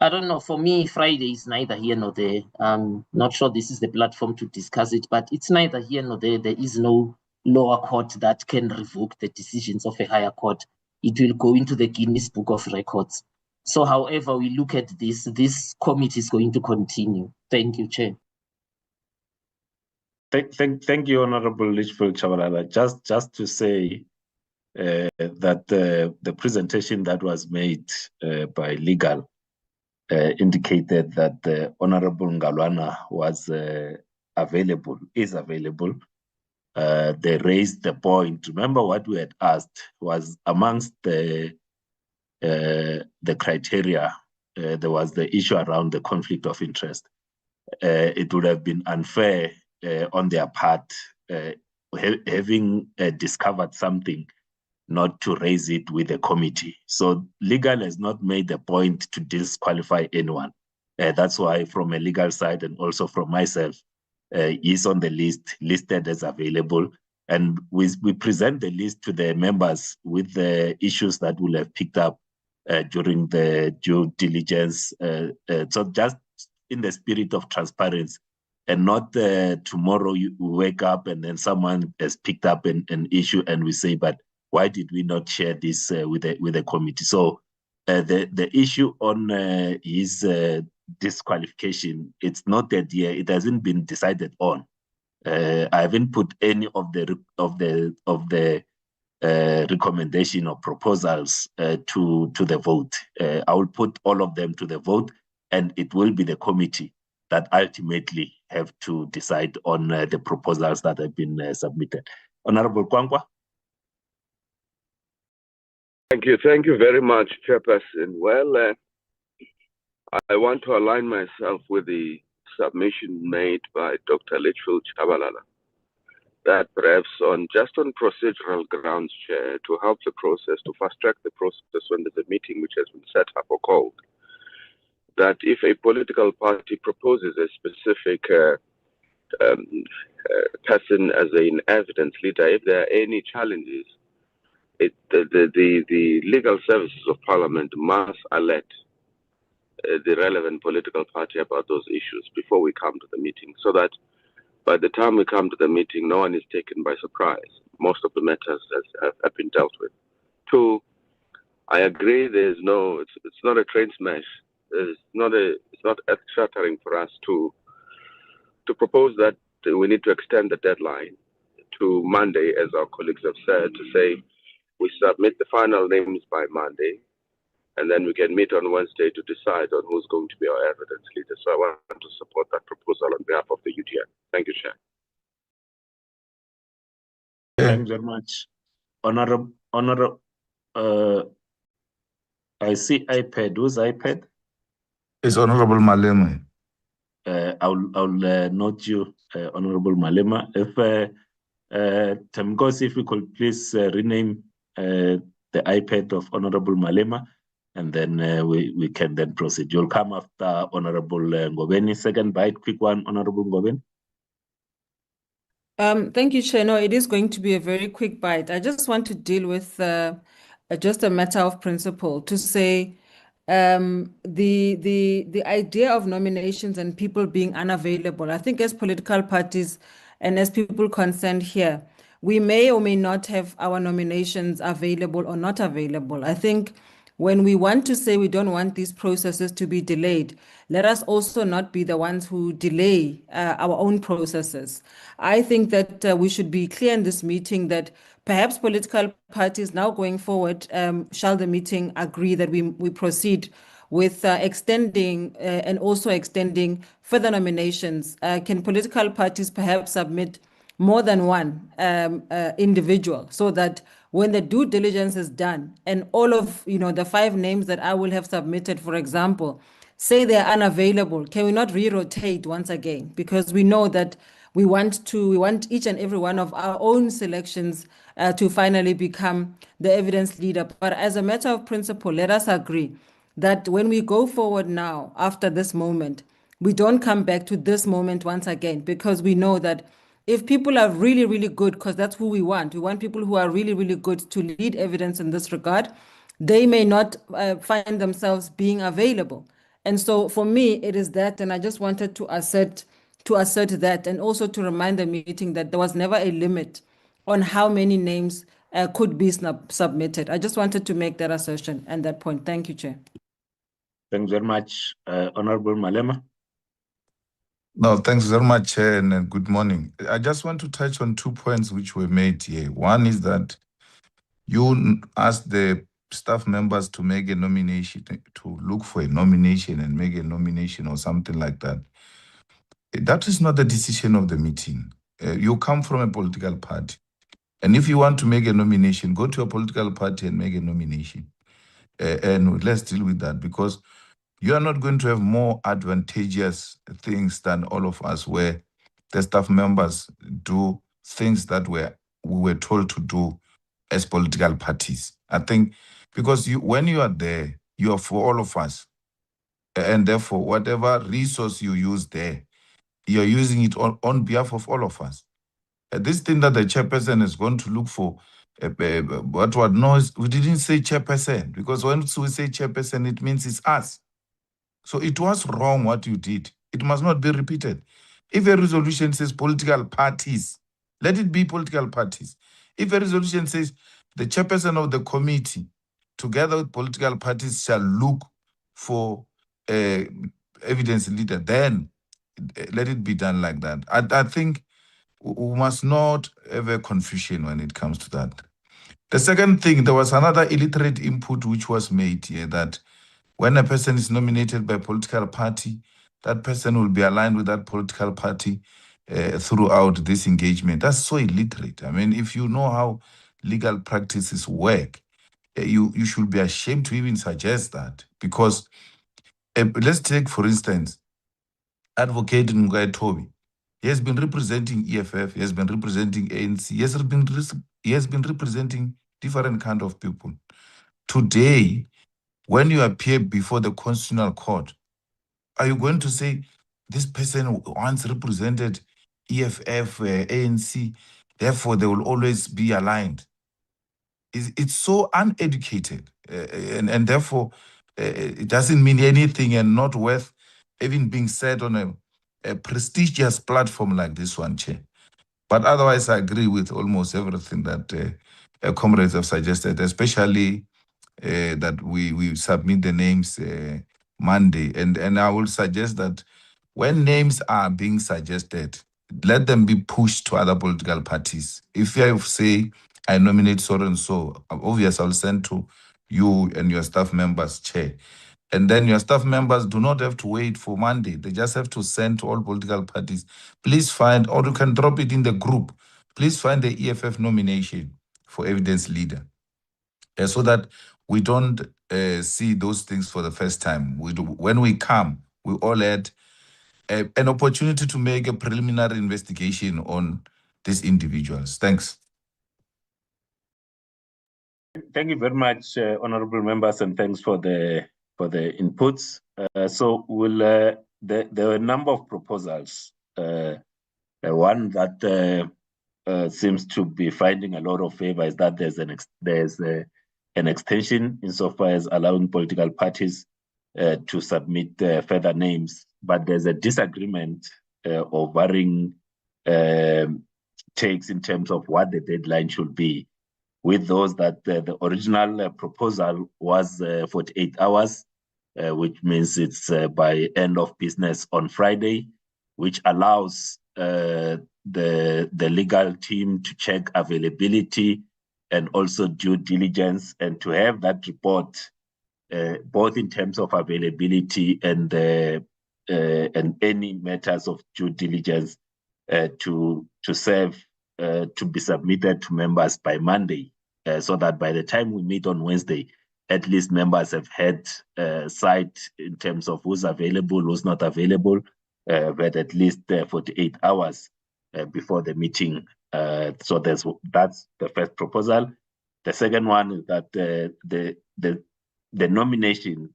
[SPEAKER 10] I don't know, for me, Friday is neither here nor there. I'm not sure this is the platform to discuss it, but it's neither here nor there. There is no lower court that can revoke the decisions of a higher court. It will go into the Guinness Book of Records. So however we look at this, this committee is going to continue. Thank you, Chair.
[SPEAKER 2] Thank you, Honorable Litchfield Chabalala. Just to say that the presentation that was made by legal indicated that the Honorable Ngalwana was available, is available. They raised the point. Remember what we had asked was amongst the criteria, there was the issue around the conflict of interest. It would have been unfair on their part, having discovered something, not to raise it with the committee. So legal has not made the point to disqualify anyone. That's why from a legal side and also from myself, is on the list, listed as available. And we present the list to the members with the issues that we'll have picked up during the due diligence. So just in the spirit of transparency, and not tomorrow you wake up and then someone has picked up an issue and we say, but why did we not share this with the committee? So the issue on his disqualification, it's not that yet. It hasn't been decided on. I haven't put any of the recommendation or proposals to the vote. I will put all of them to the vote, and it will be the committee that ultimately have to decide on the proposals that have been submitted. Honorable 𝐾𝐭.
[SPEAKER 12] Thank you very much, Chairperson. Well, I want to align myself with the submission made by Dr. Litchfield Chabalala, that perhaps on procedural grounds, Chair, to help the process, to fast-track the process when there's a meeting which has been set up or called, that if a political party proposes a specific person as an evidence leader, if there are any challenges, the legal services of Parliament must alert the relevant political party about those issues before we come to the meeting, so that by the time we come to the meeting, no one is taken by surprise. Most of the matters have been dealt with. Two, I agree. It's not a train smash. It's not earth-shattering for us to propose that we need to extend the deadline to Monday, as our colleagues have said, to say we submit the final names by Monday, and then we can meet on Wednesday to decide on who's going to be our evidence leader. So I want to support that proposal on behalf of the UDN. Thank you, Chair.
[SPEAKER 2] Thanks very much. Honorable, I see iPad. Who's iPad?
[SPEAKER 22] It's Honorable Malema.
[SPEAKER 2] I'll note you, Honorable Malema. If Temgos, if you could please rename the iPad of Honorable Malema, and then we can then proceed. You'll come after Honorable Ngobeni. Second bite, quick one, Honorable Ngobeni.
[SPEAKER 6] Thank you, Chair. No, it is going to be a very quick bite. I just want to deal with just a matter of principle to say the idea of nominations and people being unavailable. I think as political parties and as people concerned here, we may or may not have our nominations available or not available. I think when we want to say we don't want these processes to be delayed, let us also not be the ones who delay our own processes. I think that we should be clear in this meeting that perhaps political parties now going forward, shall the meeting agree that we proceed with extending and also extending further nominations, can political parties perhaps submit more than one individual, so that when the due diligence is done and all of the 5 names that I will have submitted, for example, say they're unavailable, can we not re-rotate once again? Because we know that we want each and every one of our own selections to finally become the evidence leader. But as a matter of principle, let us agree that when we go forward now, after this moment, we don't come back to this moment once again, because we know that if people are really, really good, because that's who we want people who are really, really good to lead evidence in this regard, they may not find themselves being available. And so for me, it is that, and I just wanted to assert that, and also to remind the meeting that there was never a limit on how many names could be submitted. I just wanted to make that assertion and that point. Thank you, Chair.
[SPEAKER 2] Thanks very much, Honorable Malema.
[SPEAKER 22] No, thanks very much, Chair, and good morning. I just want to touch on 2 points which were made here. One is that you asked the staff members to make a nomination, to look for a nomination and make a nomination or something like that. That is not the decision of the meeting. You come from a political party. And if you want to make a nomination, go to a political party and make a nomination. And let's deal with that, because you are not going to have more advantageous things than all of us, where the staff members do things that we were told to do as political parties. I think because when you are there, you are for all of us. And therefore, whatever resource you use there, you're using it on behalf of all of us. This thing that the chairperson is going to look for, what knows, we didn't say chairperson, because once we say chairperson, it means it's us. So it was wrong what you did. It must not be repeated. If a resolution says political parties, let it be political parties. If a resolution says the chairperson of the committee together with political parties, shall look for evidence leader, then let it be done like that. I think we must not have a confusion when it comes to that. The second thing, there was another illiterate input which was made here, that when a person is nominated by a political party, that person will be aligned with that political party throughout this engagement. That's so illiterate. I mean, if you know how legal practices work, you should be ashamed to even suggest that. Because let's take, for instance, Advocate 𝐬𝐻𝐾𝐿. He has been representing EFF, he has been representing ANC, he has been representing different kind of people. Today, when you appear before the Constitutional Court, are you going to say this person once represented EFF, ANC, therefore they will always be aligned? It's so uneducated, and therefore it doesn't mean anything and not worth even being said on a prestigious platform like this one, Chair. But otherwise, I agree with almost everything that comrades have suggested, especially that we submit the names Monday. And I will suggest that when names are being suggested, let them be pushed to other political parties. If I say, I nominate so and so, obviously I'll send to you and your staff members, Chair. And then your staff members do not have to wait for Monday. They just have to send to all political parties. Please find, or you can drop it in the group, please find the EFF nomination for evidence leader. So that we don't see those things for the first time. When we come, we all had an opportunity to make a preliminary investigation on these individuals. Thanks.
[SPEAKER 2] Thank you very much, honorable members, and thanks for the inputs. So there were a number of proposals. One that seems to be finding a lot of favor is that there's an extension insofar as allowing political parties to submit further names, but there's a disagreement of varying takes in terms of what the deadline should be. With those that the original proposal was 48 hours, which means it's by end of business on Friday, which allows the legal team to check availability and also due diligence, and to have that report both in terms of availability and any matters of due diligence to serve to be submitted to members by Monday, so that by the time we meet on Wednesday, at least members have had sight in terms of who's available, who's not available, but at least 48 hours before the meeting. So that's the first proposal. The second one is that the nomination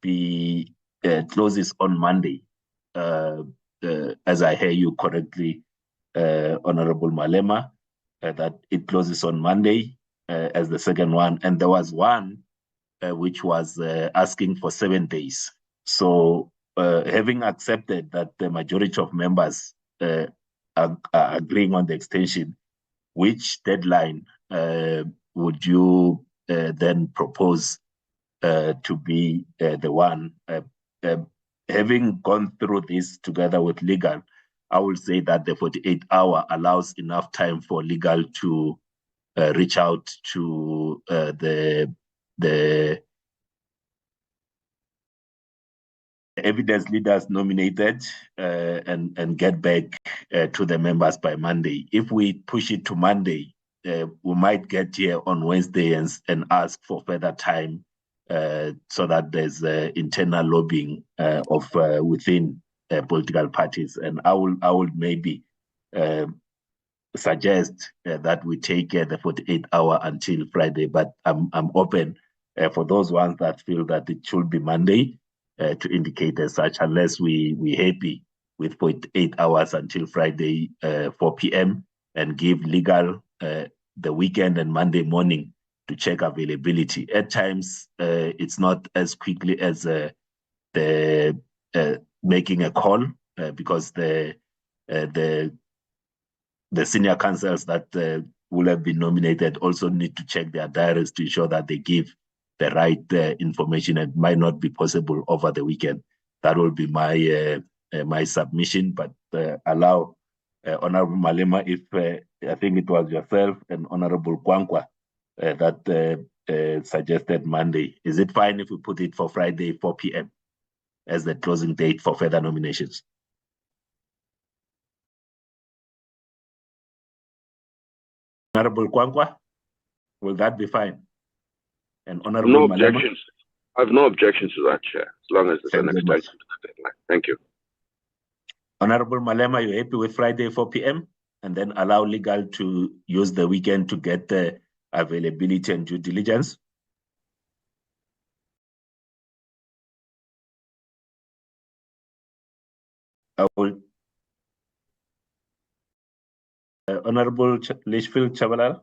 [SPEAKER 2] be closes on Monday, as I hear you correctly, Honorable Malema, that it closes on Monday as the second one. And there was one which was asking for 7 days. So having accepted that the majority of members are agreeing on the extension, which deadline would you then propose to be the one? Having gone through this together with legal, I will say that the 48-hour allows enough time for legal to reach out to the evidence leaders nominated and get back to the members by Monday. If we push it to Monday, we might get here on Wednesday and ask for further time so that there's internal lobbying of within political parties. And I will maybe suggest that we take the 48-hour until Friday, but I'm open for those ones that feel that it should be Monday to indicate as such, unless we're happy with 48 hours until Friday 4 p.m. and give legal the weekend and Monday morning to check availability. At times, it's not as quickly as the making a call because the senior counsels that will have been nominated also need to check their diaries to ensure that they give the right information. It might not be possible over the weekend. That will be my my submission, but allow Honorable Malema, if I think it was yourself and Honorable 𝐾𝐭 that suggested Monday. Is it fine if we put it for Friday, 4 p.m. as the closing date for further nominations? Honorable 𝐾𝐭, will that be fine? And Honorable
[SPEAKER 12] No
[SPEAKER 2] Malema?
[SPEAKER 12] objections. I have no objections to that, Chair, as long as there's an extension to the deadline. Thank you.
[SPEAKER 2] Honorable Malema, you're happy with Friday, 4 p.m.? And then allow legal to use the weekend to get the availability and due diligence? I will. Honorable Litchfield Chabalala.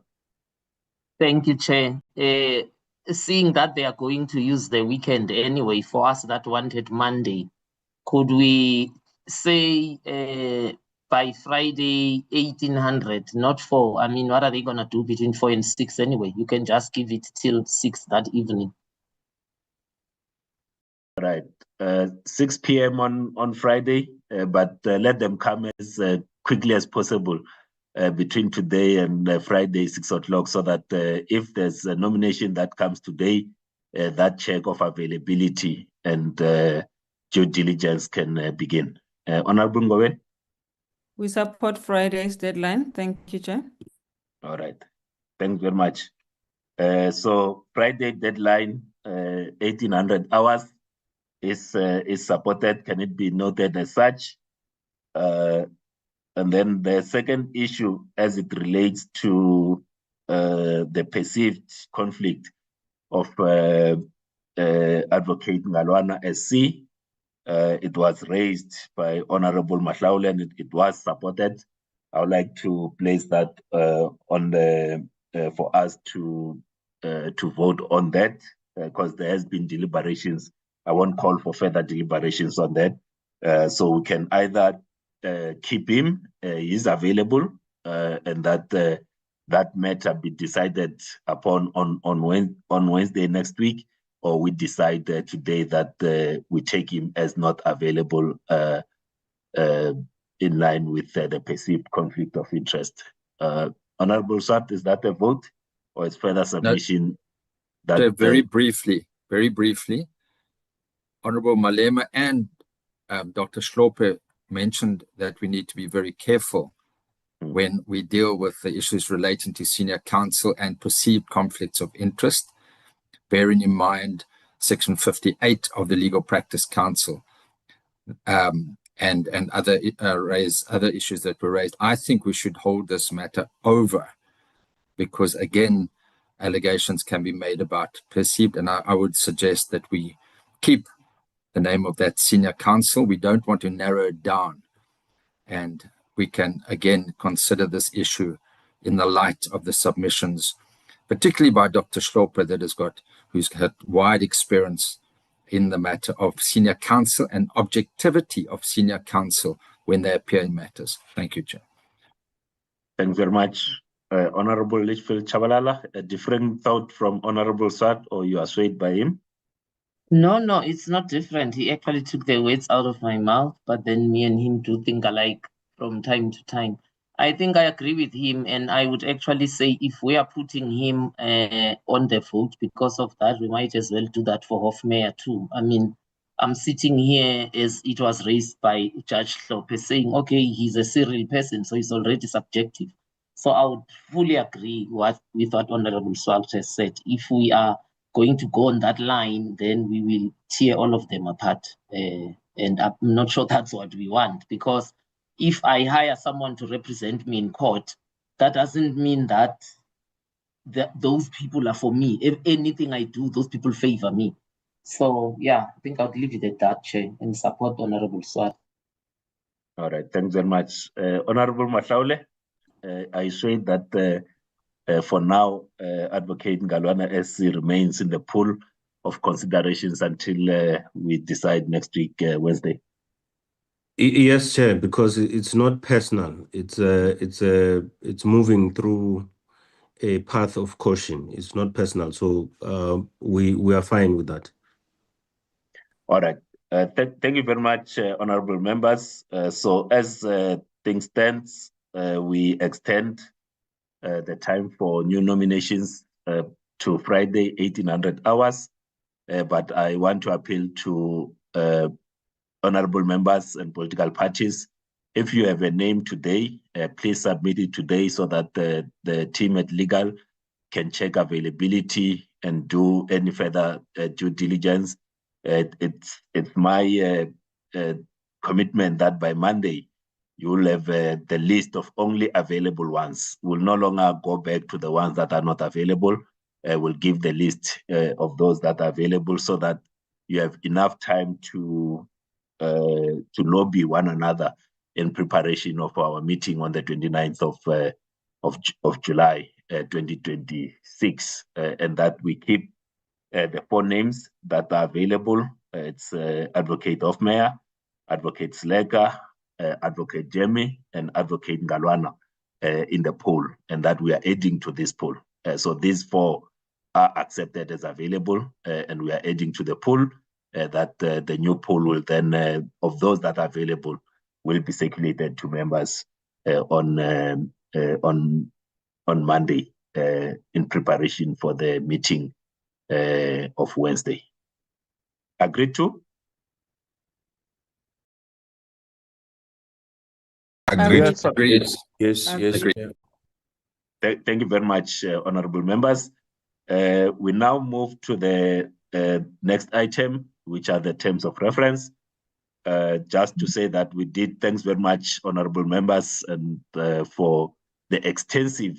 [SPEAKER 10] Thank you, Chair. Seeing that they are going to use the weekend anyway, for us that wanted Monday, could we say by Friday 1800, not 4? I mean, what are they going to do between 4 and 6 anyway? You can just give it till 6 that evening.
[SPEAKER 2] Right. 6 p.m. on Friday, but let them come as quickly as possible between today and Friday, 6 o'clock, so that if there's a nomination that comes today, that check of availability and due diligence can begin. Honorable 𝐵𝐺𝑜we?
[SPEAKER 6] We support Friday's deadline. Thank you, Chair.
[SPEAKER 2] All right. Thanks very much. So Friday deadline, 1800 hours is supported. Can it be noted as such? And then the second issue, as it relates to the perceived conflict of Advocate Ngalwana SC, it was raised by Honorable Mahlaule and it was supported. I would like to place that on the for us to vote on that because there has been deliberations. I won't call for further deliberations on that. So we can either keep him, he's available, and that matter be decided upon on Wednesday next week, or we decide today that we take him as not available in line with the perceived conflict of interest. Honorable Swart, is that a vote or is further submission?
[SPEAKER 4] No,
[SPEAKER 2] that
[SPEAKER 4] very briefly, Honorable Malema and Dr. 𝐶𝐿𝐵 mentioned that we need to be very careful when we deal with the issues relating to senior counsel and perceived conflicts of interest, bearing in mind Section 58 of the Legal Practice Council and other issues that were raised. I think we should hold this matter over because, again, allegations can be made about perceived, and I would suggest that we keep the name of that senior counsel. We don't want to narrow it down, and we can again consider this issue in the light of the submissions, particularly by Dr. 𝐶𝐿𝐵 who's had wide experience in the matter of senior counsel and objectivity of senior counsel when they appear in matters. Thank you, Chair.
[SPEAKER 2] Thanks very much. Honorable Litchfield Chabalala, a different thought from Honorable Swart, or you are swayed by him?
[SPEAKER 10] No, it's not different. He actually took the words out of my mouth, but then me and him do think alike from time to time. I think I agree with him, and I would actually say if we are putting him on the vote because of that, we might as well do that for Hofmeyr too. I mean, I'm sitting here as it was raised by Judge 𝐶𝐿𝐵 saying, okay, he's a serial person, so he's already subjective. So I would fully agree with what Honorable Swart has said. If we are going to go on that line, then we will tear all of them apart. And I'm not sure that's what we want, because if I hire someone to represent me in court, that doesn't mean that those people are for me. If anything I do, those people favor me. So yeah, I think I'll leave it at that, Chair, and support Honorable Swart.
[SPEAKER 2] All right, thanks very much. Honorable Mahlaule, I say that for now, Advocate Ngalwana SC remains in the pool of considerations until we decide next week, Wednesday.
[SPEAKER 7] Yes, Chair, because it's not personal. It's moving through a path of caution. It's not personal. So we are fine with that.
[SPEAKER 2] All right. Thank you very much, honorable members. So as things stand, we extend the time for new nominations to Friday, 1800 hours. But I want to appeal to honorable members and political parties. If you have a name today, please submit it today so that the team at Legal can check availability and do any further due diligence. It's my commitment that by Monday, you will have the list of only available ones. We'll no longer go back to the ones that are not available. We'll give the list of those that are available so that you have enough time to lobby one another in preparation of our meeting on the 29th of July 2026, and that we keep the 4 names that are available. It's Advocate Hofmeyer, Advocate 𝐟𝐨𝐫𝐠𝐞𝐭, Advocate 𝐬𝐮𝐬𝐜𝐫𝐢𝐻𝐻 and Advocate Ngalwana in the pool, and that we are adding to this pool. So these 4 are accepted as available, and we are adding to the pool. That the new pool will then, of those that are available, will be circulated to members on Monday in preparation for the meeting of Wednesday. Agreed to?
[SPEAKER 22] Agreed.
[SPEAKER 5] Yes, agreed. Yes,
[SPEAKER 2] Agreed.
[SPEAKER 5] yes.
[SPEAKER 2] Thank you very much, honorable members. We now move to the next item, which are the terms of reference. Just to say that we did, thanks very much, honorable members, and for the extensive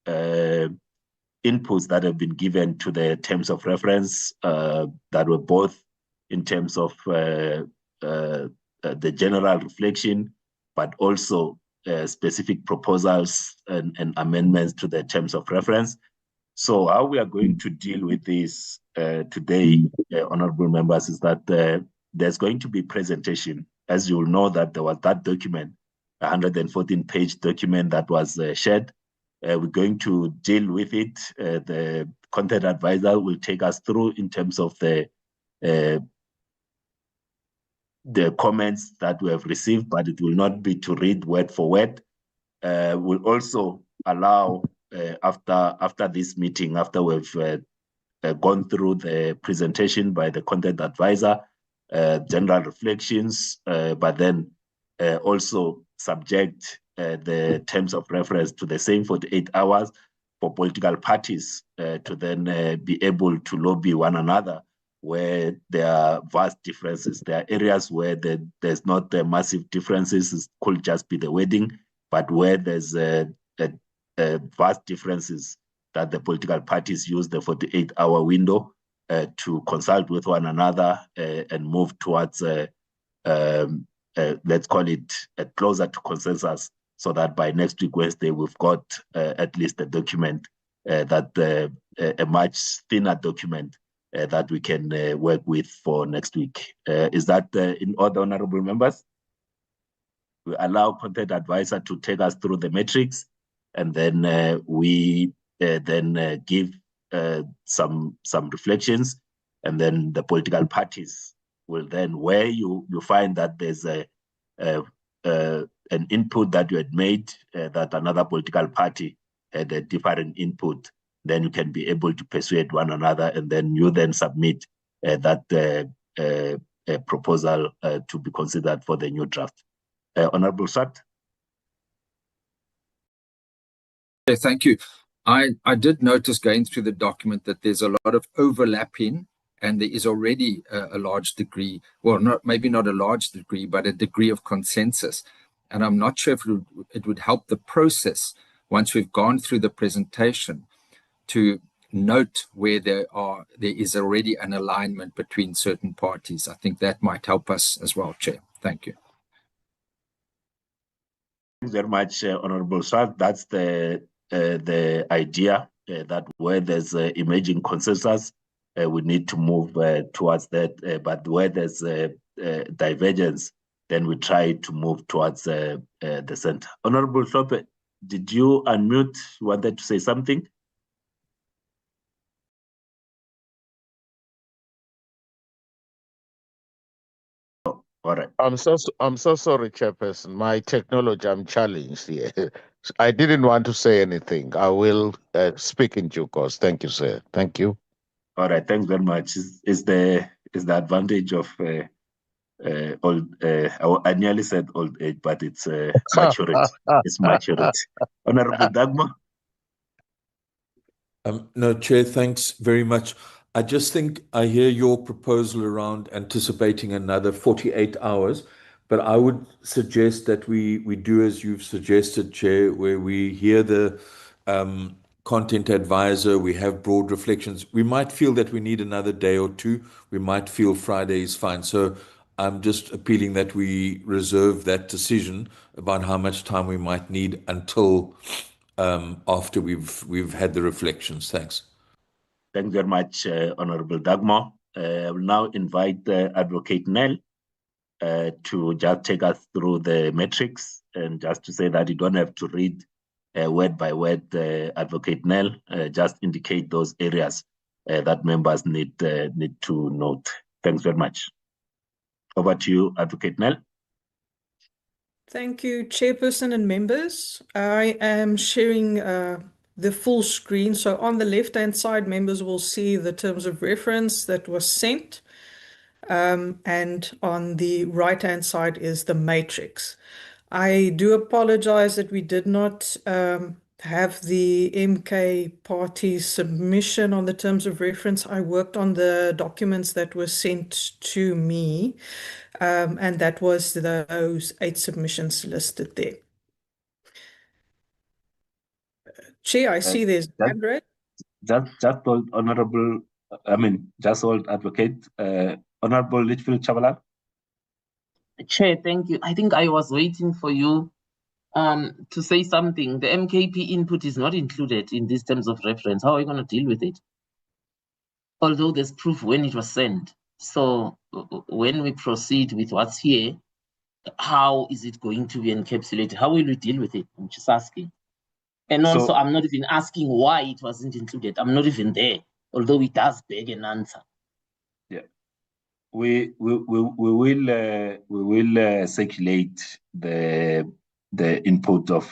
[SPEAKER 2] inputs that have been given to the terms of reference that were both in terms of the general reflection, but also specific proposals and amendments to the terms of reference. So how we are going to deal with this today, honorable members, is that there's going to be presentation. As you will know, that there was that document, a 114-page document that was shared. We're going to deal with it. The content advisor will take us through in terms of the comments that we have received, but it will not be to read word for word. We'll also allow, after this meeting, after we've gone through the presentation by the content advisor, general reflections, but then also subject the terms of reference to the same 48 hours for political parties to then be able to lobby one another where there are vast differences. There are areas where there's not massive differences. It could just be the wording, but where there's vast differences, that the political parties use the 48-hour window to consult with one another and move towards, let's call it, closer to consensus, so that by next week, Wednesday, we've got at least a document that a much thinner document that we can work with for next week. Is that in order, honorable members? We allow content advisor to take us through the metrics, and then we then give some reflections, and then the political parties will then, where you find that there's an input that you had made, that another political party had a different input, then you can be able to persuade one another, and then you then submit that proposal to be considered for the new draft. Honorable Swart.
[SPEAKER 4] Okay, thank you. I did notice going through the document that there's a lot of overlapping, and there is already a large degree, well, maybe not a large degree, but a degree of consensus. And I'm not sure if it would help the process once we've gone through the presentation to note where there is already an alignment between certain parties. I think that might help us as well, Chair. Thank you.
[SPEAKER 2] Thanks very much, Honorable Swart. That's the idea, that where there's emerging consensus, we need to move towards that. But where there's divergence, then we try to move towards the center. Honorable Hlophe, did you unmute? You wanted to say something? All right.
[SPEAKER 3] I'm so sorry, Chairperson. My technology, I'm challenged here. I didn't want to say anything. I will speak in due course. Thank you, sir. Thank you.
[SPEAKER 2] All right. Thanks very much. Is the advantage of old? I nearly said old age, but it's maturity. It's maturity. Honorable Dagmo.
[SPEAKER 5] No, Chair, thanks very much. I just think I hear your proposal around anticipating another 48 hours, but I would suggest that we do as you've suggested, Chair, where we hear the content advisor, we have broad reflections. We might feel that we need another day or two. We might feel Friday is fine. So I'm just appealing that we reserve that decision about how much time we might need until after we've had the reflections. Thanks.
[SPEAKER 2] Thanks very much, Honorable Dagmo. I will now invite Advocate Nell to just take us through the metrics, and just to say that you don't have to read word by word, Advocate Nell, just indicate those areas that members need to note. Thanks very much. Over to you, Advocate Nell.
[SPEAKER 6] Thank you, Chairperson and members. I am sharing the full screen. So on the left-hand side, members will see the terms of reference that was sent. And on the right-hand side is the matrix. I do apologize that we did not have the MK party submission on the terms of reference. I worked on the documents that were sent to me, and that was those 8 submissions listed there. Chair, I see there's a hand raised.
[SPEAKER 2] Just old Honorable, just old Advocate, Honorable Litchfield Chabalala.
[SPEAKER 10] Chair, thank you. I think I was waiting for you to say something. The MKP input is not included in these terms of reference. How are you going to deal with it? Although there's proof when it was sent. So when we proceed with what's here, how is it going to be encapsulated? How will we deal with it? I'm just asking. And also, I'm not even asking why it wasn't included. I'm not even there, although it does beg an answer.
[SPEAKER 2] Yeah, we will circulate the input of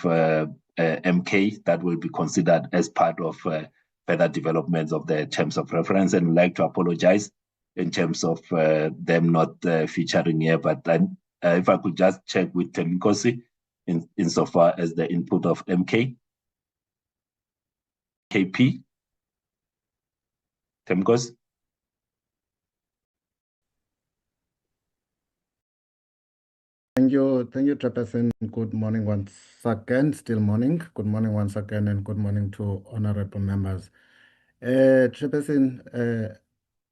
[SPEAKER 2] MK that will be considered as part of further developments of the terms of reference, and we'd like to apologize in terms of them not featuring here. But then, if I could just check with Nkosi insofar as the input of MK. KP. Nkosi.
[SPEAKER 14] Thank you, Chairperson. Good morning once again, still morning. Good morning once again, and good morning to honorable members. Chairperson,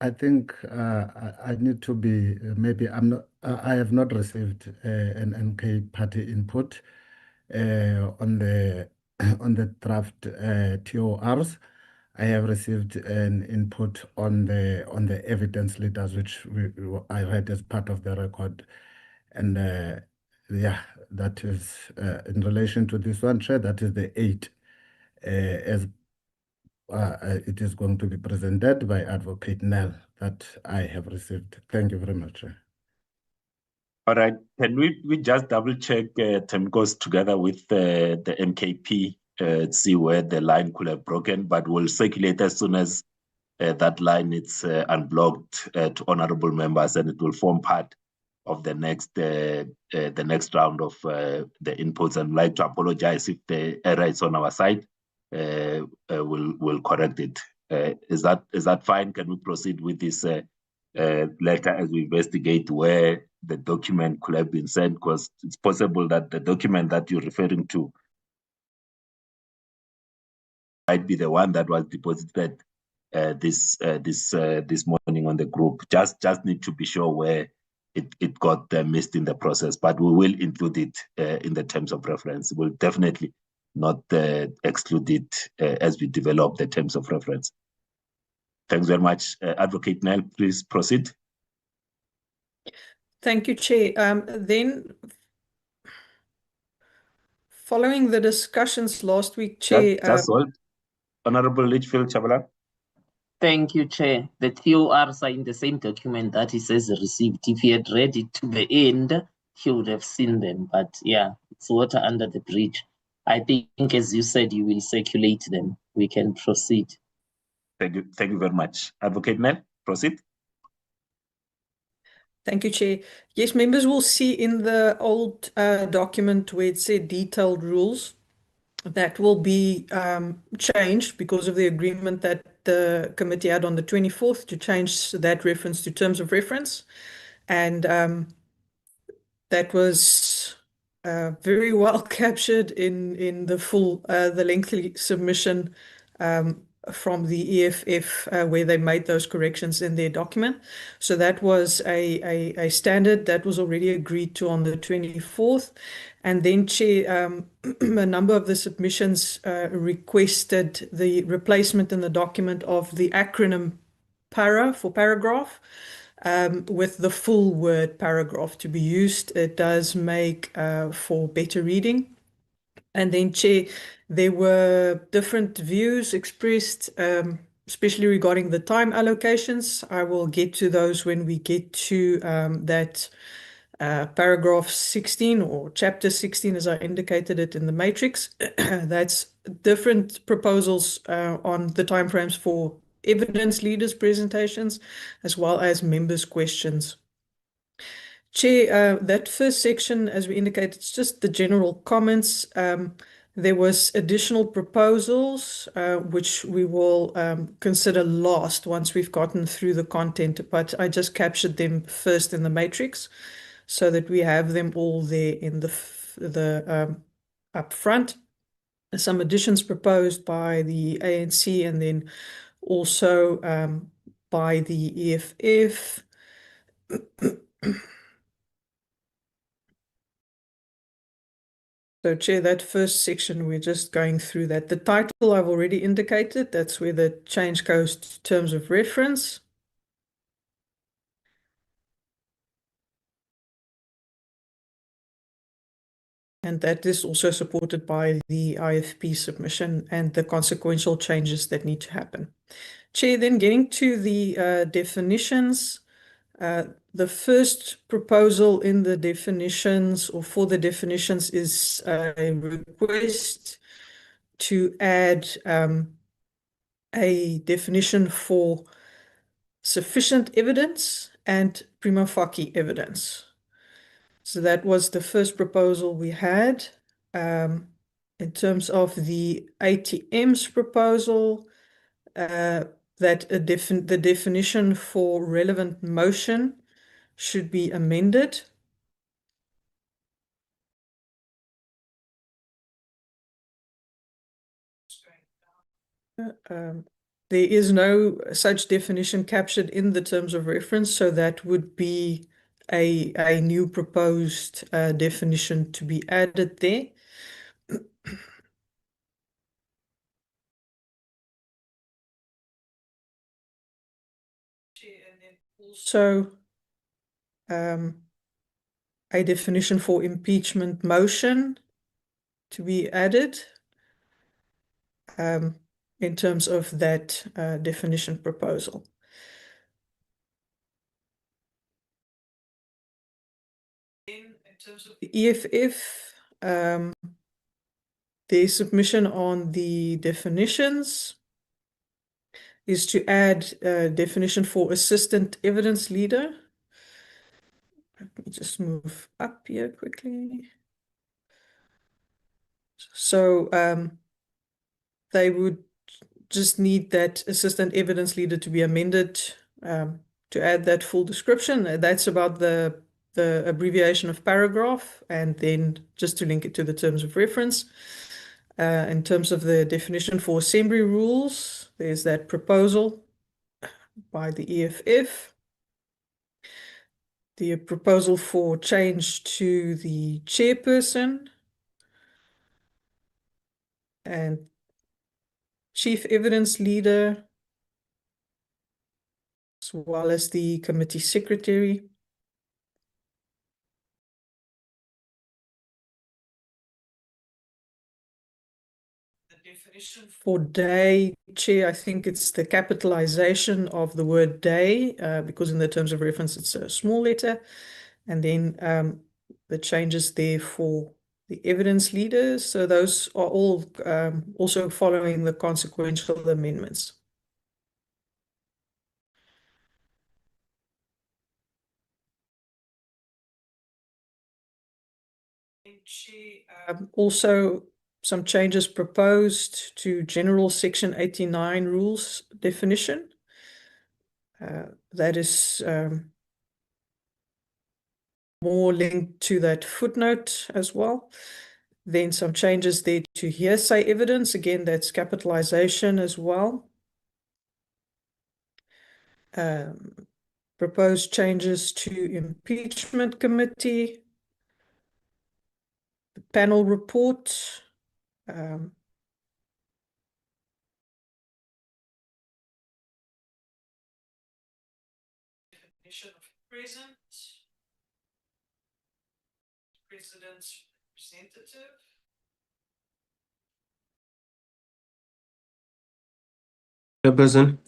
[SPEAKER 14] I think I need to be, maybe I have not received an NK party input on the draft TORs. I have received an input on the evidence leaders, which I read as part of the record. And yeah, that is in relation to this one, Chair, that is the 8 as it is going to be presented by Advocate Nell that I have received. Thank you very much, Chair.
[SPEAKER 2] All right, can we just double check Nkosi together with the MKP, see where the line could have broken, but we'll circulate as soon as that line is unblocked to honorable members, and it will form part of the next round of the inputs. And I'd like to apologize if the error is on our side. We'll correct it. Is that fine? Can we proceed with this letter as we investigate where the document could have been sent? Because it's possible that the document that you're referring to might be the one that was deposited this morning on the group. Just need to be sure where it got missed in the process, but we will include it in the terms of reference. We'll definitely not exclude it as we develop the terms of reference. Thanks very much. Advocate Nell, please proceed.
[SPEAKER 6] Thank you, Chair. Then, following the discussions last week, Chair...
[SPEAKER 2] Just hold. Honorable Litchfield Chabalala.
[SPEAKER 10] Thank you, Chair. The TORs are in the same document that he says received. If he had read it to the end, he would have seen them. But yeah, it's water under the bridge. I think, as you said, you will circulate them. We can proceed.
[SPEAKER 2] Thank you. Thank you very much. Advocate Nel, proceed.
[SPEAKER 1] Thank you, Chair. Yes, members will see in the old document where it said detailed rules, that will be changed because of the agreement that the committee had on the 24th to change that reference to terms of reference. And that was very well captured in the full, the lengthy submission from the EFF where they made those corrections in their document. So that was a standard that was already agreed to on the 24th. And then, Chair, a number of the submissions requested the replacement in the document of the acronym para for paragraph with the full word paragraph to be used. It does make for better reading. And then, Chair, there were different views expressed, especially regarding the time allocations. I will get to those when we get to that paragraph 16 or chapter 16, as I indicated it in the matrix. That's different proposals on the timeframes for evidence leaders' presentations, as well as members' questions. Chair, that first section, as we indicated, it's just the general comments. There was additional proposals, which we will consider last once we've gotten through the content, but I just captured them first in the matrix so that we have them all there in the up front. Some additions proposed by the ANC and then also by the EFF. So, Chair, that first section, we're just going through that. The title I've already indicated, that's where the change goes to terms of reference. And that is also supported by the IFP submission and the consequential changes that need to happen. Chair, then getting to the definitions, the first proposal in the definitions or for the definitions is a request to add a definition for sufficient evidence and prima facie evidence. So that was the first proposal we had. In terms of the ATM's proposal, that the definition for relevant motion should be amended. There is no such definition captured in the terms of reference, so that would be a new proposed definition to be added there. And then also a definition for impeachment motion to be added in terms of that definition proposal. In terms of the EFF, their submission on the definitions is to add a definition for assistant evidence leader. Let me just move up here quickly. So they would just need that assistant evidence leader to be amended to add that full description. That's about the abbreviation of paragraph, and then just to link it to the terms of reference. In terms of the definition for assembly rules, there's that proposal by the EFF. The proposal for change to the chairperson and chief evidence leader, as well as the committee secretary. The For day, Chair, I think it's the capitalization of the word day, because in the terms of reference, it's a small letter. And then the changes there for the evidence leaders. So those are all also following the consequential amendments. Also, some changes proposed to general section 89 rules definition. That is more linked to that footnote as well. Then some changes there to hearsay evidence. Again, that's capitalization as well. Proposed changes to impeachment committee, the panel report, definition of present, president's representative.
[SPEAKER 7] Chairperson.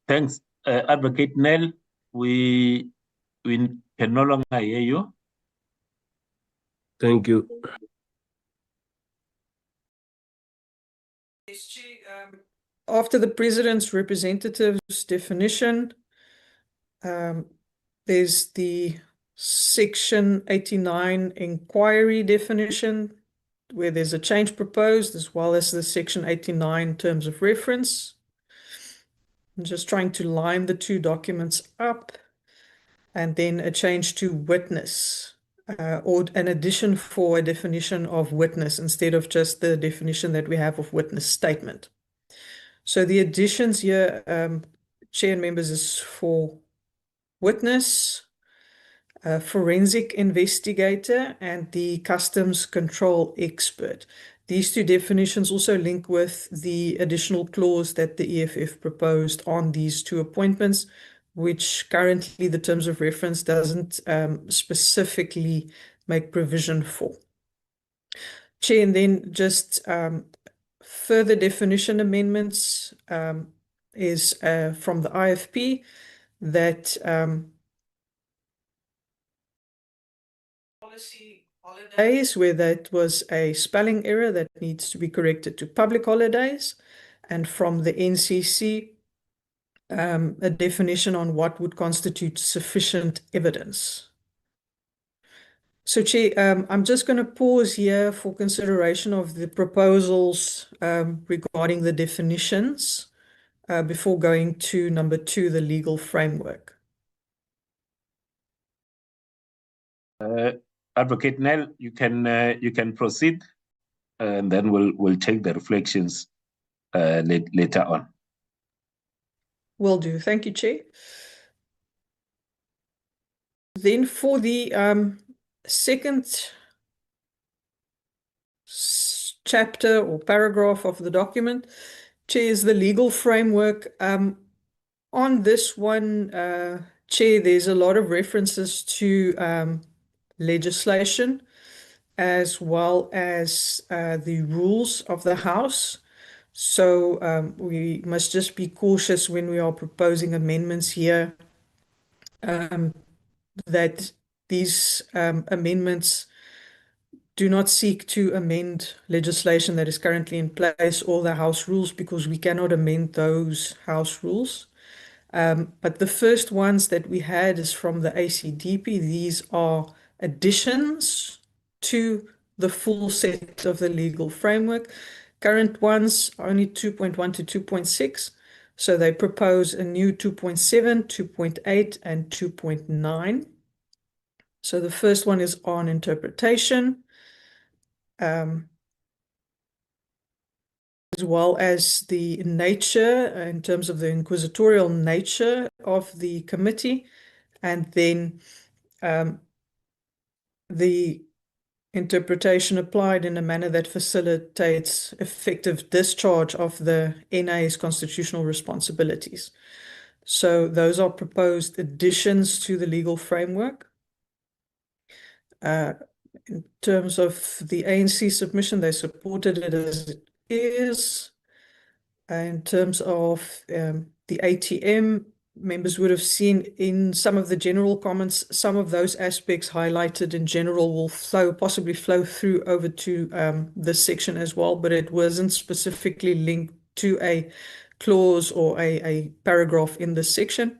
[SPEAKER 2] Thanks, Advocate Nell. We can no longer hear you.
[SPEAKER 7] Thank you.
[SPEAKER 1] After the president's representatives definition, there's the section 89 inquiry definition, where there's a change proposed, as well as the section 89 terms of reference. I'm just trying to line the two documents up, and then a change to witness, or an addition for a definition of witness instead of just the definition that we have of witness statement. So the additions here, Chair and members, is for witness, forensic investigator, and the customs control expert. These two definitions also link with the additional clause that the EFF proposed on these two appointments, which currently the terms of reference doesn't specifically make provision for. Chair, and then just further definition amendments is from the IFP that policy holidays, where that was a spelling error that needs to be corrected to public holidays, and from the NCC a definition on what would constitute sufficient evidence. So, Chair, I'm just going to pause here for consideration of the proposals regarding the definitions before going to number 2, the legal framework.
[SPEAKER 2] Advocate Nell, you can proceed, and then we'll take the reflections later on.
[SPEAKER 1] Will do. Thank you, Chair. Then for the second chapter or paragraph of the document, Chair, is the legal framework. On this one, Chair, there's a lot of references to legislation as well as the rules of the House. So we must just be cautious when we are proposing amendments here, that these amendments do not seek to amend legislation that is currently in place or the House rules, because we cannot amend those House rules. But the first ones that we had is from the ACDP. These are additions to the full set of the legal framework. Current ones are only 2.1 to 2.6. So they propose a new 2.7, 2.8, and 2.9. So the first one is on interpretation, as well as the nature in terms of the inquisitorial nature of the committee, and then the interpretation applied in a manner that facilitates effective discharge of the NA's constitutional responsibilities. So those are proposed additions to the legal framework. In terms of the ANC submission, they supported it as it is. In terms of the ATM, members would have seen in some of the general comments, some of those aspects highlighted in general will possibly flow through over to this section as well, but it wasn't specifically linked to a clause or a paragraph in this section.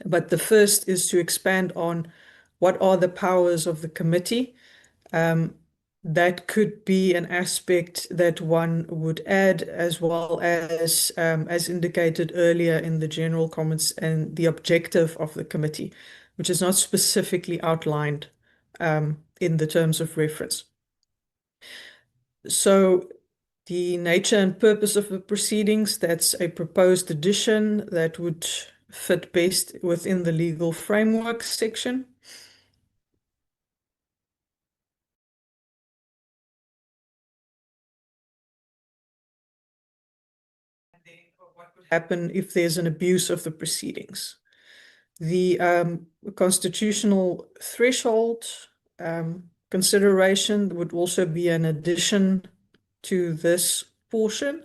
[SPEAKER 1] But the first is to expand on what are the powers of the committee. That could be an aspect that one would add, as well as indicated earlier in the general comments, and the objective of the committee, which is not specifically outlined in the terms of reference. So the nature and purpose of the proceedings, that's a proposed addition that would fit best within the legal framework section. What would happen if there's an abuse of the proceedings? The constitutional threshold consideration would also be an addition to this portion.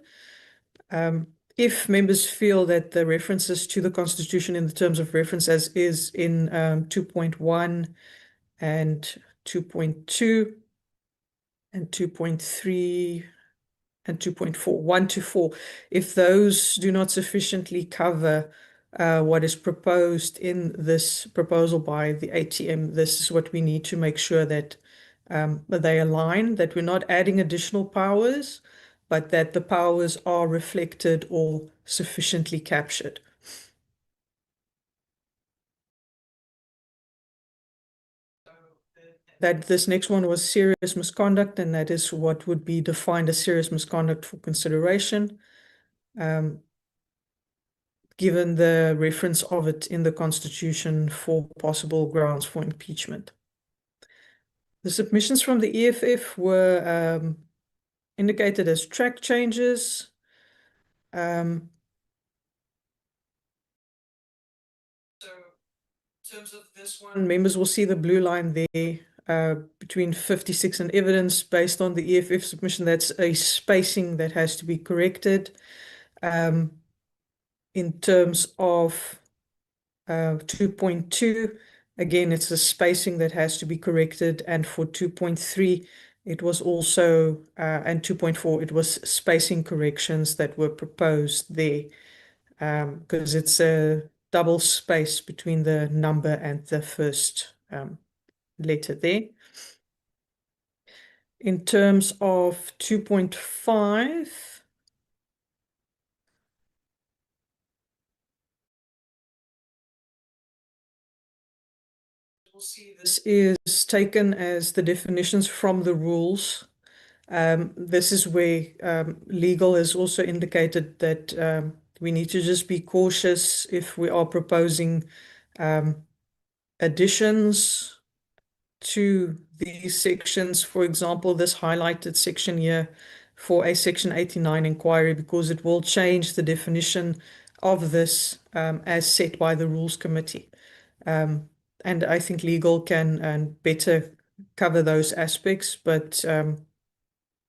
[SPEAKER 1] If members feel that the references to the Constitution in the terms of reference as is in 2.1 and 2.2 and 2.3 and 2.4, 1 to 4, if those do not sufficiently cover what is proposed in this proposal by the ATM, this is what we need to make sure that they align, that we're not adding additional powers, but that the powers are reflected or sufficiently captured. That this next one was serious misconduct, and that is what would be defined as serious misconduct for consideration, given the reference of it in the Constitution for possible grounds for impeachment. The submissions from the EFF were indicated as track changes. So in terms of this one, members will see the blue line there. Between 56 and evidence based on the EFF submission, that's a spacing that has to be corrected. In terms of 2.2, again, it's a spacing that has to be corrected. And for 2.3, it was also, and 2.4, it was spacing corrections that were proposed there, because it's a double space between the number and the first letter there. In terms of 2.5, we'll see this is taken as the definitions from the rules. This is where legal has also indicated that we need to just be cautious if we are proposing additions to these sections. For example, this highlighted section here for a Section 89 inquiry, because it will change the definition of this as set by the Rules Committee. And I think legal can better cover those aspects, but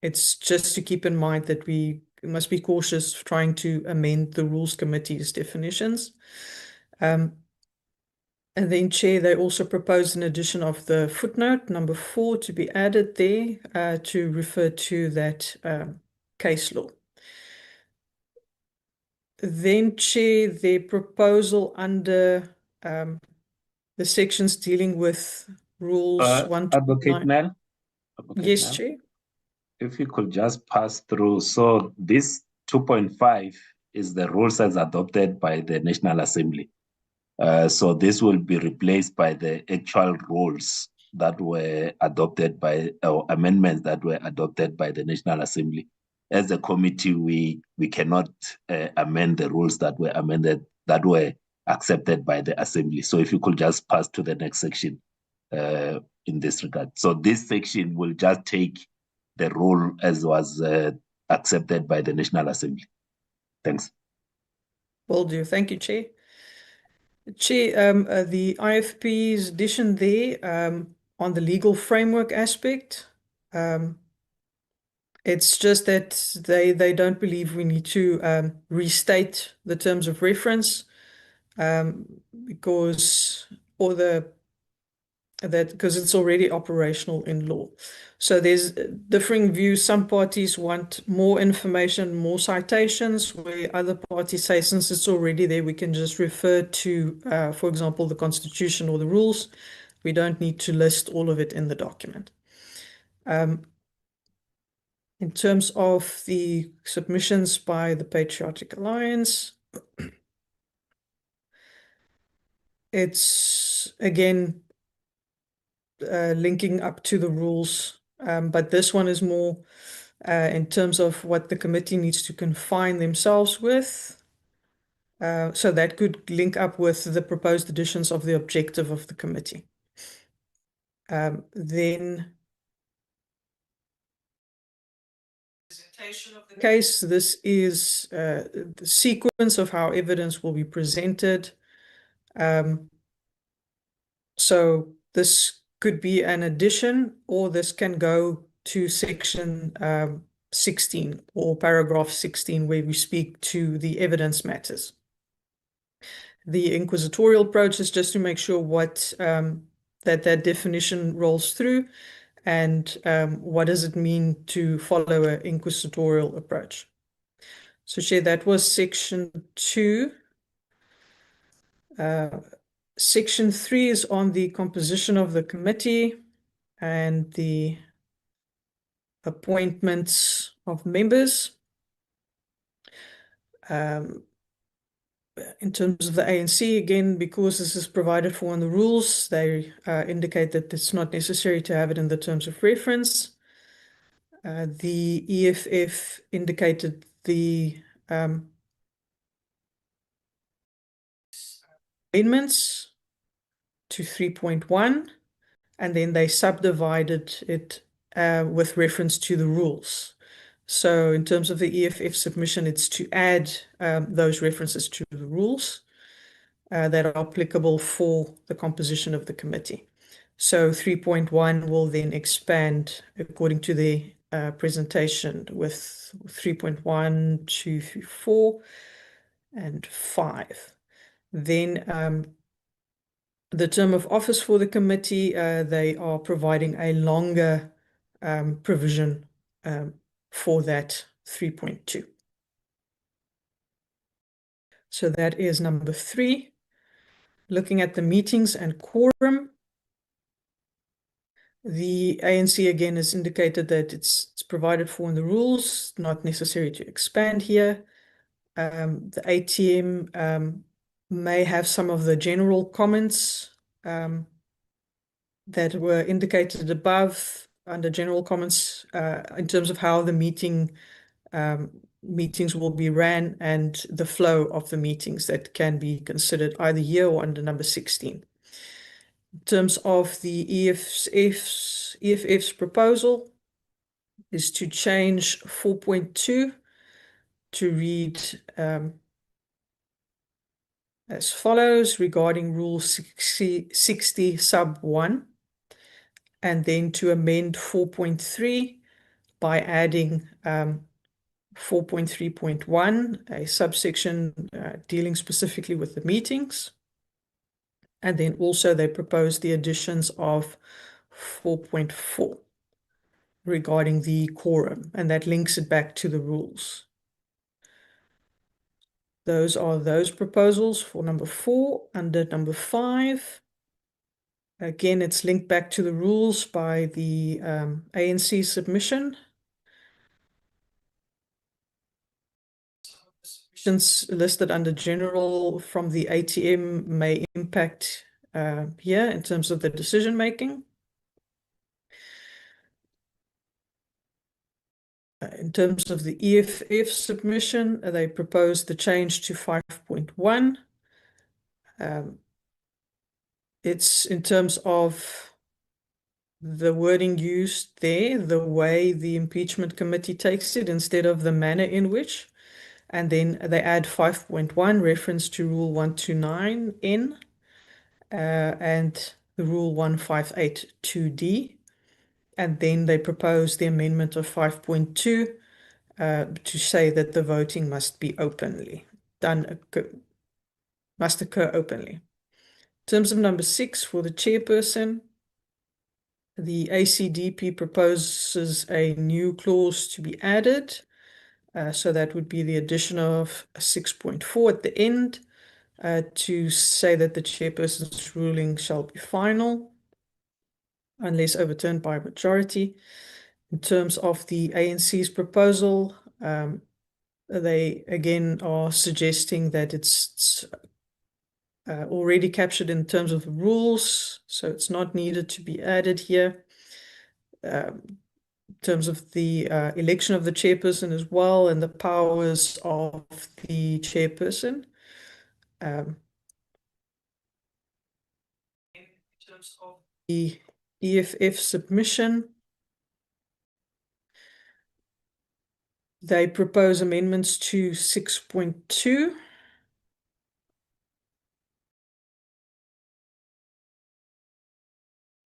[SPEAKER 1] it's just to keep in mind that we must be cautious trying to amend the Rules Committee's definitions. And then, Chair, they also proposed an addition of the footnote number 4 to be added there to refer to that case law. Then, Chair, the proposal under the sections dealing with rules 1 to
[SPEAKER 2] Advocate
[SPEAKER 1] 9.
[SPEAKER 2] Nell?
[SPEAKER 1] Yes,
[SPEAKER 2] Nell?
[SPEAKER 1] Chair.
[SPEAKER 2] If you could just pass through. So this 2.5 is the rules as adopted by the National Assembly. So this will be replaced by the actual rules that were adopted by, or amendments that were adopted by the National Assembly. As a committee, we cannot amend the rules that were amended, that were accepted by the Assembly. So if you could just pass to the next section in this regard. So this section will just take the rule as was accepted by the National Assembly. Thanks.
[SPEAKER 1] Will do. Thank you, Chair. Chair, the IFP's addition there on the legal framework aspect, it's just that they don't believe we need to restate the terms of reference because it's already operational in law. So there's differing views. Some parties want more information, more citations, where other parties say since it's already there, we can just refer to, for example, the Constitution or the rules. We don't need to list all of it in the document. In terms of the submissions by the Patriotic Alliance, it's again linking up to the rules, but this one is more in terms of what the committee needs to confine themselves with. So that could link up with the proposed additions of the objective of the committee. Then presentation of the case. This is the sequence of how evidence will be presented. So this could be an addition, or this can go to section 16 or paragraph 16, where we speak to the evidence matters. The inquisitorial approach is just to make sure what that definition rolls through, and what does it mean to follow an inquisitorial approach. So Chair, that was section 2. Section 3 is on the composition of the committee and the appointments of members. In terms of the ANC, again, because this is provided for in the rules, they indicate that it's not necessary to have it in the terms of reference. The EFF indicated the amendments to 3.1, and then they subdivided it with reference to the rules. So in terms of the EFF submission, it's to add those references to the rules that are applicable for the composition of the committee. So 3.1 will then expand according to the presentation with 3.1, 2, 3, 4, and 5. Then the term of office for the committee, they are providing a longer provision for that 3.2. So that is number 3. Looking at the meetings and quorum, the ANC again has indicated that it's provided for in the rules, not necessary to expand here. The ATM may have some of the general comments that were indicated above under general comments in terms of how the meetings will be ran and the flow of the meetings that can be considered either here or under number 16. In terms of the EFF's proposal is to change 4.2 to read as follows regarding Rule 60 sub 1, and then to amend 4.3 by adding 4.3.1, a subsection dealing specifically with the meetings. And then also they propose the additions of 4.4 regarding the quorum, and that links it back to the rules. Those are those proposals for number 4. Under number 5, again, it's linked back to the rules by the ANC submission. Submissions listed under general from the ATM may impact here in terms of the decision making. In terms of the EFF submission, they proposed the change to 5.1. It's in terms of the wording used there, the way the impeachment committee takes it instead of the manner in which. And then they add 5.1 reference to Rule 129N. And the Rule 1582D. And then they propose the amendment of 5.2 to say that the voting must be must occur openly. In terms of number 6, for the chairperson, the ACDP proposes a new clause to be added. So that would be the addition of 6.4 at the end to say that the chairperson's ruling shall be final unless overturned by a majority. In terms of the ANC's proposal, they again are suggesting that it's already captured in terms of the rules, so it's not needed to be added here. In terms of the election of the chairperson as well and the powers of the chairperson. In terms of the EFF submission, they propose amendments to 6.2.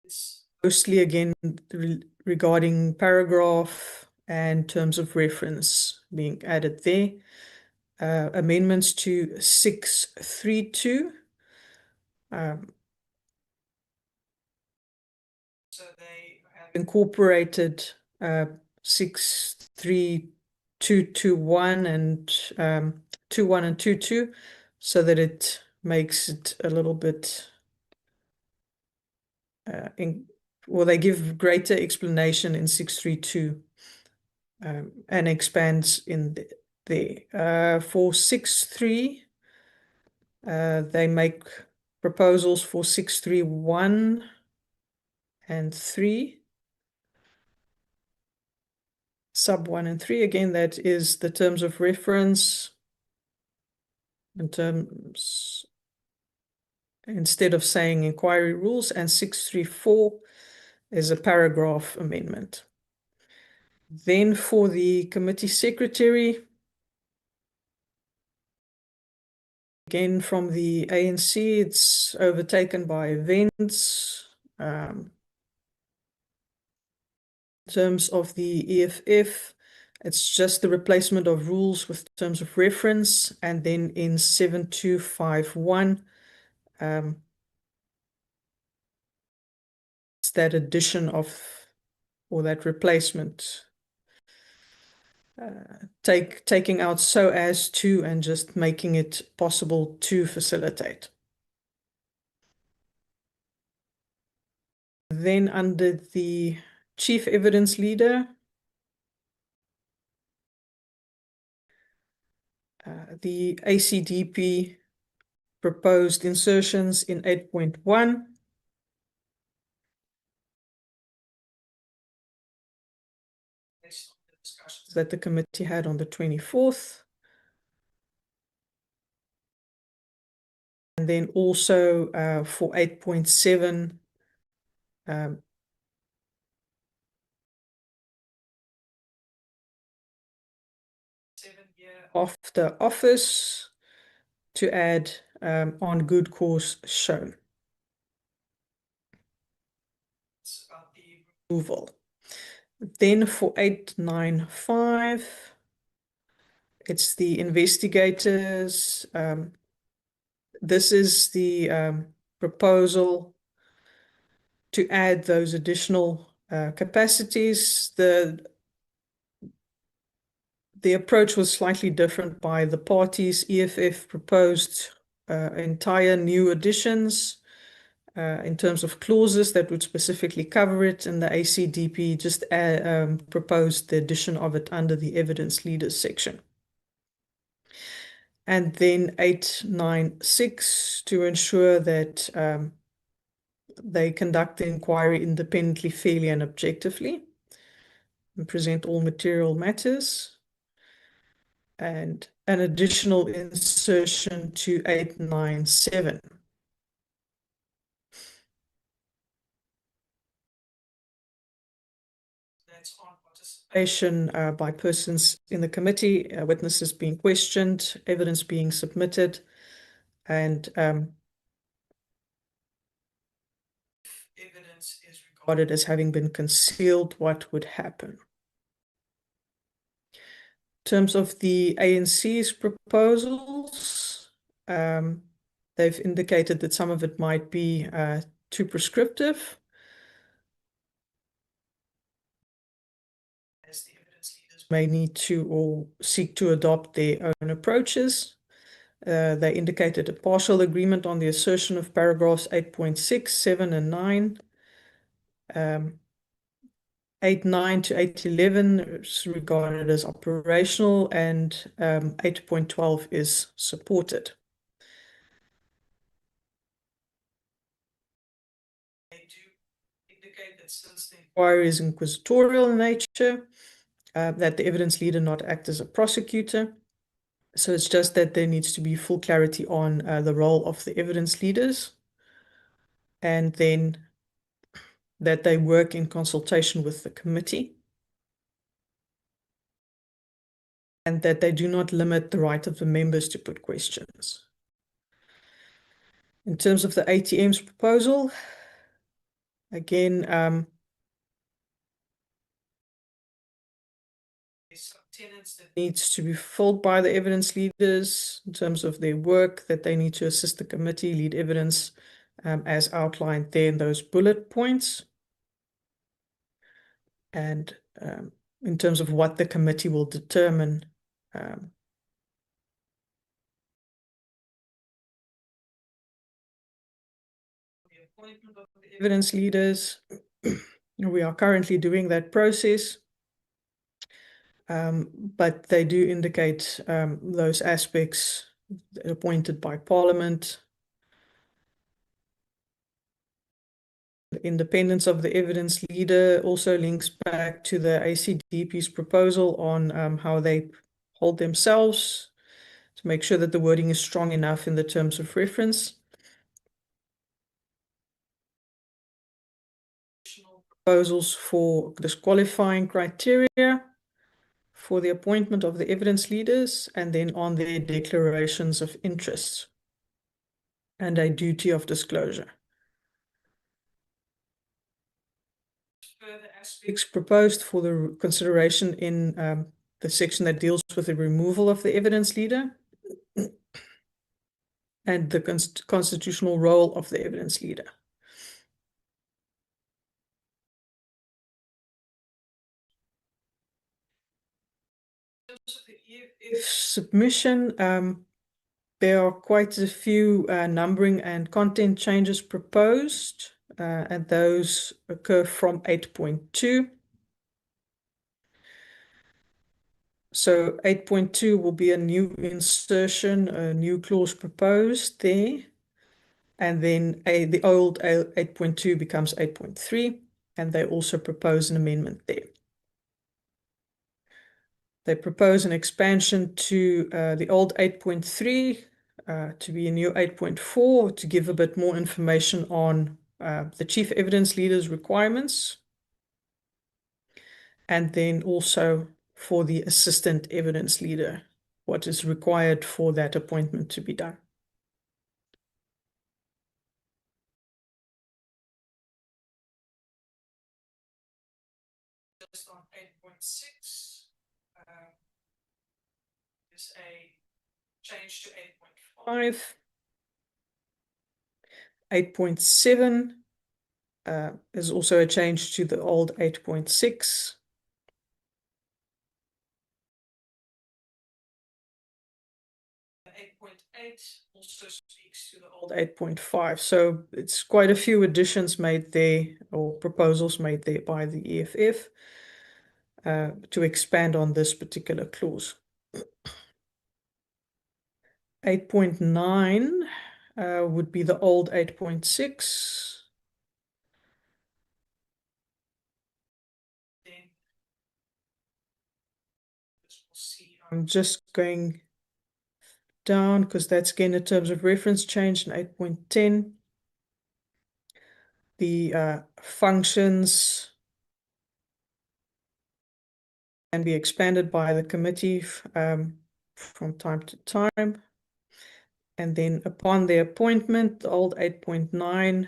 [SPEAKER 1] It's mostly again regarding paragraph and terms of reference being added there. Amendments to 632. So they have incorporated 63221 and 21 and 22 so that it makes it a little bit they give greater explanation in 632 and expands in there. For 6.3, they make proposals for 6.3.1 and 3. Sub 1 and 3, again, that is the terms of reference in terms, instead of saying inquiry rules, and 6.3.4 is a paragraph amendment. Then for the committee secretary, again from the ANC, it's overtaken by events. In terms of the EFF, it's just the replacement of rules with terms of reference, and then in 7251, it's that addition of, or that replacement, taking out so as to and just making it possible to facilitate. Then under the chief evidence leader, the ACDP proposed insertions in 8.1. Based on the discussions that the committee had on the 24th. And then also for 8.7, after office to add on good cause shown. It's about the removal. Then for 895, it's the investigators. This is the proposal to add those additional capacities. The approach was slightly different by the parties. EFF proposed entire new additions in terms of clauses that would specifically cover it, and the ACDP just proposed the addition of it under the evidence leaders section. And then 896 to ensure that they conduct the inquiry independently, fairly, and objectively, and present all material matters. And an additional insertion to 897. That's on participation by persons in the committee, witnesses being questioned, evidence being submitted, and evidence is regarded as having been concealed, what would happen? In terms of the ANC's proposals, they've indicated that some of it might be too prescriptive. As the evidence leaders may need to or seek to adopt their own approaches. They indicated a partial agreement on the assertion of paragraphs 8.6, 7, and 9. 8.9 to 8.11 is regarded as operational, and 8.12 is supported. They do indicate that since the inquiry is inquisitorial in nature, that the evidence leader not act as a prosecutor. So it's just that there needs to be full clarity on the role of the evidence leaders, and then that they work in consultation with the committee, and that they do not limit the right of the members to put questions. In terms of the ATM's proposal, again, tenants that needs to be filled by the evidence leaders in terms of their work, that they need to assist the committee, lead evidence, as outlined there in those bullet points. And in terms of what the committee will determine, the appointment of the evidence leaders, we are currently doing that process. But they do indicate those aspects appointed by Parliament. The independence of the evidence leader also links back to the ACDP's proposal on how they hold themselves to make sure that the wording is strong enough in the terms of reference. Proposals for disqualifying criteria for the appointment of the evidence leaders, and then on their declarations of interest and a duty of disclosure. Further aspects proposed for the consideration in the section that deals with the removal of the evidence leader and the constitutional role of the evidence leader. If submission, there are quite a few numbering and content changes proposed, and those occur from 8.2. So 8.2 will be a new insertion, a new clause proposed there, and then the old 8.2 becomes 8.3, and they also propose an amendment there. They propose an expansion to the old 8.3 to be a new 8.4 to give a bit more information on the chief evidence leader's requirements, and then also for the assistant evidence leader, what is required for that appointment to be done. Just on 8.6. Is a change to 8.5. 8.7 is also a change to the old 8.6. 8.8 also speaks to the old 8.5. So it's quite a few additions made there, or proposals made there by the EFF to expand on this particular clause. 8.9 would be the old 8.6. I'm just going down because that's again in terms of reference change in 8.10. The functions can be expanded by the committee from time to time. And then upon the appointment, the old 8.9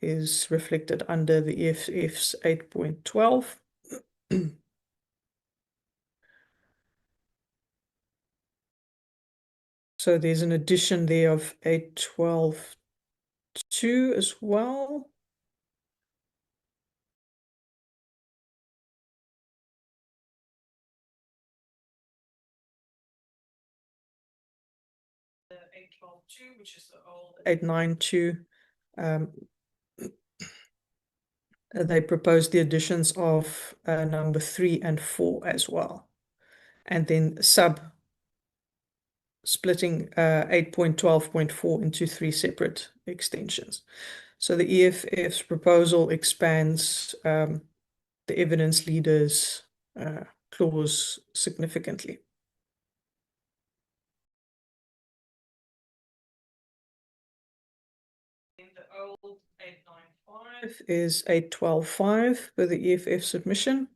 [SPEAKER 1] is reflected under the EFF's 8.12. So there's an addition there of 8.12.2 as well. The 8.12.2, which is the old 8.9.2. They proposed the additions of number 3 and 4 as well. And then splitting 8.12.4 into 3 separate extensions. So the EFF's proposal expands the evidence leaders clause significantly. In the old 8.9.5 is 8.12.5 for the EFF submission.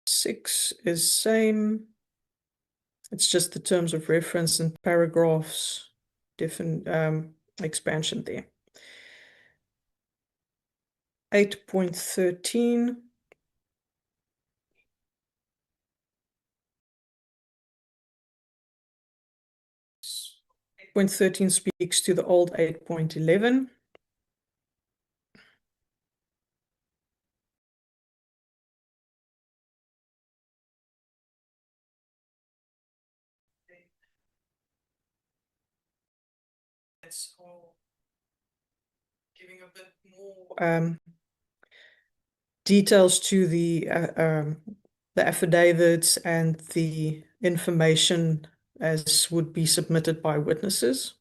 [SPEAKER 1] 6 is same. It's just the terms of reference and paragraphs, different expansion there. 8.13. 8.13 speaks to the old 8.11. It's all giving a bit more details to the affidavits and the information as would be submitted by witnesses.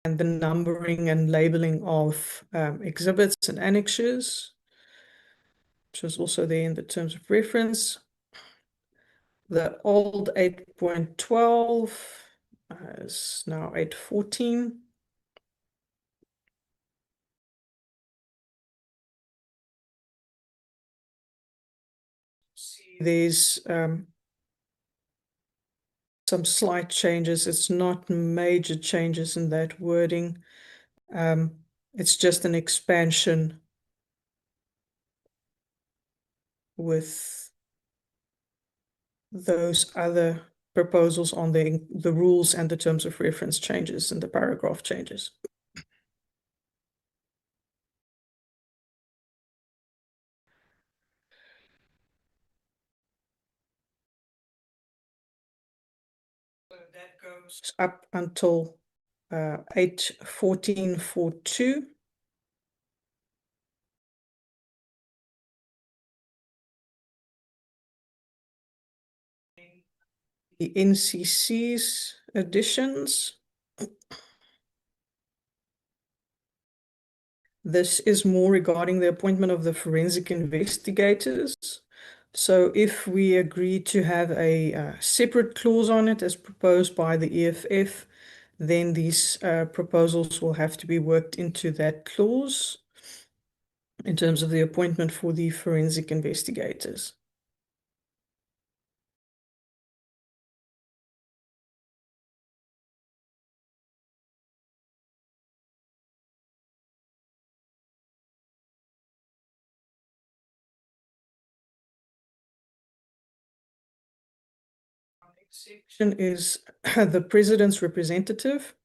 [SPEAKER 1] And the numbering and labeling of exhibits and annexures, which is also there in the terms of reference. The old 8.12 is now 8.14. There's some slight changes. It's not major changes in that wording. It's just an expansion with those other proposals on the rules and the terms of reference changes and the paragraph changes. So that goes up until 8.14.42. The NCC's additions. This is more regarding the appointment of the forensic investigators. So if we agree to have a separate clause on it as proposed by the EFF, then these proposals will have to be worked into that clause in terms of the appointment for the forensic investigators. Section is the president's representative.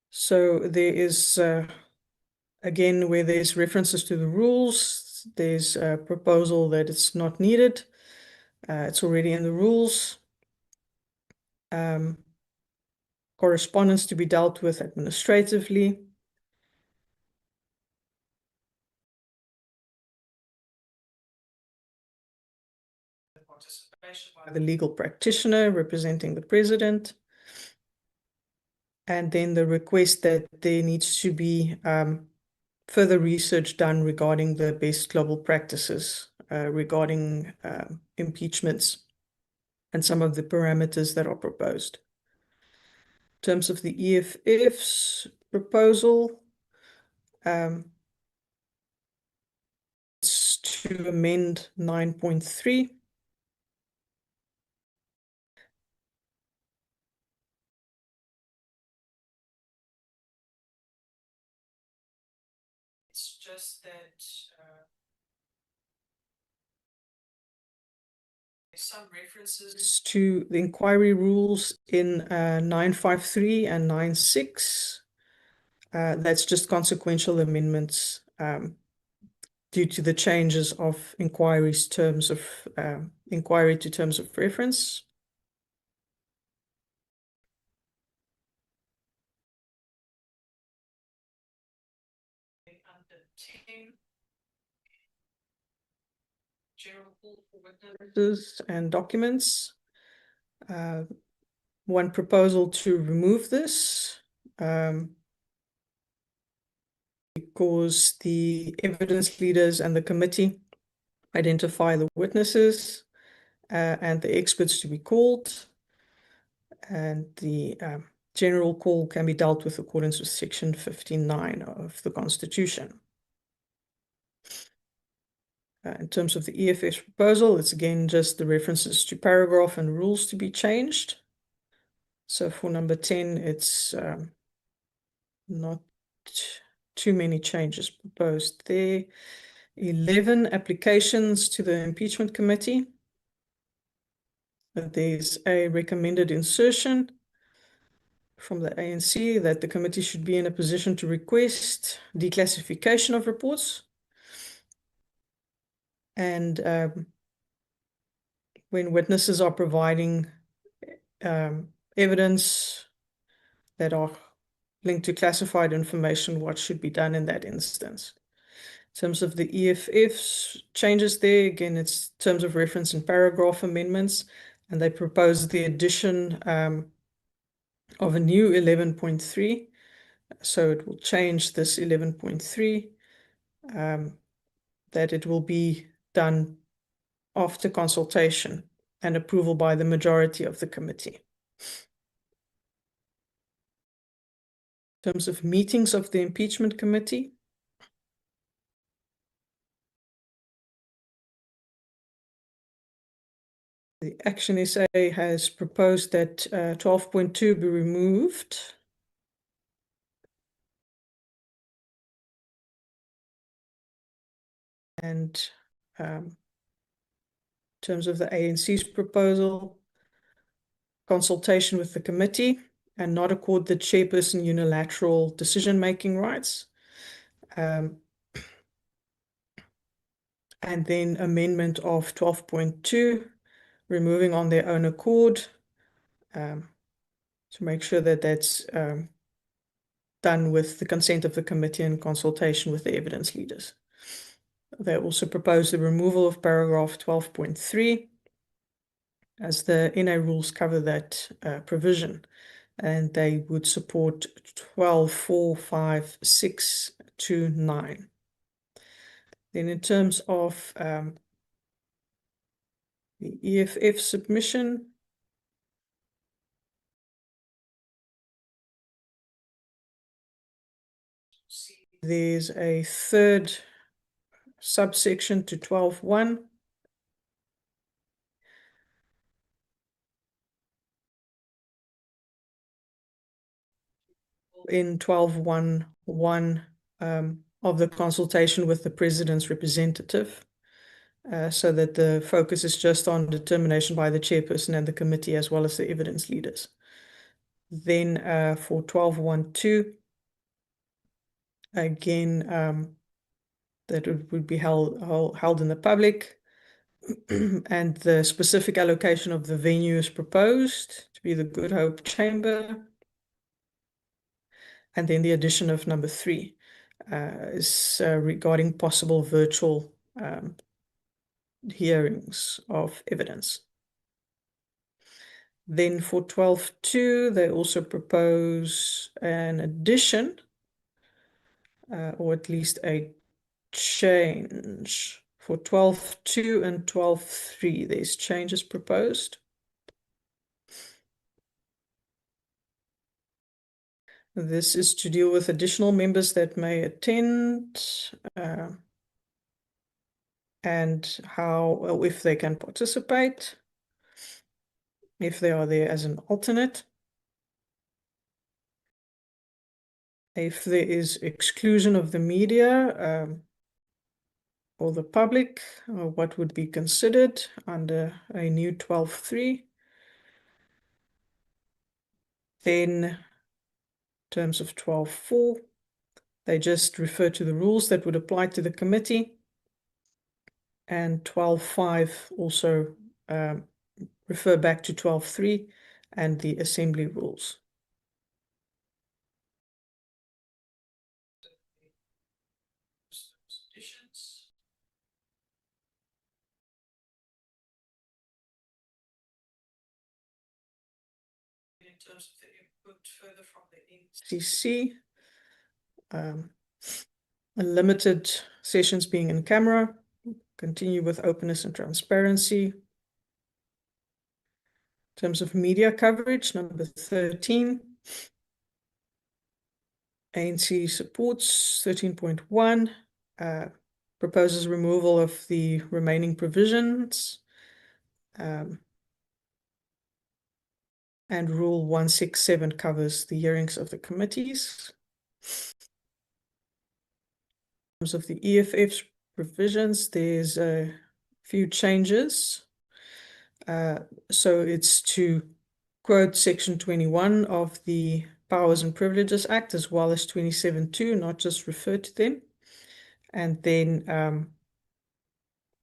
[SPEAKER 1] So there is, again, where there's references to the rules, there's a proposal that it's not needed. It's already in the rules. Correspondence to be dealt with administratively. Participation by the legal practitioner representing the president. And then the request that there needs to be further research done regarding the best global practices regarding impeachments and some of the parameters that are proposed. In terms of the EFF's proposal, it's to amend 9.3. Some references to the inquiry rules in 953 and 96. That's just consequential amendments due to the changes of inquiry's terms of inquiry to terms of reference. Under 10, general call for witnesses and documents. One proposal to remove this because the evidence leaders and the committee identify the witnesses and the experts to be called, and the general call can be dealt with according to Section 59 of the Constitution. In terms of the EFF's proposal, it's again just the references to paragraph and rules to be changed. So for number 10, it's not too many changes proposed there. 11, applications to the impeachment committee. There's a recommended insertion from the ANC that the committee should be in a position to request declassification of reports. And when witnesses are providing evidence that are linked to classified information, what should be done in that instance? In terms of the EFF's changes there, again, it's terms of reference and paragraph amendments, and they propose the addition of a new 11.3. So it will change this 11.3, that it will be done after consultation and approval by the majority of the committee. In terms of meetings of the impeachment committee, the Action SA has proposed that 12.2 be removed. And in terms of the ANC's proposal, consultation with the committee and not accord the chairperson unilateral decision-making rights. And then amendment of 12.2, removing on their own accord, to make sure that that's done with the consent of the committee and consultation with the evidence leaders. They also propose the removal of paragraph 12.3, as the NA rules cover that provision, and they would support 12.4, 5, 6 to 9. Then in terms of the EFF submission, there's a third subsection to 12.1. In 12.1.1 of the consultation with the president's representative, so that the focus is just on determination by the chairperson and the committee as well as the evidence leaders. Then for 12.1.2, again, that it would be held in the public, and the specific allocation of the venue is proposed to be the Good Hope Chamber. And then the addition of number 3 is regarding possible virtual hearings of evidence. Then for 12.2, they also propose an addition, or at least a change. For 12.2 and 12.3, there's changes proposed. This is to deal with additional members that may attend, and how, or if they can participate, if they are there as an alternate. If there is exclusion of the media, for the public, what would be considered under a new 12.3. Then, in terms of 12.4, they just refer to the rules that would apply to the committee. And 12.5 also refer back to 12.3 and the assembly rules. In terms of the input further from the NCC, unlimited sessions being in camera, continue with openness and transparency. In terms of media coverage, number 13, ANC supports 13.1, proposes removal of the remaining provisions, and Rule 167 covers the hearings of the committees. In terms of the EFF's provisions, there's a few changes. So it's to quote Section 21 of the Powers and Privileges Act, as well as 27.2, not just refer to them. And then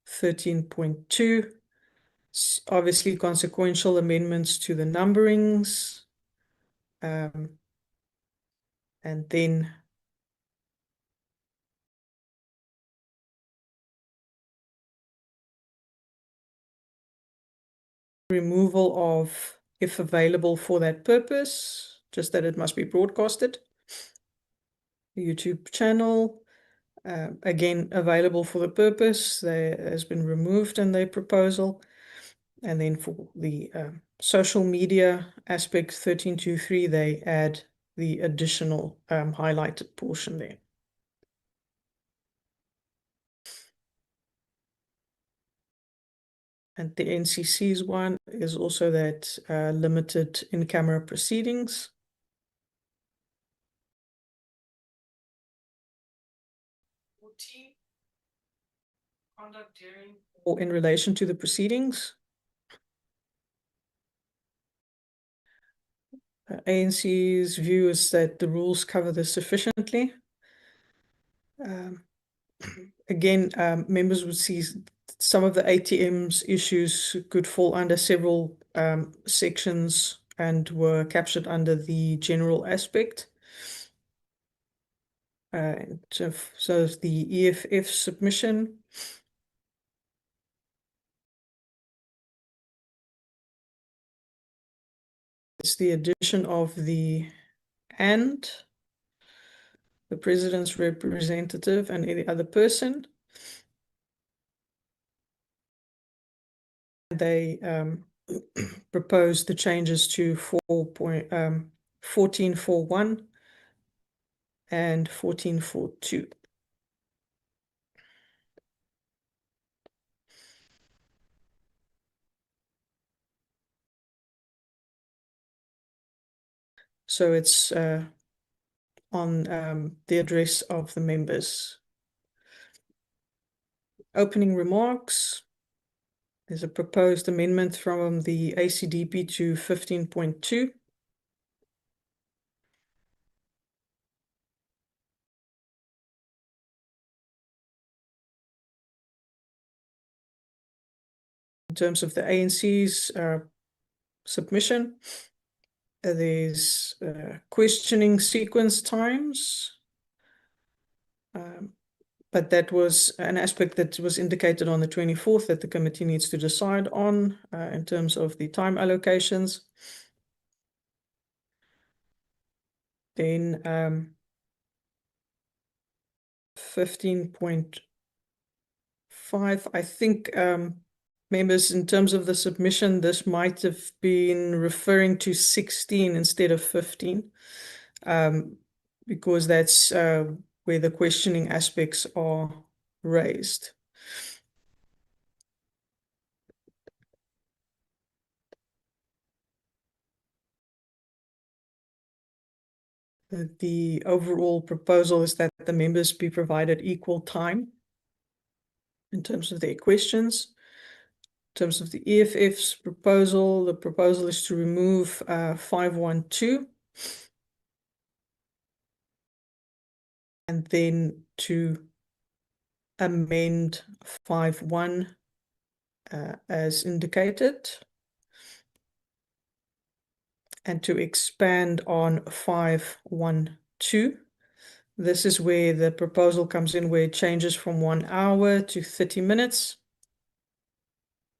[SPEAKER 1] 13.2, obviously consequential amendments to the numberings. And then removal of, if available for that purpose, just that it must be broadcasted. The YouTube channel, again, available for the purpose, has been removed in their proposal. And then for the social media aspect, 13.2.3, they add the additional highlighted portion there. And the NCC's one is also that limited in-camera proceedings. Conduct during or in relation to the proceedings. ANC's view is that the rules cover this sufficiently. Again, members would see some of the ATM's issues could fall under several sections and were captured under the general aspect. So the EFF submission. It's the addition of the president's representative and any other person. They proposed the changes to 14.41 and 14.42. So it's on the address of the members. Opening remarks. There's a proposed amendment from the ACDP to 15.2. In terms of the ANC's submission, there's questioning sequence times, but that was an aspect that was indicated on the 24th that the committee needs to decide on in terms of the time allocations. Then 15.5, I think members, in terms of the submission, this might have been referring to 16 instead of 15, because that's where the questioning aspects are raised. The overall proposal is that the members be provided equal time. in terms of their questions. In terms of the EFF's proposal, the proposal is to remove 512 and then to amend 51 as indicated, and to expand on 512. This is where the proposal comes in, where it changes from 1 hour to 30 minutes.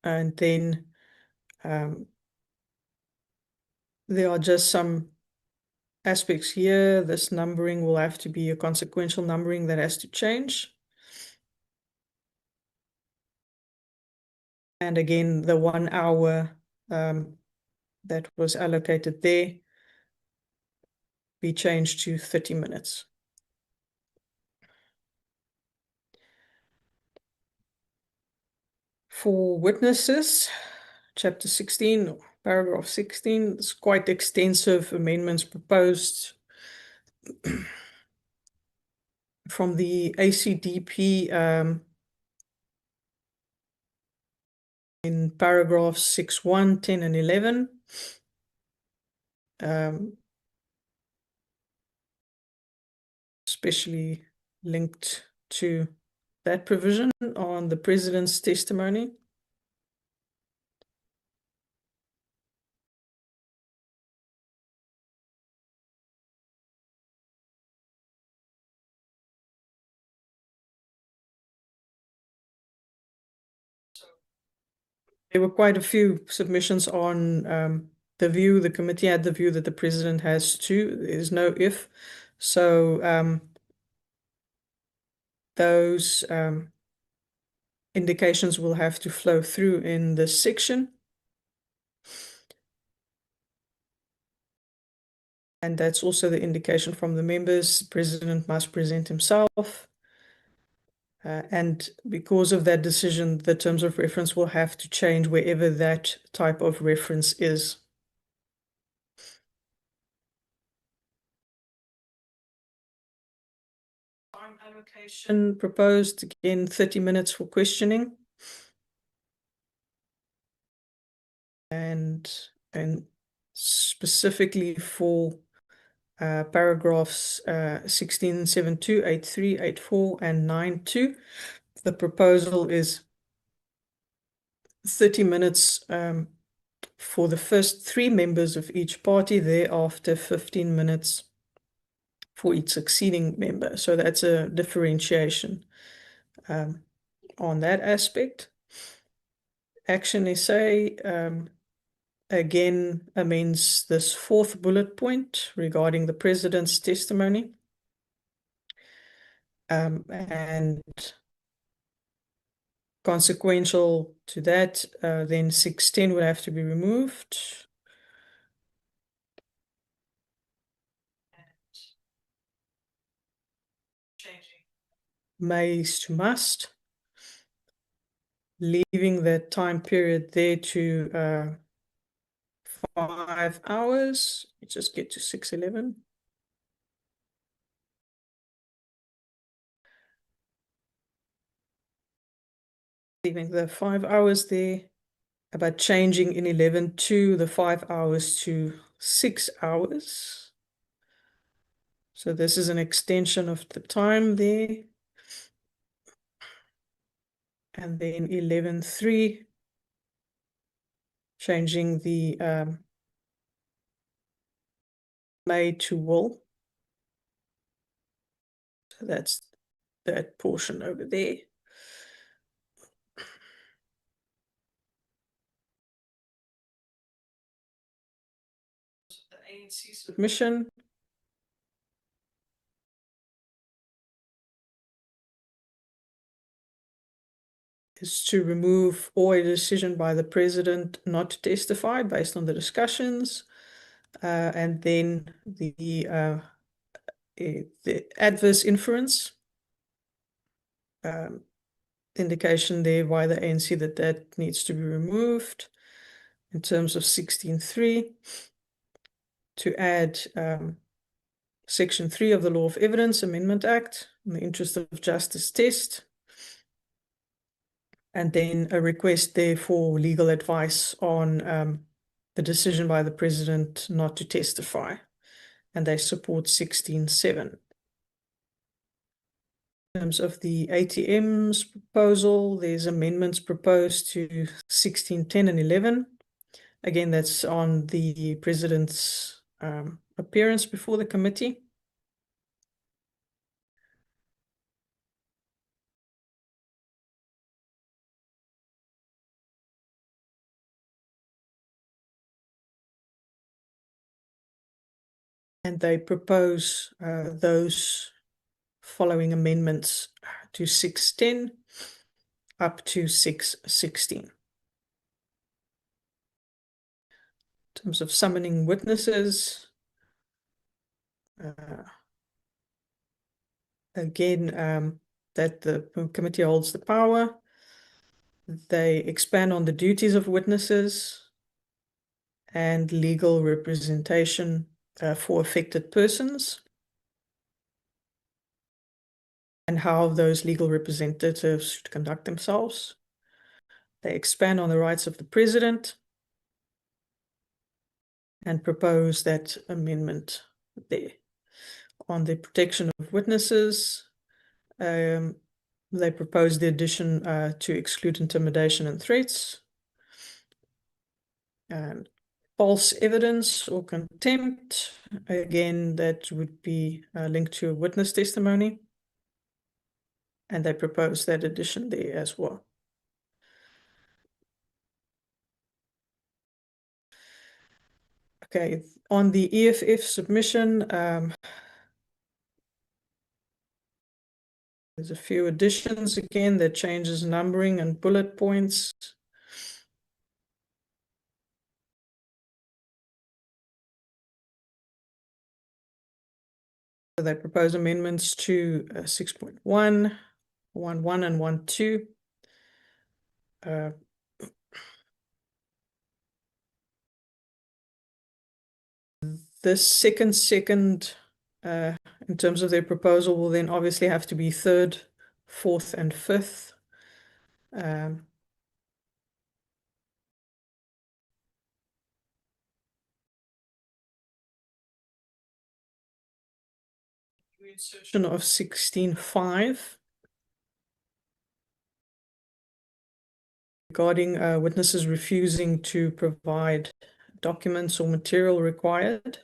[SPEAKER 1] And then there are just some aspects here. This numbering will have to be a consequential numbering that has to change. And again, the 1 hour that was allocated there be changed to 30 minutes. For witnesses, chapter 16, paragraph 16, there's quite extensive amendments proposed from the ACDP in paragraphs 6.1, 10, and 11. Especially linked to that provision on the president's testimony. There were quite a few submissions on the view. The committee had the view that the president has to. There's no if. So those indications will have to flow through in this section. And that's also the indication from the members. The president must present himself. And because of that decision, the terms of reference will have to change wherever that type of reference is. Time allocation proposed, again, 30 minutes for questioning. And specifically for paragraphs 16.7.2, 8.3, 8.4, and 9.2. The proposal is 30 minutes for the first 3 members of each party, thereafter 15 minutes for each succeeding member. So that's a differentiation on that aspect. Action SA again amends this 4th bullet point regarding the president's testimony. And consequential to that, then 610 would have to be removed. Changing mays to must. Leaving that time period there to 5 hours. You just get to 611. Leaving the 5 hours there, about changing in 11.2 the 5 hours to 6 hours. So this is an extension of the time there. And then 11.3, changing the may to will. So that's that portion over there. The ANC submission. Is to remove or a decision by the president not to testify based on the discussions, and then the adverse inference indication there by the ANC that needs to be removed. In terms of 16.3, to add Section 3 of the Law of Evidence Amendment Act, in the interest of justice test. and then a request there for legal advice on the decision by the president not to testify, and they support 16.7. In terms of the ATM's proposal, there's amendments proposed to 16.10 and 11. Again, that's on the president's appearance before the committee. And they propose those following amendments to 6.10 up to 6.16. In terms of summoning witnesses, again, that the committee holds the power. They expand on the duties of witnesses and legal representation for affected persons, and how those legal representatives should conduct themselves. They expand on the rights of the president and propose that amendment there. On the protection of witnesses, they propose the addition to exclude intimidation and threats, and false evidence or contempt. Again, that would be linked to a witness testimony, and they propose that addition there as well. Okay, on the EFF submission, there's a few additions again that changes numbering and bullet points. So they propose amendments to 6.1, 1.1, and 1.2. The second, in terms of their proposal, will then obviously have to be third, fourth, and fifth. Insertion of 16.5 regarding witnesses refusing to provide documents or material required.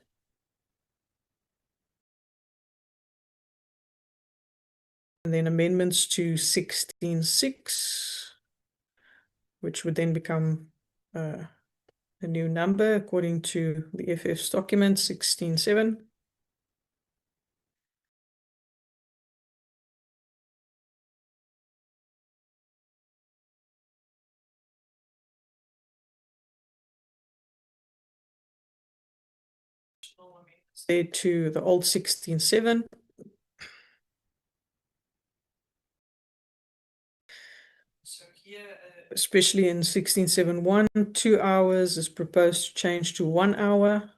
[SPEAKER 1] And then amendments to 16.6, which would then become a new number according to the FF's document, 16.7. There to the old 16.7. So here, especially in 16.7.1, 2 hours is proposed to change to 1 hour.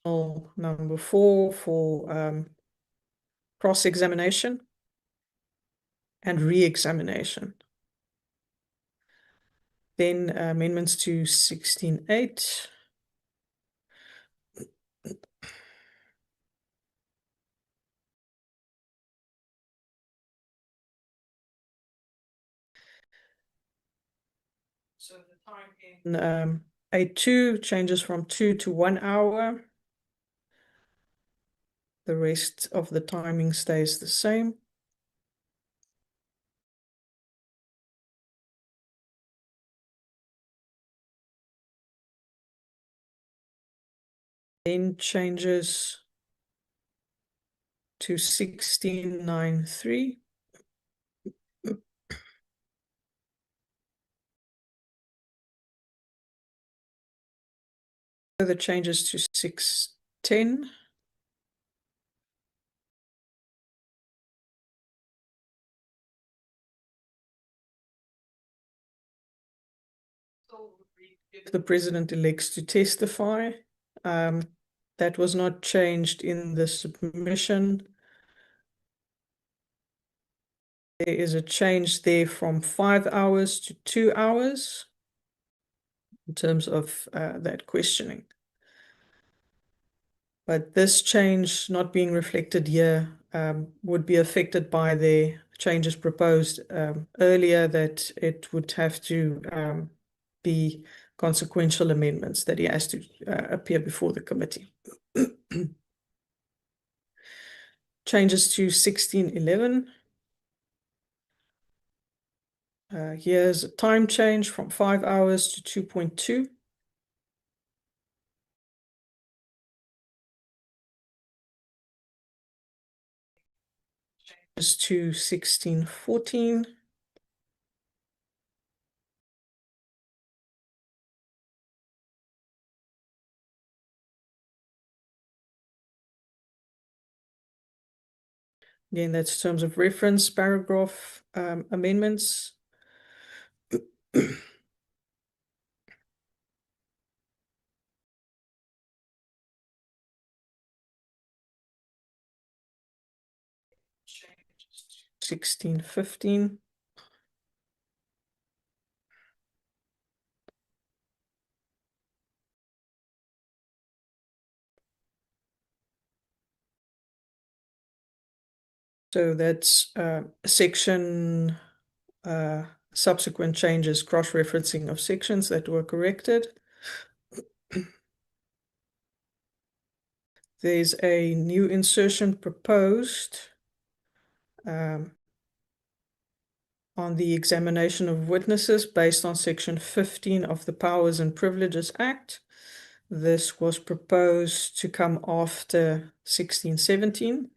[SPEAKER 1] Number 4 for cross-examination and re-examination. Then amendments to 16.8. So the time in 8.2 changes from 2 to 1 hour. The rest of the timing stays the same. Then changes to 16.9.3. Further changes to 6.10. If the president elects to testify, That was not changed in the submission. There is a change there from 5 hours to 2 hours in terms of that questioning. But this change not being reflected here would be affected by the changes proposed earlier, that it would have to be consequential amendments that he has to appear before the committee. Changes to 1611. Here's a time change from 5 hours to 2.2. Changes to 1614. Again, that's terms of reference, paragraph amendments. Changes to 1615. So that's section subsequent changes, cross-referencing of sections that were corrected. There's a new insertion proposed on the examination of witnesses based on section 15 of the Powers and Privileges Act. This was proposed to come after 1617.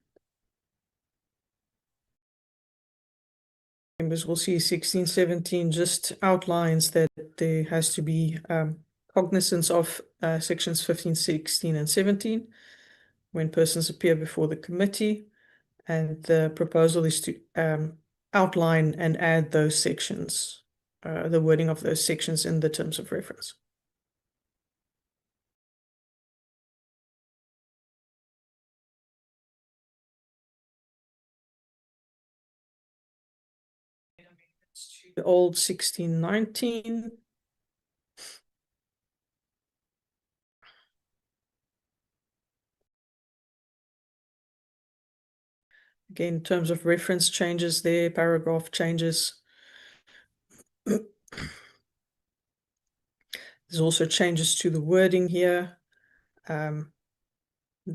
[SPEAKER 1] Members will see 1617 just outlines that there has to be cognizance of sections 15, 16, and 17 when persons appear before the committee, and the proposal is to outline and add those sections, the wording of those sections in the terms of reference. The old 1619. Again, in terms of reference changes there, paragraph changes. There's also changes to the wording here.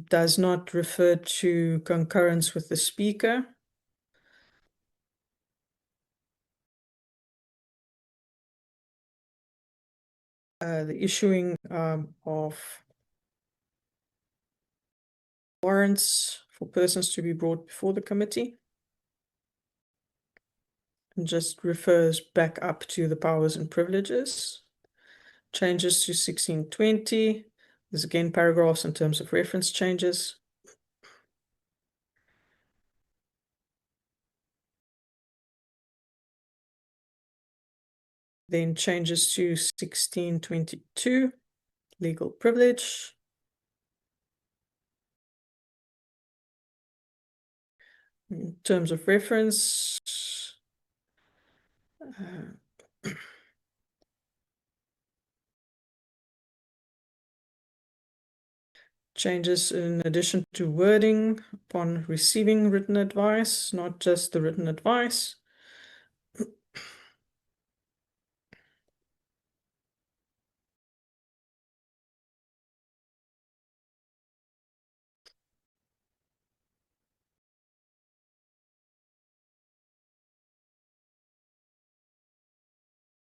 [SPEAKER 1] Does not refer to concurrence with the speaker. The issuing of warrants for persons to be brought before the committee, and just refers back up to the powers and privileges. Changes to 1620. There's again paragraphs in terms of reference changes. Then changes to 1622, legal privilege. In terms of reference, changes in addition to wording upon receiving written advice, not just the written advice.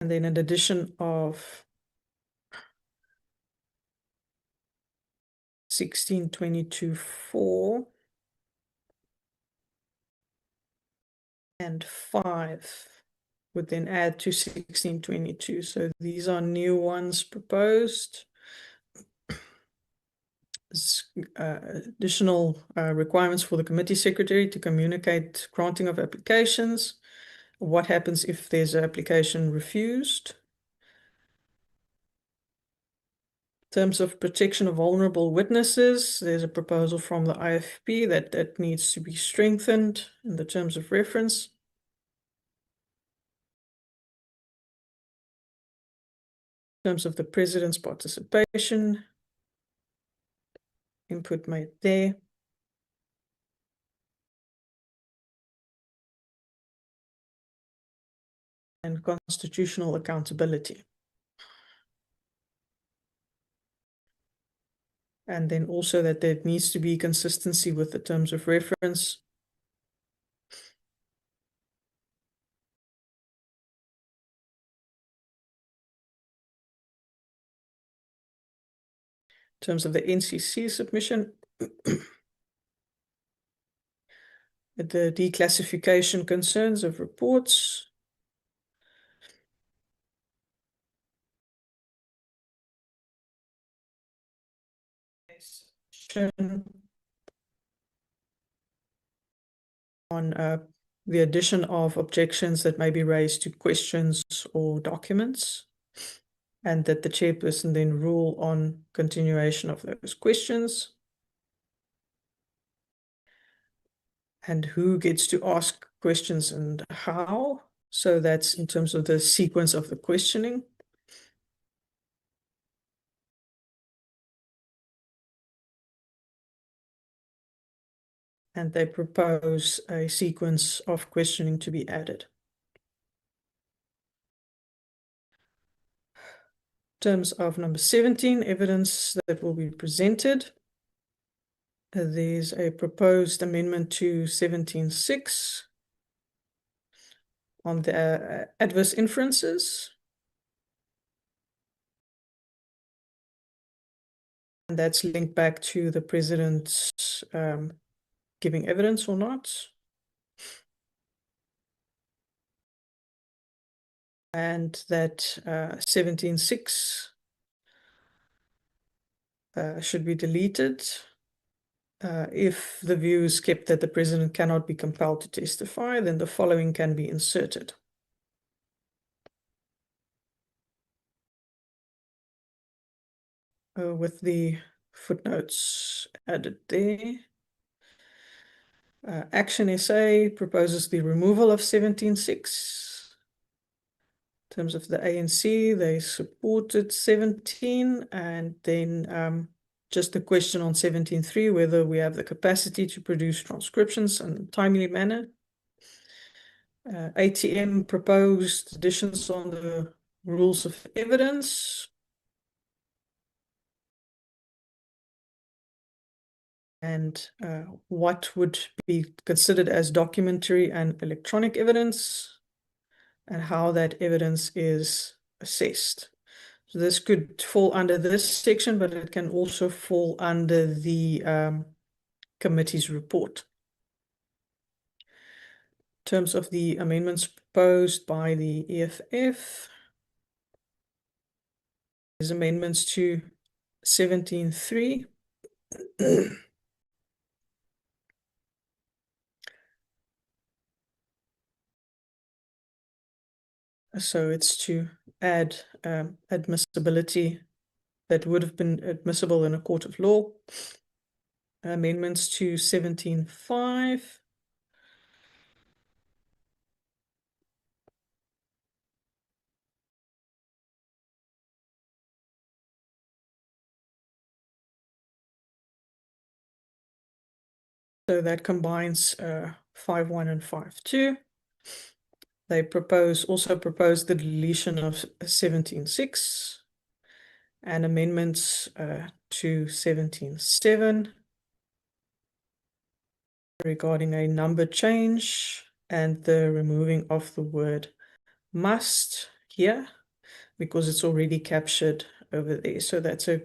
[SPEAKER 1] And then an addition of 1622(4) and 5 would then add to 1622. So these are new ones proposed. Additional requirements for the committee secretary to communicate granting of applications. What happens if there's an application refused? terms of protection of vulnerable witnesses, there's a proposal from the IFP that needs to be strengthened in the terms of reference. In terms of the president's participation, input made there. And constitutional accountability. And then also that there needs to be consistency with the terms of reference. In terms of the NCC submission, the declassification concerns of reports. On the addition of objections that may be raised to questions or documents, and that the chairperson then rule on continuation of those questions. And who gets to ask questions and how. So that's in terms of the sequence of the questioning. And they propose a sequence of questioning to be added. In terms of number 17, evidence that will be presented. There's a proposed amendment to 17.6 on the adverse inferences. And that's linked back to the president's giving evidence or not. And that 17.6 should be deleted if the view is kept that the president cannot be compelled to testify, then the following can be inserted. With the footnotes added there. Action SA proposes the removal of 17.6. In terms of the ANC, they supported 17, and then just a question on 17.3, whether we have the capacity to produce transcriptions in a timely manner. ATM proposed additions on the rules of evidence. And what would be considered as documentary and electronic evidence, and how that evidence is assessed. So this could fall under this section, but it can also fall under the committee's report. In terms of the amendments proposed by the EFF, there's amendments to 17.3. So it's to add admissibility that would have been admissible in a court of law. Amendments to 17.5. So that combines 5.1 and 5.2. They also propose the deletion of 17.6 and amendments to 17.7 regarding a number change and the removing of the word must here because it's already captured over there. So that's a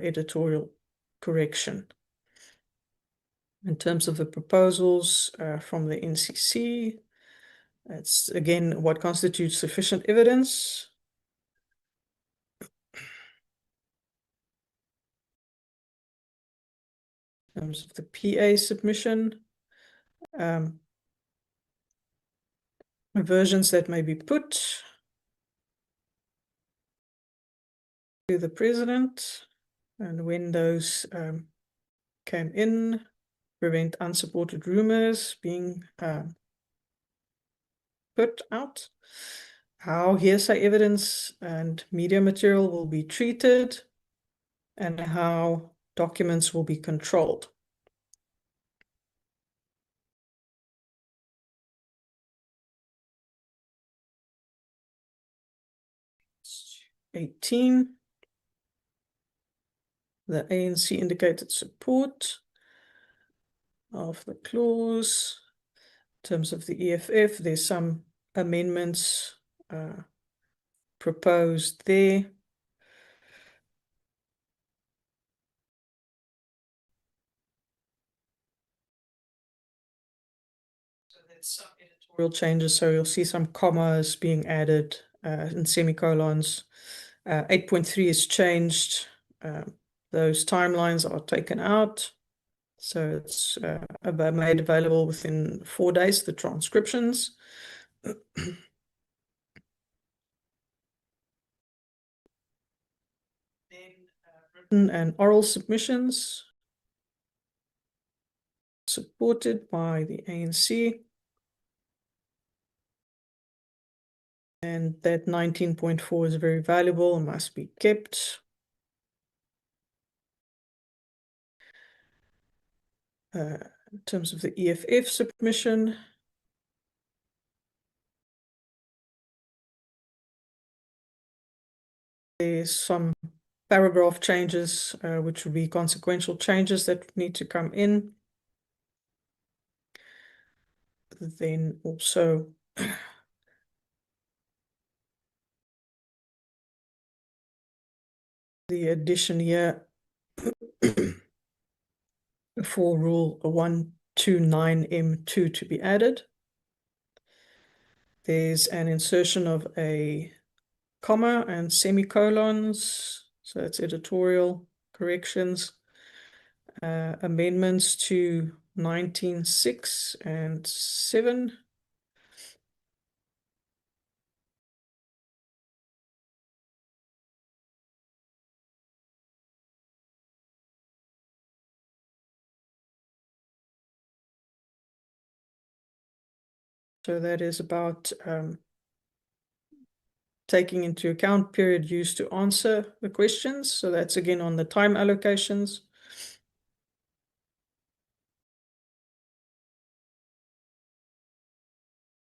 [SPEAKER 1] editorial correction. In terms of the proposals from the NCC, that's again what constitutes sufficient evidence. In terms of the PA submission, versions that may be put. to the president, and when those came in, prevent unsupported rumors being put out, how hearsay evidence and media material will be treated, and how documents will be controlled. '18. The ANC indicated support of the clause. In terms of the EFF, there's some amendments proposed there. So there's some editorial changes, so you'll see some commas being added and semicolons. 8.3 is changed. Those timelines are taken out. So it's made available within 4 days, the transcriptions. Written and oral submissions supported by the ANC. And that 19.4 is very valuable and must be kept. In terms of the EFF submission, there's some paragraph changes, which would be consequential changes that need to come in. Then also the addition here for rule 129M2 to be added. There's an insertion of a comma and semicolons, so it's editorial corrections. Amendments to 19.6 and 7. So that is about taking into account period used to answer the questions. So that's again on the time allocations.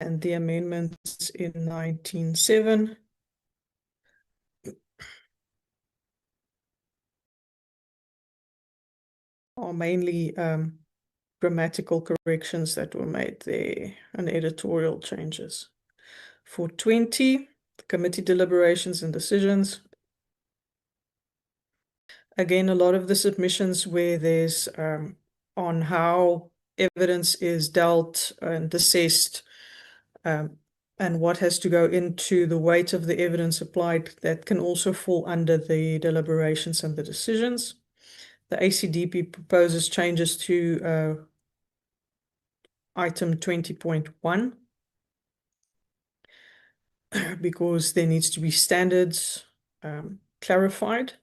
[SPEAKER 1] And the amendments in 19.7. are mainly grammatical corrections that were made there and editorial changes. For 20, the committee deliberations and decisions. Again, a lot of the submissions where there's on how evidence is dealt and assessed and what has to go into the weight of the evidence applied, that can also fall under the deliberations and the decisions. The ACDP proposes changes to item 20.1 because there needs to be standards clarified.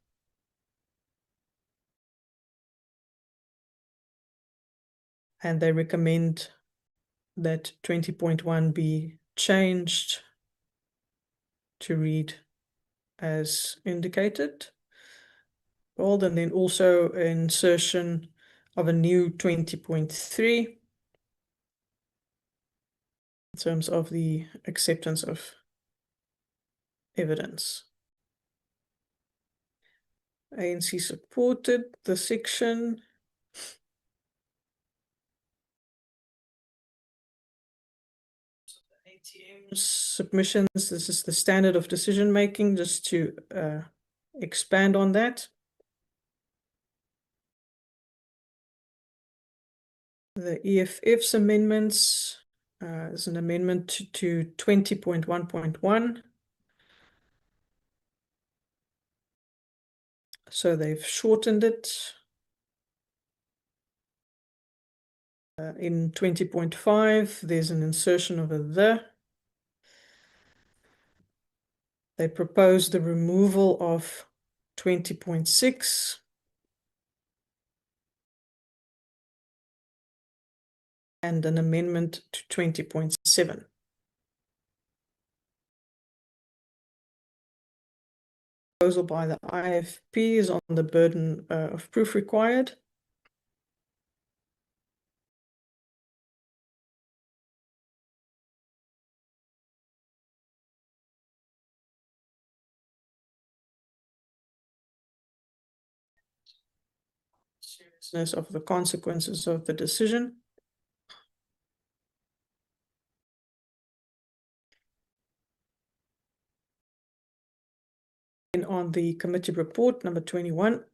[SPEAKER 1] And they recommend that 20.1 be changed to read as indicated. Bold, and then also insertion of a new 20.3 in terms of the acceptance of evidence. ANC supported the section. ATM submissions, this is the standard of decision making, just to expand on that. The EFF's amendments is an amendment to 20.1.1. So they've shortened it. In 20.5, there's an insertion of a the. They propose the removal of 20.6. And an amendment to 20.7. Proposal by the IFP is on the burden of proof required. Seriousness of the consequences of the decision. And on the committee report number 21,